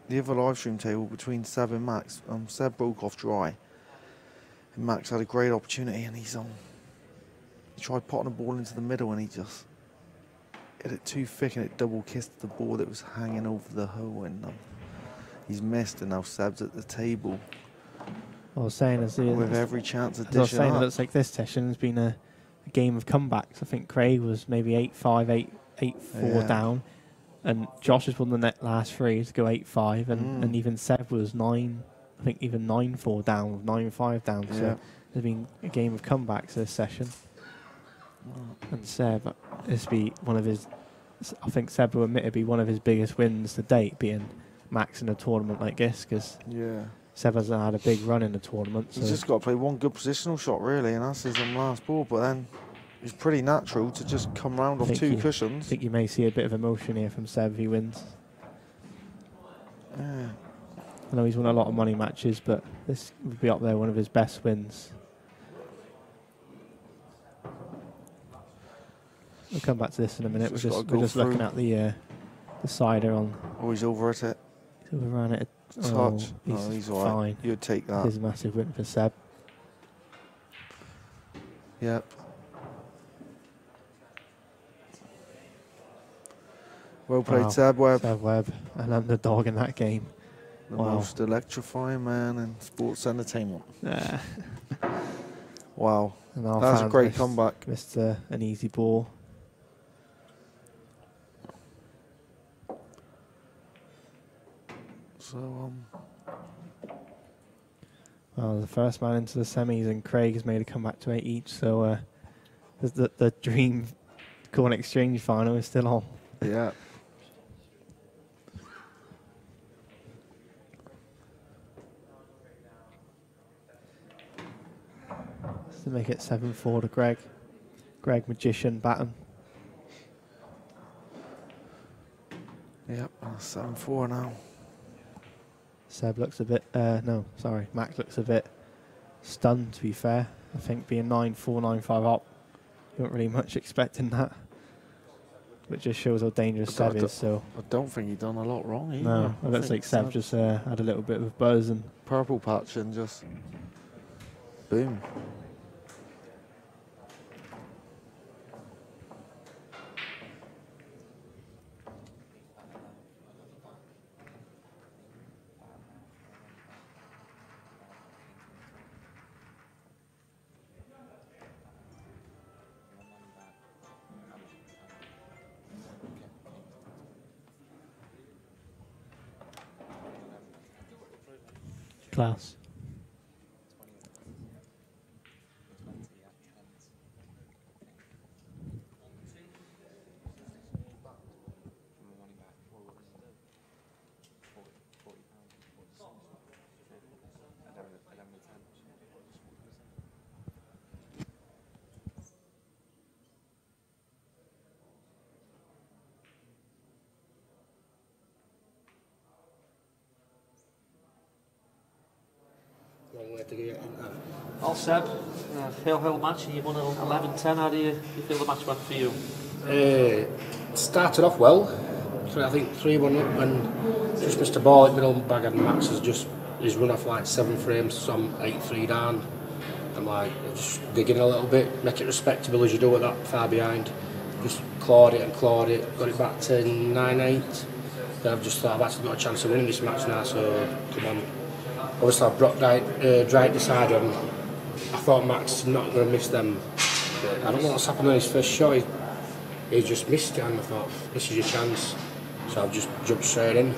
the other live stream table between Seb and Max. Seb broke off dry, and Max had a great opportunity, and he tried potting the ball into the middle, and he just hit it too thick, and it double kissed the ball that was hanging over the hole, and he's missed, and now Seb's at the table. I was saying with every chance of dishing I was saying up. It looks like this session has been a game of comebacks. I think Craig was maybe 8-5, 8-4 down, and Josh has won the last 3 to go 8-5, and even Seb was 9-4 down with 9-5 down. So there's been a game of comebacks this session. And Seb, this be one of his. I think Seb will admit it'd be one of his biggest wins to date, being Max in a tournament like this, because Seb hasn't had a big run in the tournament. He's just got to play one good positional shot, really, and that's his last ball. But then it's pretty natural to just come round off 2 cushions. I think you may see a bit of emotion here from Seb if he wins. Yeah. I know he's won a lot of money matches, but this would be up there, one of his best wins. We'll come back to this in a minute. We're just looking at the cider on. Oh, he's over at it. He's overran it. Touch. He's all fine. Right. You'd take that. Here's a massive win for Seb. Yep. Well played, Seb Webb. Seb Webb, an underdog in that game. The most electrifying man in sports entertainment. Wow. That's a great comeback. Missed an easy ball. So, well, the first man into the semis, and Craig has made a comeback to 8 each. So the dream corn exchange final is still on. Yeah. To make it 7-4 to Greg. Greg Magician Batten. Yep, 7-4 now. Seb looks a bit, Max looks a bit stunned, to be fair. I think being 9-4, 9-5 up, you weren't really much expecting that. But just shows how dangerous Seb is. So I don't think he's done a lot wrong either. No, it looks like Seb just had a little bit of buzz and purple patch and just boom. class. way to get in there. All Seb, hill match, and you won 11-10. How do you feel the match went for you? Started off well. I think 3-1 up and just missed a ball at middle bag, and Max has just he's run off like 7 frames, so I'm 8-3 down. I'm like just digging a little bit, make it respectable as you do at that far behind. Just clawed it, got it back to 9-8. Then I've just thought I've actually got a chance of winning this match now, so come on. Obviously I've dried the side and I thought Max not going to miss them. I don't know what's happened on his first shot. He just missed it, and I thought this is your chance. So I've just jumped straight in.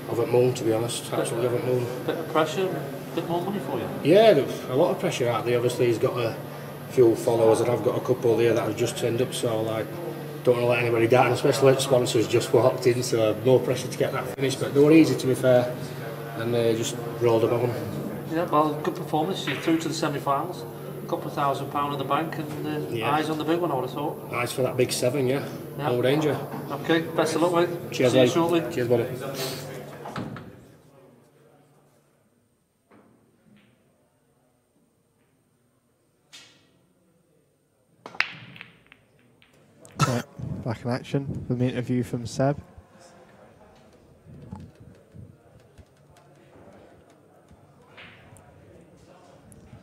I've at moon, to be honest. Absolutely have at moon. Bit of pressure, a bit more money for you? Yeah, a lot of pressure out there. Obviously he's got a few followers, and I've got a couple there that have just turned up, so like don't want to let anybody down, especially if sponsors just walked in, so no pressure to get that finished. But they were easy, to be fair, and they just rolled above them. Yeah, well, good performance. You're through to the semi-finals. A couple of £1,000 in the bank, and eyes on the big one, I would have thought. Eyes for that big 7, yeah. No danger. Okay, best of luck, mate. Cheers, See you shortly. Cheers, buddy. Right, back in action with an interview from Seb.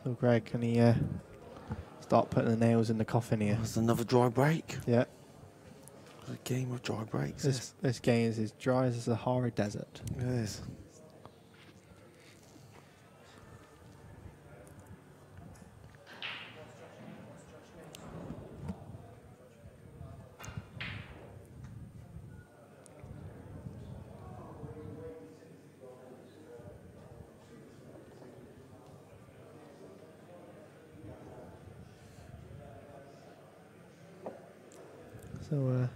So Greg, can he start putting the nails in the coffin here? There's another dry break. Yeah. A game of dry breaks. This game is as dry as the Sahara Desert. It is. So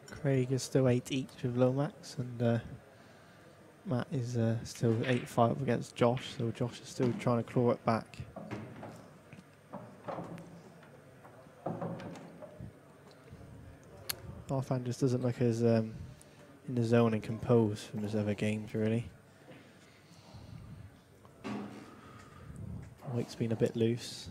Craig is still 8 each with Lomax, and Matt is still 8-5 against Josh, so Josh is still trying to claw it back. Arfan just doesn't look as in the zone and composed from his other games, really. Wake's been a bit loose.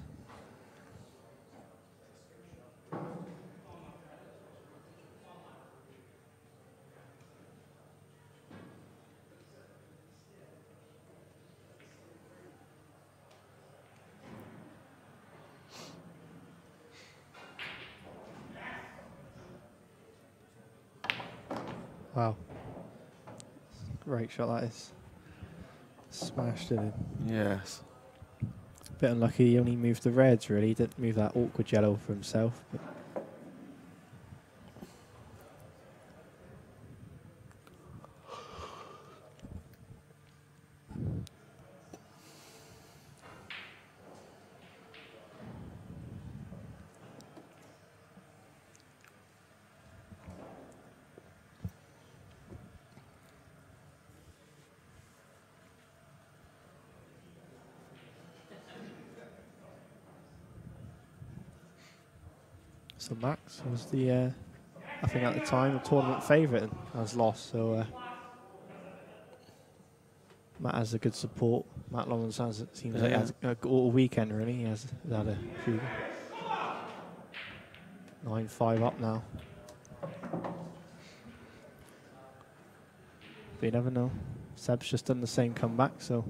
Wow. Great shot that is. Smashed it in. Yes. Bit unlucky, he only moved the reds really, he didn't move that awkward yellow for himself. But so Max was the, I think at the time, a tournament favourite and has lost. So Matt has a good support. Matt Lawrence has, it seems like he has all weekend really. He has had a few 9-5 up now. But you never know. Seb's just done the same comeback, so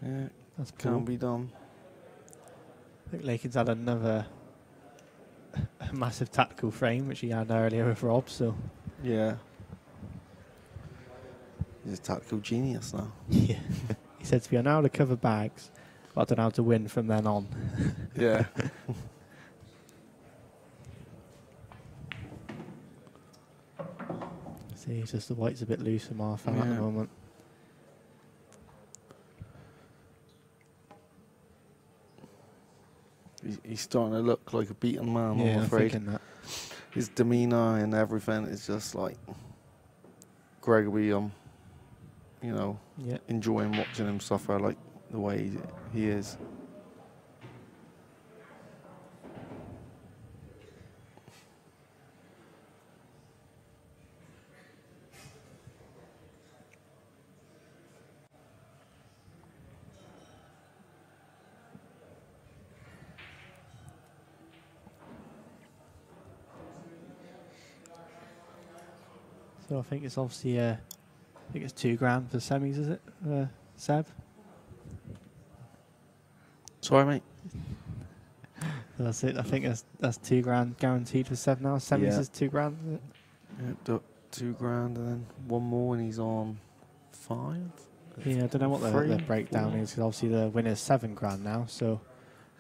yeah, that's cool. Can't be done. I think Lakin's had another massive tactical frame, which he had earlier with Rob, so yeah. He's a tactical genius now. Yeah. He said to me, I know how to cover bags, but I don't know how to win from then on. Yeah. See, it's just the white's a bit loose from Arfan at the moment. He's starting to look like a beaten man, Yeah, I'm afraid. thinking that. His demeanour and everything is just like Greg will be, you know, enjoying watching him suffer like the way he is. So I think it's obviously, I think it's £2,000 for semis, is it, Seb? Sorry, mate. That's it. I think that's £2,000 guaranteed for Seb now. Semis Yeah. is £2,000. Is it? Yeah, £2,000 and then one more and he's on 5. Yeah, I don't know what the breakdown is, because obviously the winner's £7,000 now. So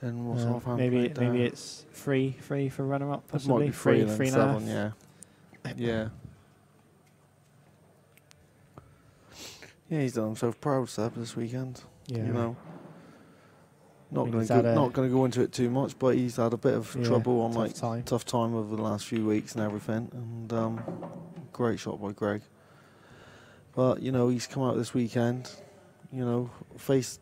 and what's offhand maybe breakdown? it's free for runner up It possibly. might be 3 and then 3.5. 7. Yeah. Yeah. Yeah, he's done himself proud, Seb, this weekend. Yeah. You know. Not I mean, going to go into it too much, but he's had a bit of trouble on tough time over the last few weeks and everything. And great shot by Greg. But you know, he's come out this weekend. You know, faced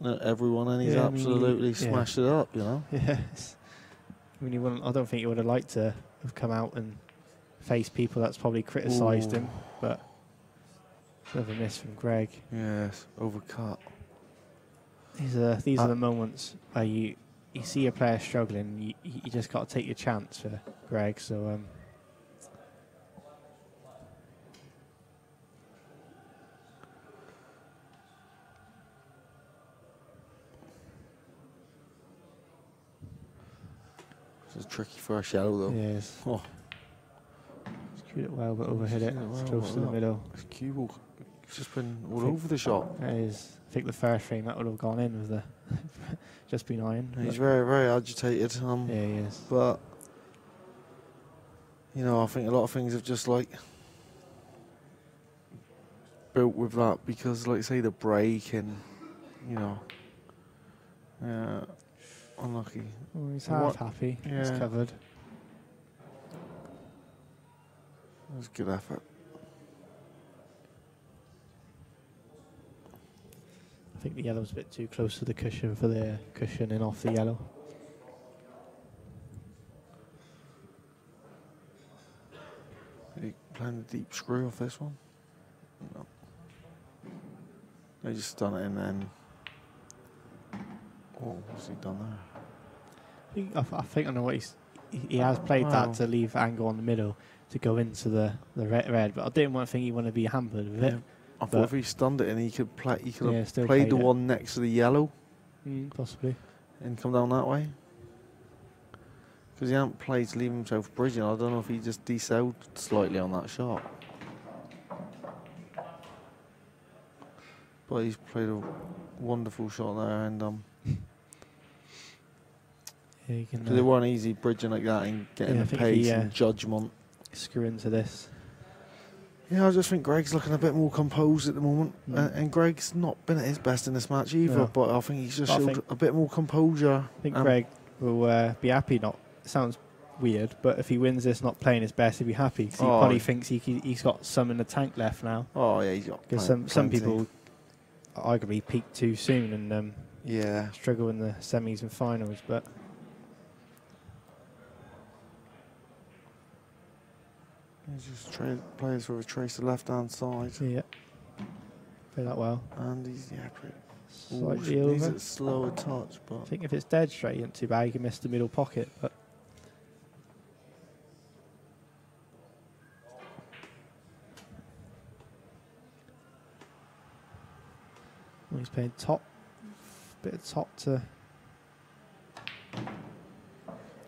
everyone, and he's absolutely smashed it up. You know. Yes. I mean, I don't think he would have liked to have come out and face people that's probably criticised him, but bit of a miss from Greg. Yes, overcut. These are the moments where you see a player struggling, you just got to take your chance for Greg. So it's a tricky first yellow though. Yes. Oh. Skewed it well, but overhit it. It's close to the middle. It's cue ball. It's just been all over the shot. It is. I think the first frame that would have gone in with the just been iron. He's very, very agitated. Yeah, he is. But you know, I think a lot of things have just like built with that because, like, say the break and you know, unlucky. Well, he's half happy. Yeah. He's covered. It was a good effort. I think the yellow's a bit too close to the cushion for the cushioning off the yellow. Are you playing the deep screw off this one? No. They just done it and then. Oh, what's he done there? I think I know what he has played that to leave angle on the middle to go into the red, but I didn't think he want to be hampered with it. I thought if he stunned it and he could play, he could have still played the it. one next to the yellow. Possibly. And come down that way. Because he hadn't played to leave himself bridging. I don't know if he just decelled slightly on that shot. But he's played a wonderful shot there, and they weren't easy bridging like that and getting the pace and judgment. Screw into this. Yeah, I just think Greg's looking a bit more composed at the moment, and Greg's not been at his best in this match either. No. But I think he's just showed a bit more composure. I think Greg will be happy. It sounds weird, but if he wins this, not playing his best, he'll be happy because he probably thinks he's got some in the tank left now. Oh yeah, he's got. Because some people arguably peaked too soon and struggle in the semis and finals, but. He's just plays with a trace of left-hand side. Yeah. Play that well. And he's, pretty slightly over. He's a slower touch, but. I think if it's dead straight, isn't too bad. You can miss the middle pocket, but. Well, he's playing top. Bit of top to.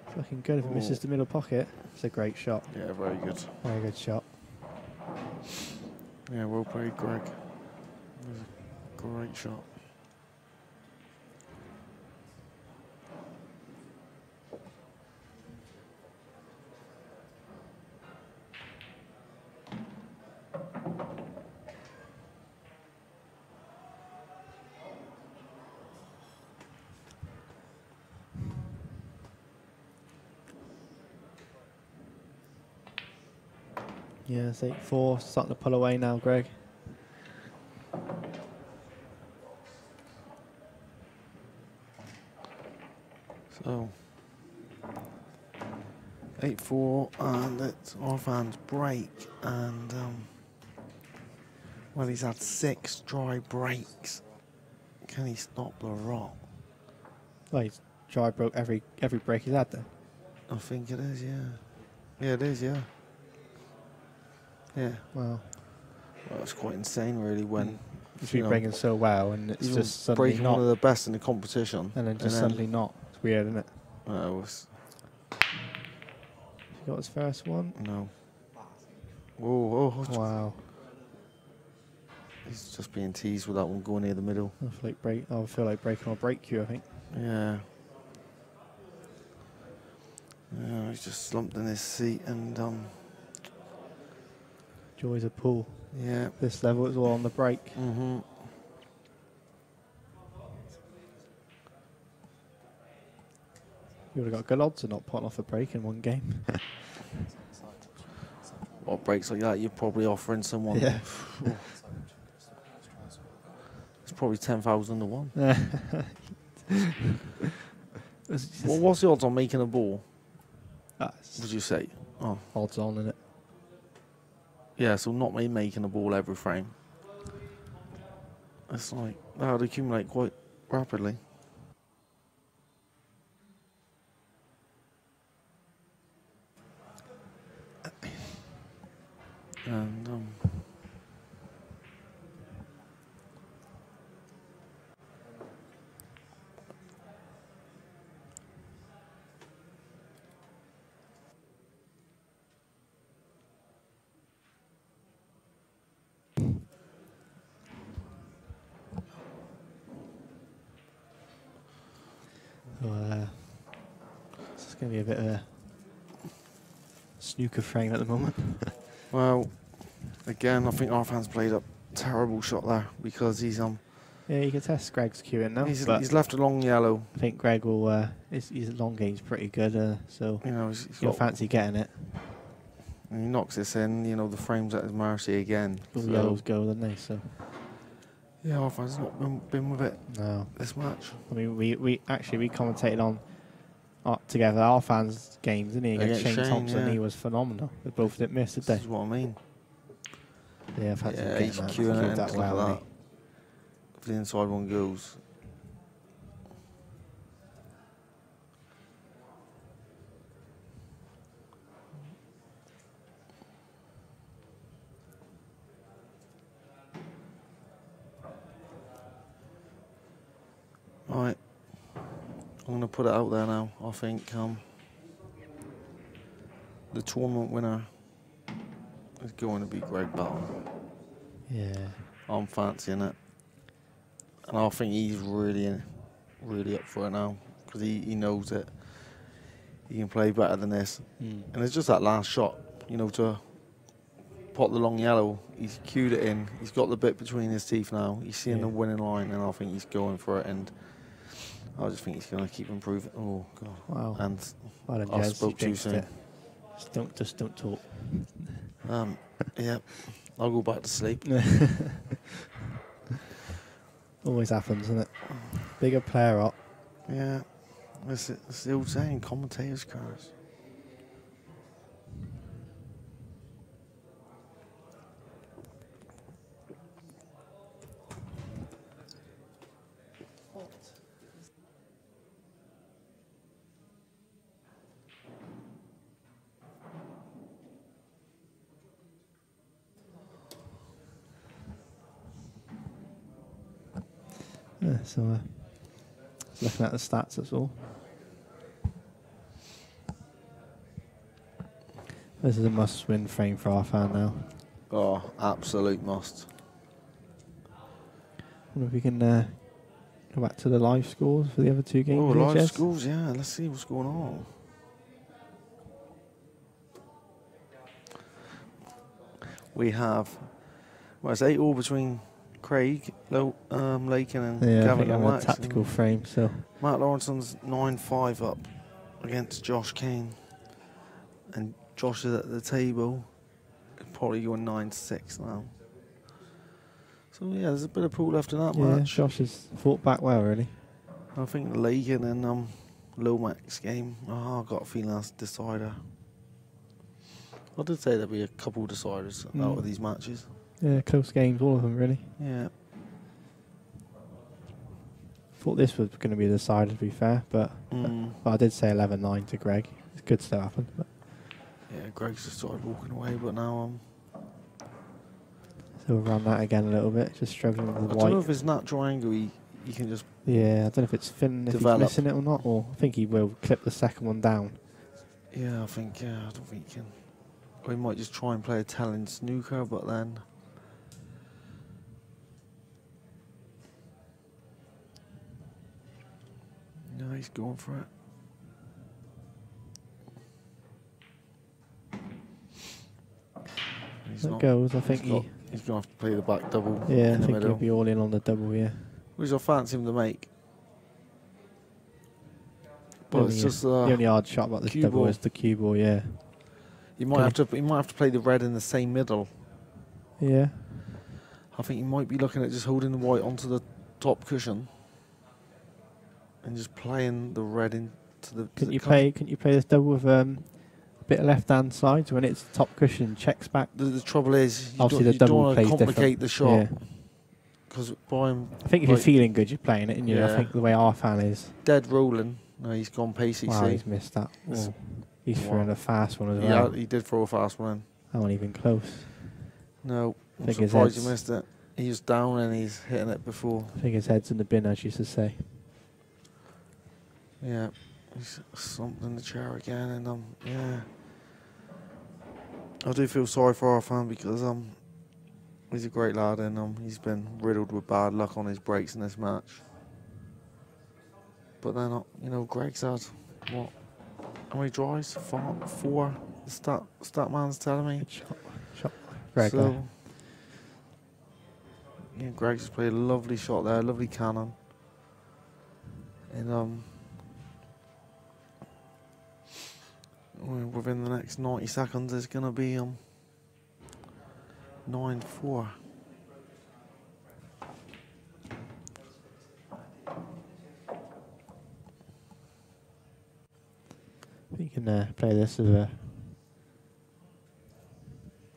It's looking good. If it misses the middle pocket, it's a great shot. Yeah, very good. Very good shot. Yeah, well played, Greg. It was a great shot. Yeah, it's 8-4, starting to pull away now, Greg. So, 8-4, and it's offhand break, and well, he's had 6 dry breaks. Can he stop the rock? Well, he's dry broke every break he's had then. I think it is, yeah. Yeah, it is, yeah. Yeah. Wow. Well, it's quite insane, really, when He's been breaking so well, and it's even just suddenly breaking not. one of the best in the competition, And then just suddenly not. It's weird, isn't it? No, it's He got his first one. no. Oh, Wow. He's just being teased with that one going near the middle. I feel like breaking or break you, I think. Yeah. Yeah, he's just slumped in his seat and Joys a pull. yeah. This level is all on the break. Mm-hmm. You would have got good odds of not putting off a break in one game. What breaks like that, you're probably offering someone. Yeah. It's probably 10,000 to 1. Well, what's the odds on making a ball? Would you say? Oh, odds on, innit? Yeah, so not me making a ball every frame. It's like that would accumulate quite rapidly. And it's going to be a bit of a snooker frame at the moment. well, again, I think our fans played a terrible shot there because he's Yeah, you can test Greg's queuing now. He's left a long yellow. I think Greg will. His long game's pretty good, so you know you'll fancy getting it. And he knocks this in. You know the frame's at his mercy again. All the yellows go, don't they? So yeah, our fans not been with it. No, this match. I mean, we commentated on together our fans' games, didn't he? Against Shane Thompson, yeah. He was phenomenal. They both didn't miss, did they? This is what I mean. Yeah, I fancy getting he's that. queuing it that into well. that. If the inside one goes. Right, I'm going to put it out there now. I think the tournament winner is going to be Greg Batten. Yeah. I'm fancying it. And I think he's really up for it now because he knows it. He can play better than this. And it's just that last shot, you know, to pot the long yellow. He's cued it in. He's got the bit between his teeth now. He's seeing the winning line, and I think he's going for it. And I just think he's going to keep improving. Oh God! Wow. And well, I spoke too soon. Just don't talk. Yeah, I'll go back to sleep. Always happens, isn't it? Bigger player up. Yeah, it's the old saying, commentators' curse. Yeah, so looking at the stats, that's all. This is a must-win frame for our fan now. Oh, absolute must. Wonder if we can go back to the live scores for the other two games. Oh, here, live Jez? scores, yeah. Let's see what's going on. We have, well, it's 8-all between Craig, Lakin and Gavin I think and I'm Max. a tactical frame, so Matt Lawrenson's 9-5 up against Josh Kane. And Josh is at the table. Probably going 9-6 now. So yeah, there's a bit of pool left in that match. Josh has fought back well, really. I think Lakin and Lomax game. Oh, I've got a feeling that's decider. I did say there'd be a couple deciders out of these matches. Yeah, close games, all of them, really. Yeah. Thought this was going to be the decider, to be fair, but I did say 11-9 to Greg. It could still happen. But Yeah, Greg's just started walking away, but now So around that again a little bit, just struggling with the I white. don't know if it's natural angle he can just... Yeah, I don't know if it's thin, if develop. he's missing it or not, or I think he will clip the second one down. Yeah, I don't think he can. Or he might just try and play a telling snooker, but then... No, he's going for it. That goes, I think he's going to have to play the back double yeah, in the I think middle. he'll be all in on the double, yeah. Which I fancy him to make. But it's just the only hard shot about this cue double ball. is the cue ball, yeah. He might have to play the red in the same middle. Yeah. I think he might be looking at just holding the white onto the top cushion and just playing the red into the. Couldn't you play this double with a bit of left hand side when it's top cushion checks back? The trouble is obviously you don't want to complicate the shot. Yeah. Because by him, I think if you're feeling good, you're playing it, and yeah. I think the way our fan is dead rolling. No, he's gone pacey. Wow, he's missed that. Oh, he's throwing a fast one as well. Yeah, he did throw a fast one. That wasn't even close. No, I'm think surprised he missed it. He's down and he's hitting it before. I think his head's in the bin, as you used to say. Yeah, he's slumped in the chair again, and yeah, I do feel sorry for our fan because he's a great lad, and he's been riddled with bad luck on his breaks in this match. But then Greg's had what? How many drives? Four. The stat man's telling me. Shot. Greg. So, yeah, Greg's just played a lovely shot there, lovely cannon. And within the next 90 seconds is gonna be 9-4. You can play this as a.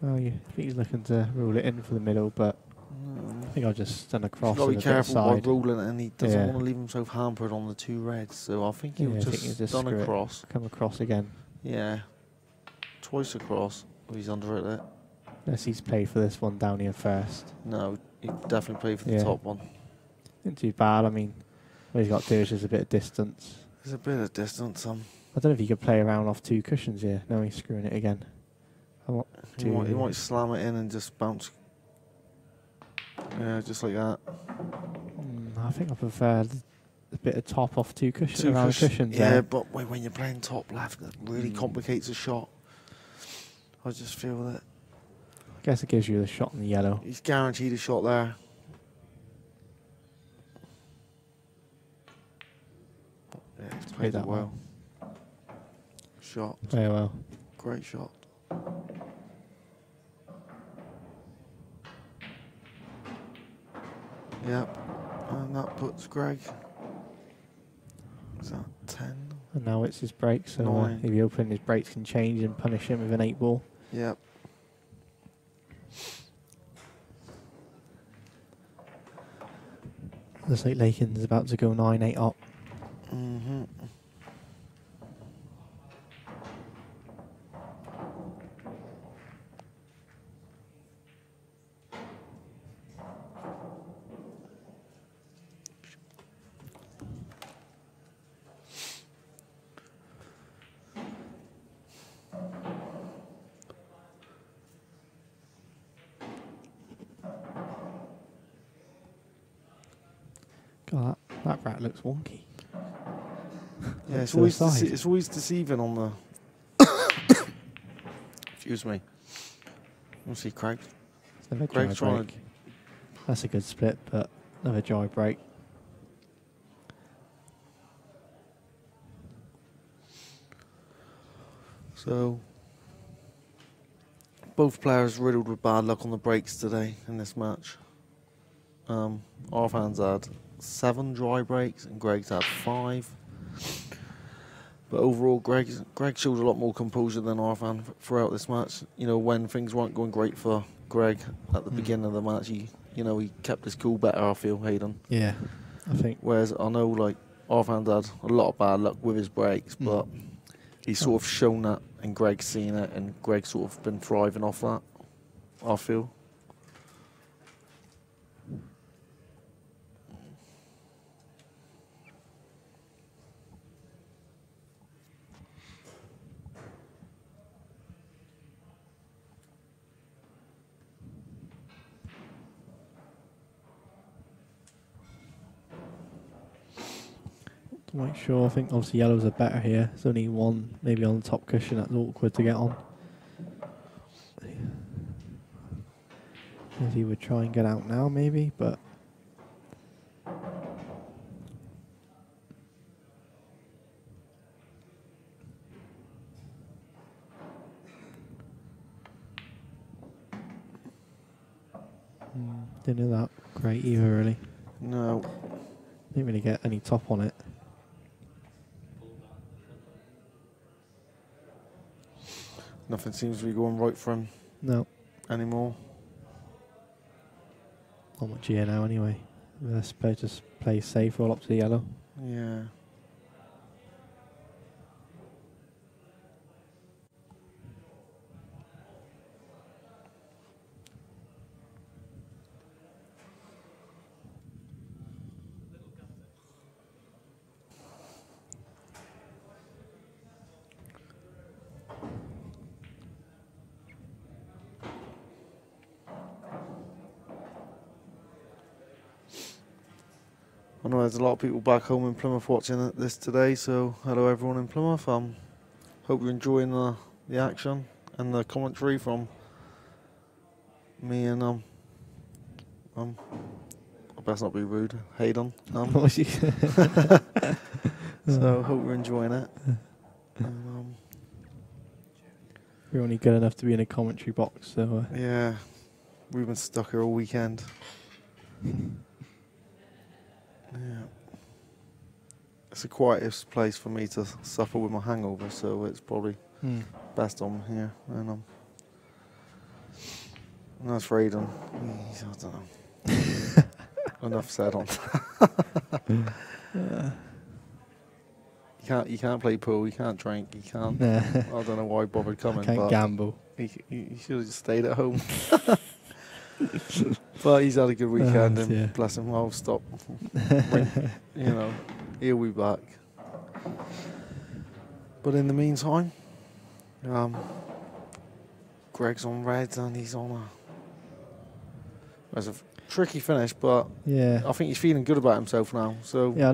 Well, I think he's looking to rule it in for the middle, but I think I'll just stand across. He's got to be careful by ruling it, and he doesn't Yeah. want to leave himself hampered on the two reds. So I think he'll Yeah, I think just, he'll just done screw it. across. Come across again. Yeah, twice across. If he's under it there. Unless he's played for this one down here first. No, he definitely played for the Yeah. top one. Not too bad. I mean, what he's got to do is just a bit of distance. There's a bit of distance. I don't know if he could play around off two cushions here. No, he's screwing it again. He might slam it in and just bounce. Yeah, just like that. I think I prefer a bit of top off two cushions around cushions. Yeah, there. but when you're playing top left, that really complicates the shot. I just feel that I guess it gives you the shot in the yellow. he's guaranteed a shot there. Yeah, he's played that well. Shot. Very well. Great shot. Yep. And that puts Greg. Is that 10? And now it's his break, so 9. if you open his breaks can change and punish him with an 8 ball. Yep. Looks like Lakin's about to go 9-8 up. Mm-hmm. God, that rat looks wonky. Yeah, it's To the always, side. it's always deceiving on the... Excuse me. We'll see Craig. Another dry Craig's trying break. That's a good split, but another dry break. So, both players riddled with bad luck on the breaks today in this match. Our fans had 7 dry breaks and Greg's had 5. But overall, Greg showed a lot more composure than our fan throughout this match. You know, when things weren't going great for Greg at the beginning of the match, he kept his cool better, I feel, Hayden. Yeah, I think. Whereas I know, like, our fans had a lot of bad luck with his breaks, but he's sort of shown that, and Greg's seen it, and Greg's sort of been thriving off that, I feel. Not sure. I think obviously yellows are better here. There's only one maybe on the top cushion that's awkward to get on. As he would try and get out now maybe, but didn't do that great either really. No. Didn't really get any top on it. Nothing seems to be going right for him. No. Anymore. Not much here now anyway. They're supposed to play safe all up to the yellow. Yeah. I know there's a lot of people back home in Plymouth watching this today, so hello everyone in Plymouth. Hope you're enjoying the action and the commentary from me and I best not be rude, Hayden. So hope you're enjoying it. We're only good enough to be in a commentary box, so yeah, we've been stuck here all weekend. Yeah. It's the quietest place for me to suffer with my hangover, so it's probably best I'm here. And as for Aidan, I don't know. Enough said on that. You can't play pool, you can't drink, you can't. I don't know why he bothered coming. Can't gamble. He should have just stayed at home. But he's had a good weekend, and bless him, I'll stop. He'll be back. But in the meantime, Greg's on reds and he's on a tricky finish, but I think he's feeling good about himself now. So yeah, I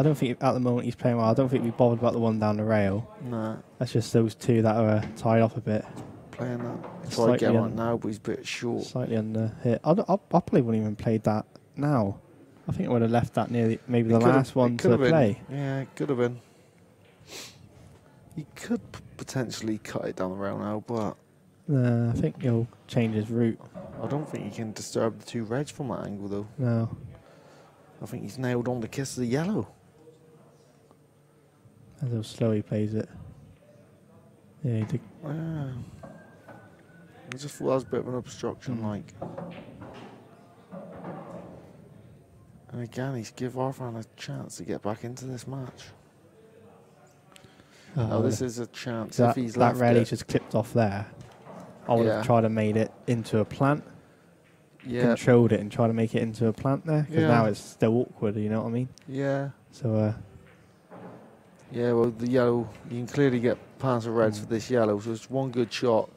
don't think at the moment he's playing well. I don't think we bothered about the one down the rail. Nah, that's just those two that are tied off a bit. Playing that. Try to get on now, but he's a bit short. Slightly under hit. I probably wouldn't even played that now. I think I would have left that near maybe the last one to play. Yeah, it could have been. He could potentially cut it down the rail now, but I think he'll change his route. I don't think he can disturb the two reds from that angle, though. No. I think he's nailed on the kiss of the yellow. As how slow he plays it. Yeah, he did. I just thought that was a bit of an obstruction, like. And again, he's give Arfan a chance to get back into this match. This is a chance if he's left that rally just clipped off there. I would have tried to made it into a plant. Controlled it and tried to make it into a plant there, because now it's still awkward, you know what I mean? Yeah. So, yeah, well, the yellow, you can clearly get past the reds for this yellow, so it's one good shot,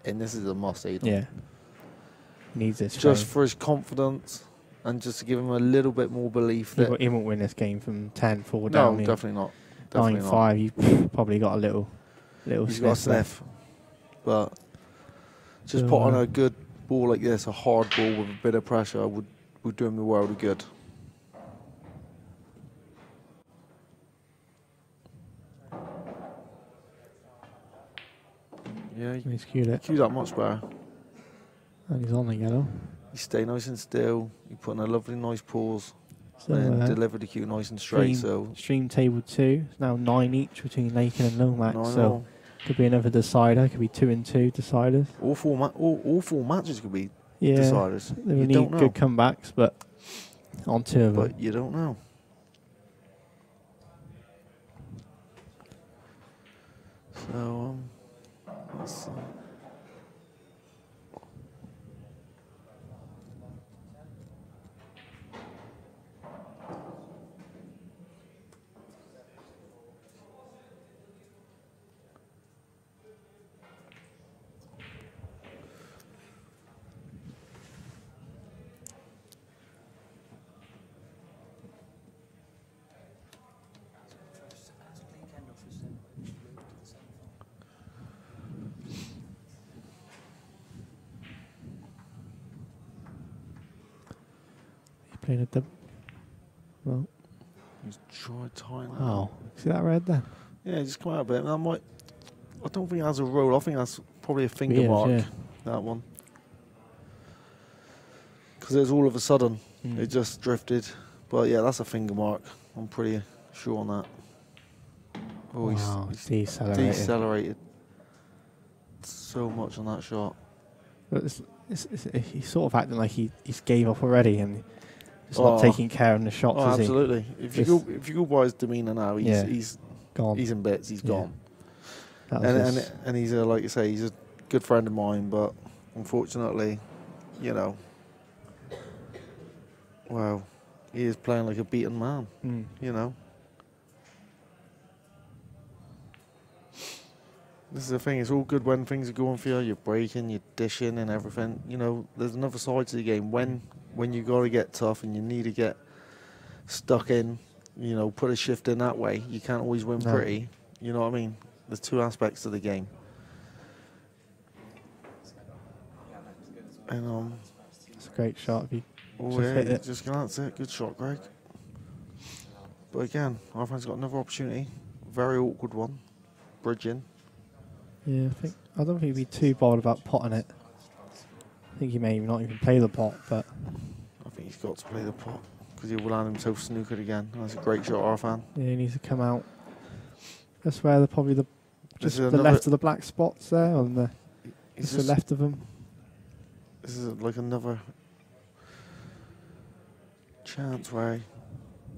and this is a must, Aidan. Yeah. Needs this. Just for his confidence, and just to give him a little bit more belief that... He won't win this game from 10-4 down. No, definitely not. 9-5, you've probably got a little He's got a sniff. But just put on a good ball like this, a hard ball with a bit of pressure, would do him the world of good. Yeah, he's cued it. Cued that much better. And he's on the yellow. He stay nice and still. He put in a lovely, nice pause. So, and delivered the cue nice and straight. Stream table 2. It's now 9 each between Lakin and Lomax. So could be another decider. Could be 2 and 2 deciders. All four matches could be deciders. They will need good comebacks, but on 2 of them. But you don't know. So let's see. Playing a double. Well, He's tried tying that. wow. See that red there? Yeah, just come out a bit. I don't think it has a roll. I think that's probably a finger Weird, mark. yeah. That one. Because it was all of a sudden. It just drifted. But yeah, that's a finger mark. I'm pretty sure on that. Oh, Wow, he's decelerated. So much on that shot. But he's sort of acting like he's gave up already and just not taking care of the shots, is he? Absolutely. If you go by his demeanour now, he's gone. He's in bits. He's gone. And he's like you say, he's a good friend of mine, but unfortunately, you know, well, he is playing like a beaten man. You know. This is the thing, it's all good when things are going for you, you're breaking, you're dishing and everything. You know, there's another side to the game. When you got to get tough and you need to get stuck in, you know, put a shift in that way, you can't always win pretty. You know what I mean? There's two aspects to the game. And it's a great shot. If you just glance it. Good shot, Greg. But again, our friend's got another opportunity. Very awkward one. Bridging. Yeah, I don't think he'd be too bothered about potting it. I think he may not even play the pot, but I think he's got to play the pot because he will land himself snookered again. That's a great shot, our fan. Yeah, he needs to come out. That's where the left of the black spots there, on the just the left of him. This is like another chance where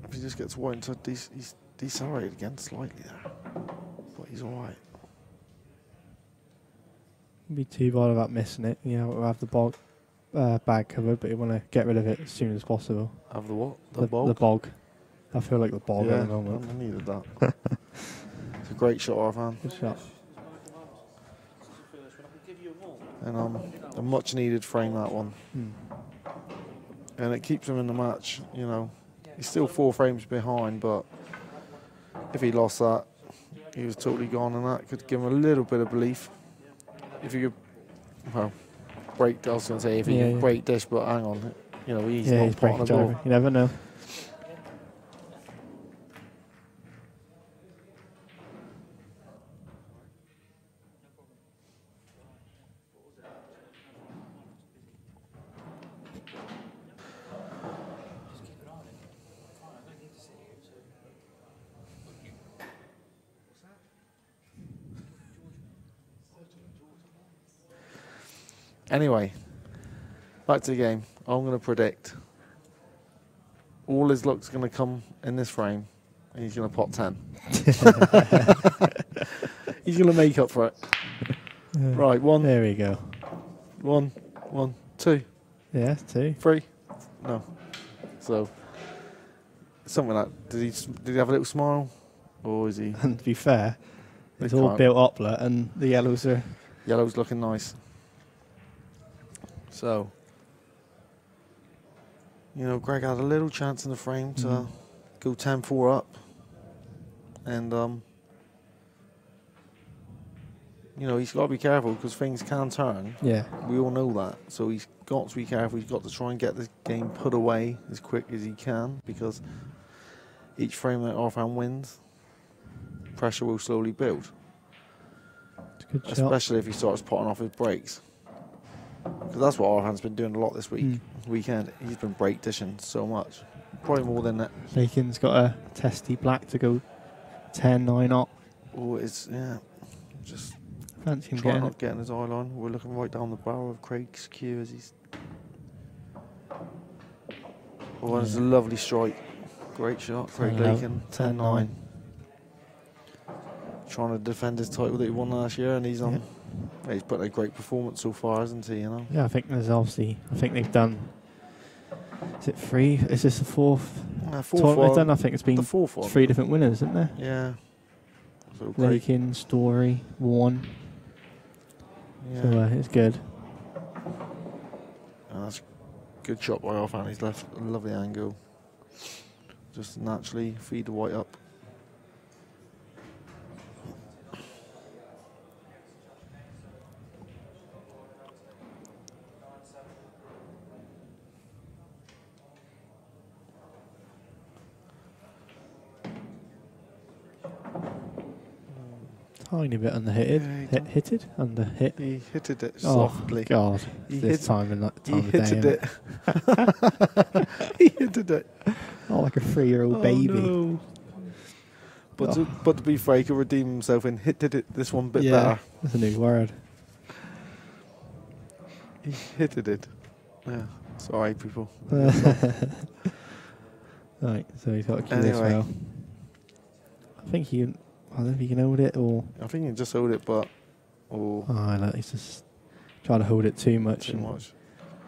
if he just gets white into he's decelerated again slightly there, but he's all right. Be too bothered about missing it. You know, we'll have the bag covered, but you want to get rid of it as soon as possible. Have the what? The bog? The bog. I feel like the bog at the moment. I needed that. It's a great shot, Arfan. Good shot. And a much needed frame, that one. And it keeps him in the match, you know. He's still 4 frames behind, but if he lost that, he was totally gone, and that could give him a little bit of belief. If you could, well, break, I was going to say if he could break dish, but hang on, you know, he's not potting the ball. You never know. Anyway, back to the game. I'm going to predict all his luck's going to come in this frame, and he's going to pot 10. He's going to make up for it. Right, 1. There we go. 1, 2. Yeah, 2. 3. No. So, something like that. Did he have a little smile? Or is he... And to be fair, it's all built up, and the yellows are... Yellow's looking nice. So, you know, Greg had a little chance in the frame to go 10-4 up. And, you know, he's got to be careful because things can turn. Yeah. We all know that. So he's got to be careful. He's got to try and get this game put away as quick as he can because each frame that Arfan wins, pressure will slowly build. It's a good shot. Especially if he starts potting off his breaks. Because that's what Arfan's been doing a lot this weekend. He's been break dishing so much. Probably more than that. Lakin's got a testy black to go 10-9 up. Oh, it's, just fancy him getting his eye line. We're looking right down the barrel of Craig's cue as he's... Oh, and it's a lovely strike. Great shot, Craig Lakin. 10-9. Trying to defend his title that he won last year, and he's on... He's put a great performance so far, hasn't he? You know. Yeah, I think there's obviously. I think they've done. Is it 3? Is this the 4th? Fourth they've done. I think it's been the 4th one. 3 different winners, isn't there? Yeah. So Lakin, Story, 1. Yeah. So it's good. That's a good shot by Arfan. He's left a lovely angle. Just naturally feed the white up. tiny bit underhitted. Yeah, Hitted? Underhit. He hitted it Oh, softly. God. He This hit- time of He day. hitted it. He hitted it. Oh, like a 3-year-old baby. No. But, Oh. to be fair, he could redeem himself and hitted it this one bit Yeah, better. that's a new word. He hitted it. Yeah. Sorry, people. Right, so he's got a cue Anyway. as well. I think I don't know if he can hold it or... I think he just hold it, but... Oh, look, he's just trying to hold it too much. Too much.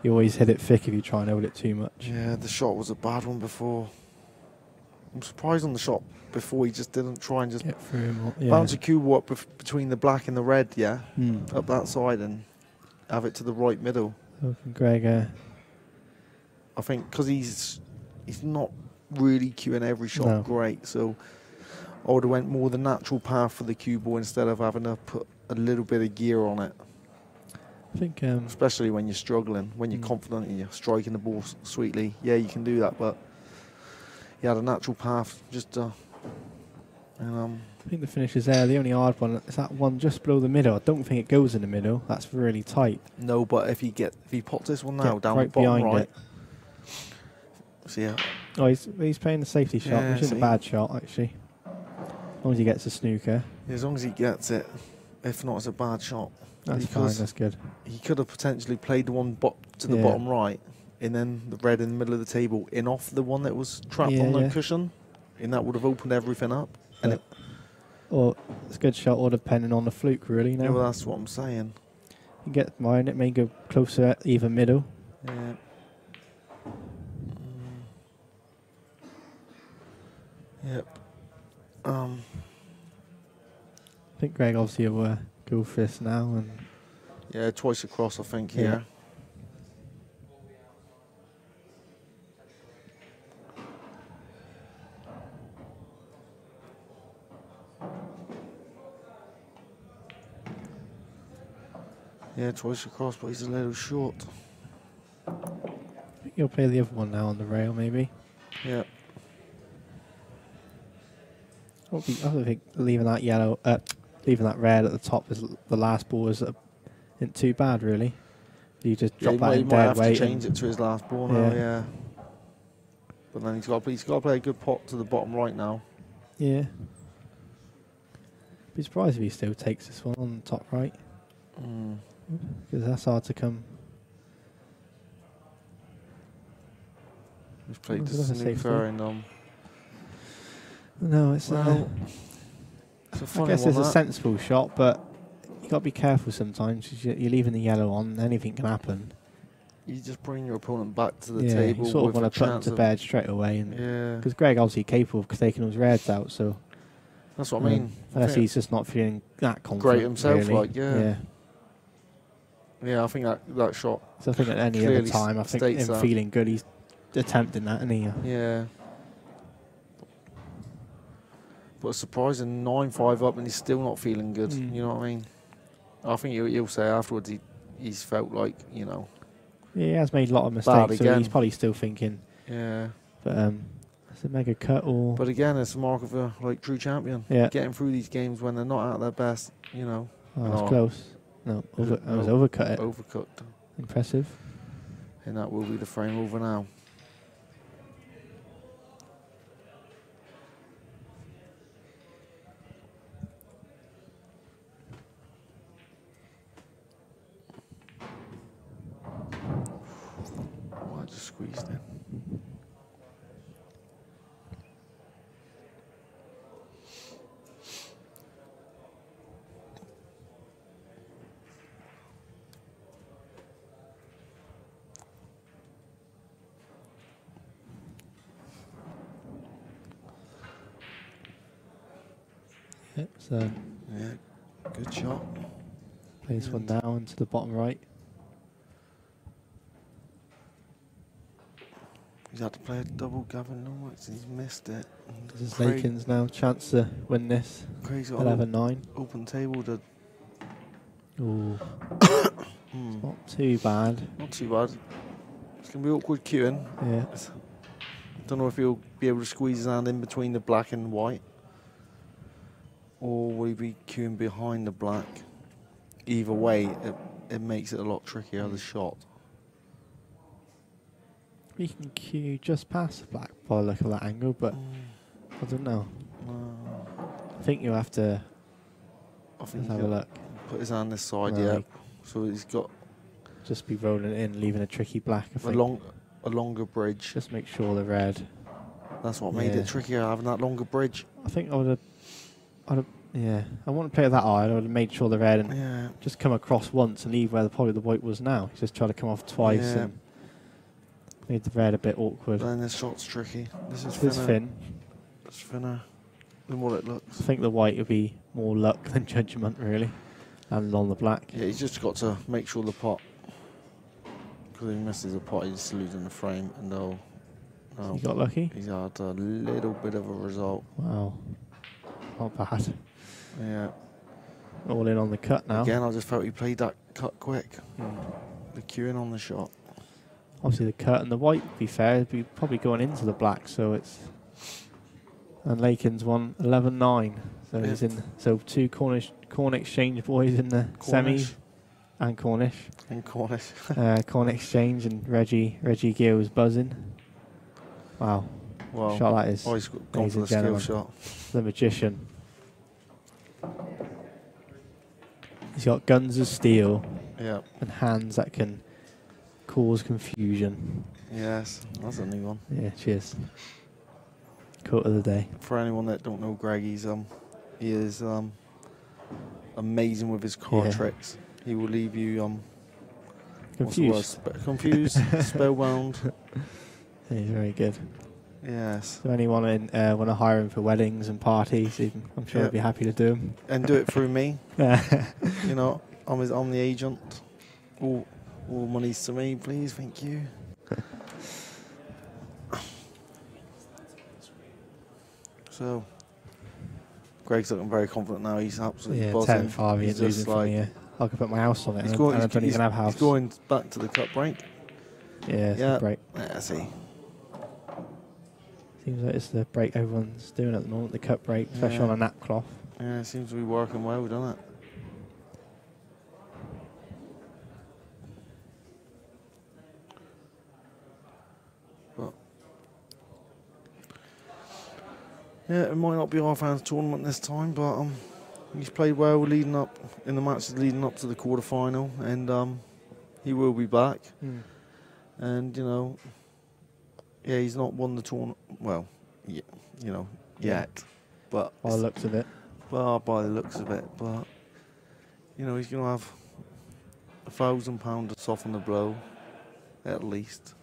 You always hit it thick if you try and hold it too much. Yeah, the shot was a bad one before. I'm surprised on the shot before he just didn't try and just Get through him. Yeah. bounce a cue up between the black and the red, yeah? Mm. Up that side and have it to the right middle. So from Greg, I think because he's not really cueing every shot great, so I would have went more the natural path for the cue ball instead of having to put a little bit of gear on it. I think... especially when you're struggling, when you're confident and you're striking the ball sweetly. Yeah, you can do that, but he had a natural path. Just I think the finish is there. The only hard one is that one just below the middle. I don't think it goes in the middle. That's really tight. No, but if he pops this one now down right the bottom behind right. it. See, yeah. Oh, he's playing the safety shot, Yeah, which isn't a bad shot actually. As long as he gets a snooker. As long as he gets it. If not, it's a bad shot. That's fine. That's good. He could have potentially played the one to the bottom right, and then the red in the middle of the table, in off the one that was trapped on the cushion, and that would have opened everything up. And or it's a good shot, or depending on the fluke, really. You know? Yeah, well, that's what I'm saying. You get mine, it may go closer, even middle. Yeah. Yep. I think Greg obviously will go for this now, and yeah, twice across, I think. Here. Yeah, twice across, but he's a little short. I think he'll play the other one now on the rail, maybe. Yeah. I think leaving that yellow, leaving that red at the top as the last ball isn't too bad, really. You just drop that in dead weight. He might have to change it to his last ball now, yeah. But then he's got to play a good pot to the bottom right now. Yeah. Be surprised if he still takes this one on the top right. Because that's hard to come. He's played this snooker and no, it's it's a funny I guess one, it's a sensible shot, but you got to be careful sometimes. You're leaving the yellow on, anything can happen. You just bring your opponent back to the yeah, table. You sort of with want to put him to bed straight away, and because Greg obviously capable of taking those reds out, so that's what I mean. Unless he's just not feeling that confident. Great himself, really. Yeah, I think that shot. So I think at any other time, I think him feeling good, he's attempting that, isn't he? Yeah. But a surprising 9-5 up, and he's still not feeling good. You know what I mean? I think he'll say afterwards he's felt like, you know. Yeah, he has made a lot of mistakes, so he's probably still thinking. Yeah. But it's a mega cut, or. But again, it's a mark of a true champion. Yeah. Getting through these games when they're not at their best, you know. Oh, that's close. No, I was overcut it. Overcooked. Impressive. And that will be the frame over now. Oh, I just squeezed in. Yep, so yeah, good shot. Play this one down to the bottom right. He's had to play a double Gavin Norwich and he's missed it. This is Lakin's now chance to win this. Craig's got 11-9. Open table to. Ooh. It's not too bad. Not too bad. It's going to be awkward queuing. Yeah. Don't know if he'll be able to squeeze his hand in between the black and white. or will he be queuing behind the black? Either way, it makes it a lot trickier, the shot. You can queue just past the black by the look of that angle, but I don't know. I think you have to. I think have a look. Put his hand this side, No, yeah. So he's got just be rolling it in, leaving a tricky black. I think. a longer bridge. Just make sure the red. That's what made it trickier, having that longer bridge. I think I would have. Yeah, I wouldn't play it that hard. I would have made sure the red and just come across once and leave where probably the white was now. Just try to come off twice and made the red a bit awkward. Then this shot's tricky. This is thin. It's thinner than what it looks. I think the white would be more luck than judgment, really, and on the black. Yeah, he's just got to make sure the pot, because if he misses the pot, he's losing the frame. And no, He got lucky? He's had a little bit of a result. Wow, not bad. Yeah. All in on the cut now. Again, I just felt he played that cut quick. The queuing on the shot. Obviously, the cut and the white, to be fair, would be probably going into the black, so it's. And Lakin's won 11-9. So he's in. So two Cornish Exchange boys in the semis. And Cornish. And Cornish. Cornish Exchange and Reggie Gill's buzzing. Wow. Wow. Shot that is. Oh, he's gone for the skill shot. The magician. He's got guns of steel. Yeah. And hands that can cause confusion. Yes, that's a new one. Yeah, cheers. Quote of the day. For anyone that don't know Greg, he is amazing with his card tricks. He will leave you confused, spellbound. Yeah, he's very good. Yes. So anyone want to hire him for weddings and parties, I'm sure he'd be happy to do them. And do it through me. You know, I'm the agent. All money's to me, please. Thank you. So, Greg's looking very confident now. He's absolutely buzzing. 10-5, he's losing from here. I could put my house on it. I don't even have a house. He's going back to the cut break. Yeah, it's the break. Yeah, see. Seems like it's the break everyone's doing at the moment, the cut break, especially on a nap cloth. Yeah, it seems to be working well, doesn't it? But yeah, it might not be our fans' tournament this time, but he's played well leading up in the matches leading up to the quarterfinal, and he will be back. And you know, yeah, he's not won the tournament. Well, yet, but by the looks of it. Well, by the looks of it, but you know, he's going to have £1,000 to soften the blow, at least,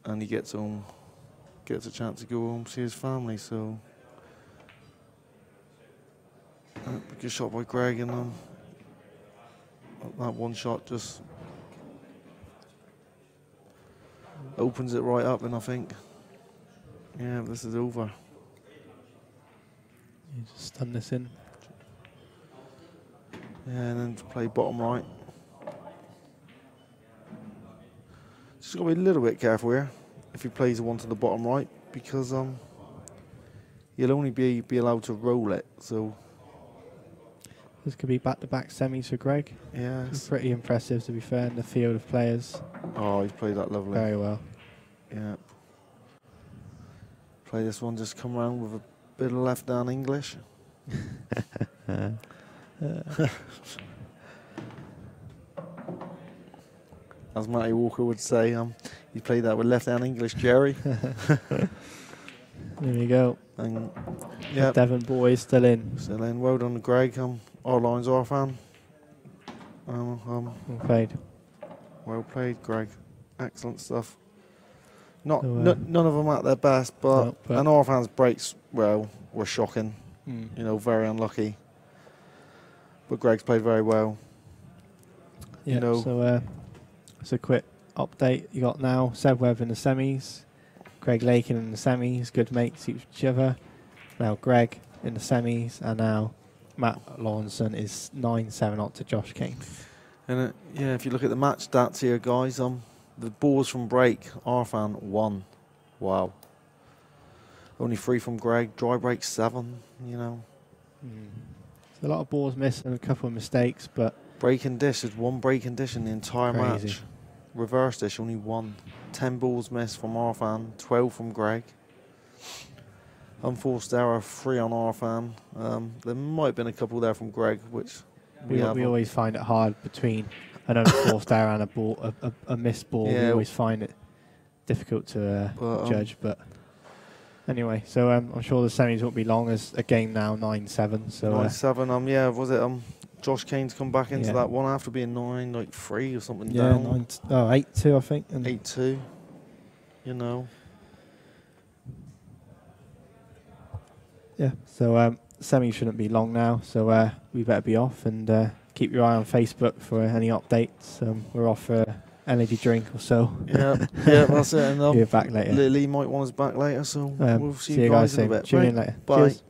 and he gets a chance to go home see his family. So, good shot by Greg, and that one shot just opens it right up, and I think, yeah, this is over. You just stun this in. Yeah, and then to play bottom right. Just got to be a little bit careful here if he plays the one to the bottom right, because he'll only be allowed to roll it. So this could be back-to-back semis for Greg. Yeah, it's pretty impressive, to be fair, in the field of players. Oh, he's played that lovely. Very well. Yeah. Play this one, just come around with a bit of left down English. As Matty Walker would say, he played that with left hand English, Jerry. There we go. And yeah, Devon boys still in. Still in. Well done, Greg. Our lines are fan. Well played. Well played, Greg. Excellent stuff. None of them at their best, but and our fans' breaks were shocking. You know, very unlucky. But Greg's played very well. Yeah, you know, so it's a quick update you got now. Seb Webb in the semis, Greg Lakin in the semis, good mates each other. Now Greg in the semis, and now Matt Lawrenson is 9-7 up to Josh Kane. And yeah, if you look at the match stats here, guys, the balls from break, Arfan won. Wow. Only 3 from Greg. Dry break 7. You know. A lot of balls missed and a couple of mistakes, but breaking dish is 1 breaking dish in the entire crazy. match. Reverse dish only 1. 10 balls missed from Arfan, 12 from Greg. Unforced error 3 on Arfan. There might have been a couple there from Greg, which we always find it hard between an unforced error and a ball, a missed ball. Yeah. We always find it difficult to judge, but. Anyway, so I'm sure the semis won't be long as a game now, 9-7. So 9-7. Yeah, was it Josh Kane's come back into that one after being 9-3 or something down? 8-2, I think. 8-2. You know. Yeah. So semis shouldn't be long now. So we better be off and keep your eye on Facebook for any updates. We're off for energy drink or so. Yeah, that's it. And we're back later. Lee might want us back later, so we'll see you guys in a bit. Tune in later. Bye. Cheers.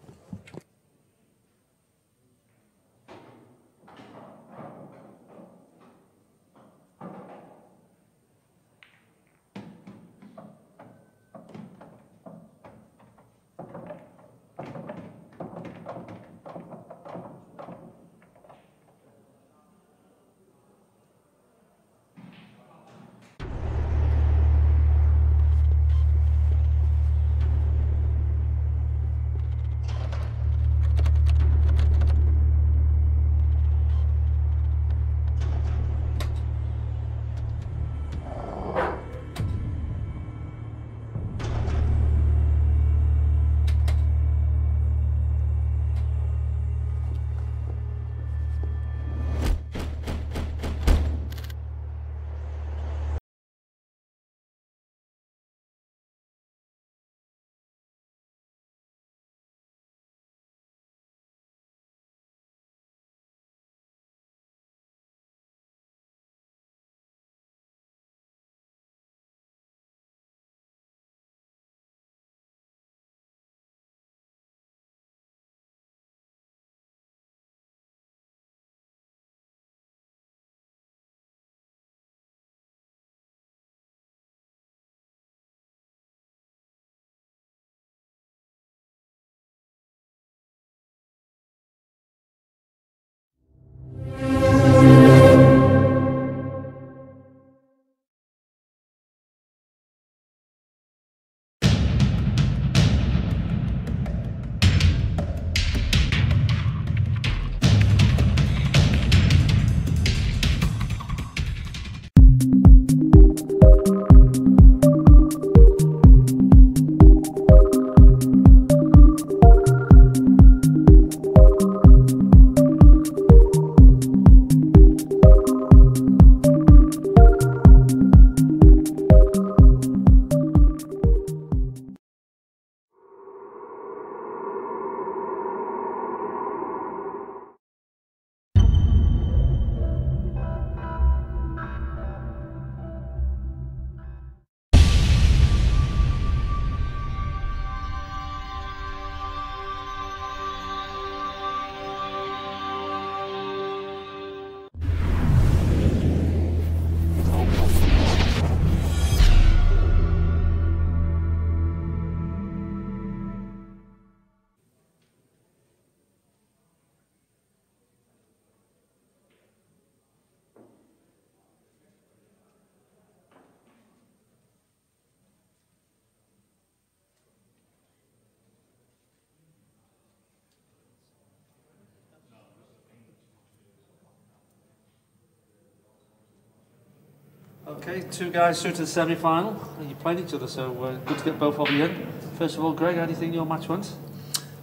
Okay, 2 guys through to the semi-final. You played each other, so good to get both of you in. First of all, Greg, how do you think your match went?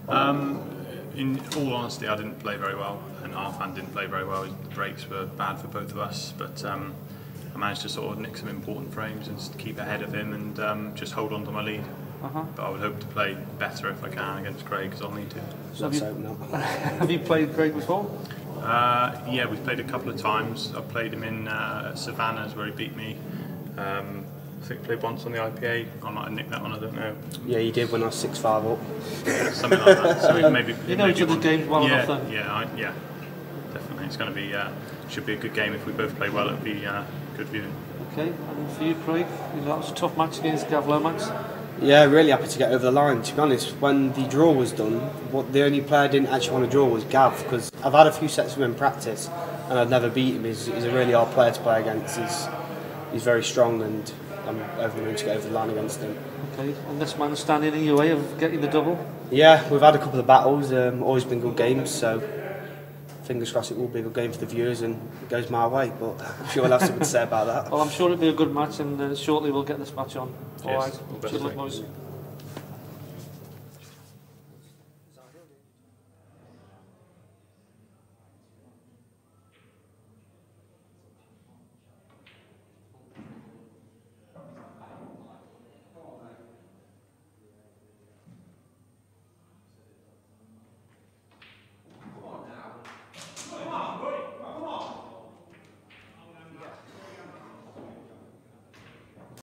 In all honesty, I didn't play very well, and Arfan didn't play very well. The breaks were bad for both of us, but I managed to sort of nick some important frames and just keep ahead of him and just hold on to my lead. But I would hope to play better if I can against Craig, because I'll need to. So have you played Craig before? Yeah, we've played a couple of times. I played him in Savannah's where he beat me. I think I played once on the IPA. I might have nicked that one, I don't know. Yeah, you did when I was 6-5 up. Yeah, something like that. So maybe you know each other's games well enough then? Yeah, definitely. It's going to be should be a good game if we both play well. It'll be good viewing. Okay, and for you, Craig, that was a tough match against Gav Lomax. Yeah, really happy to get over the line. To be honest, when the draw was done, the only player I didn't actually want to draw was Gav, because I've had a few sets with him in practice and I've never beat him. He's a really hard player to play against. He's very strong, and I'm over the moon to get over the line against him. Okay, and this man standing in your way of getting the double? Yeah, we've had a couple of battles, always been good games, so fingers crossed it will be a good game for the viewers and it goes my way, but I'm sure we'll have something to say about that. Well, I'm sure it'll be a good match, and shortly we'll get this match on. Yes. Alright, good luck, boys.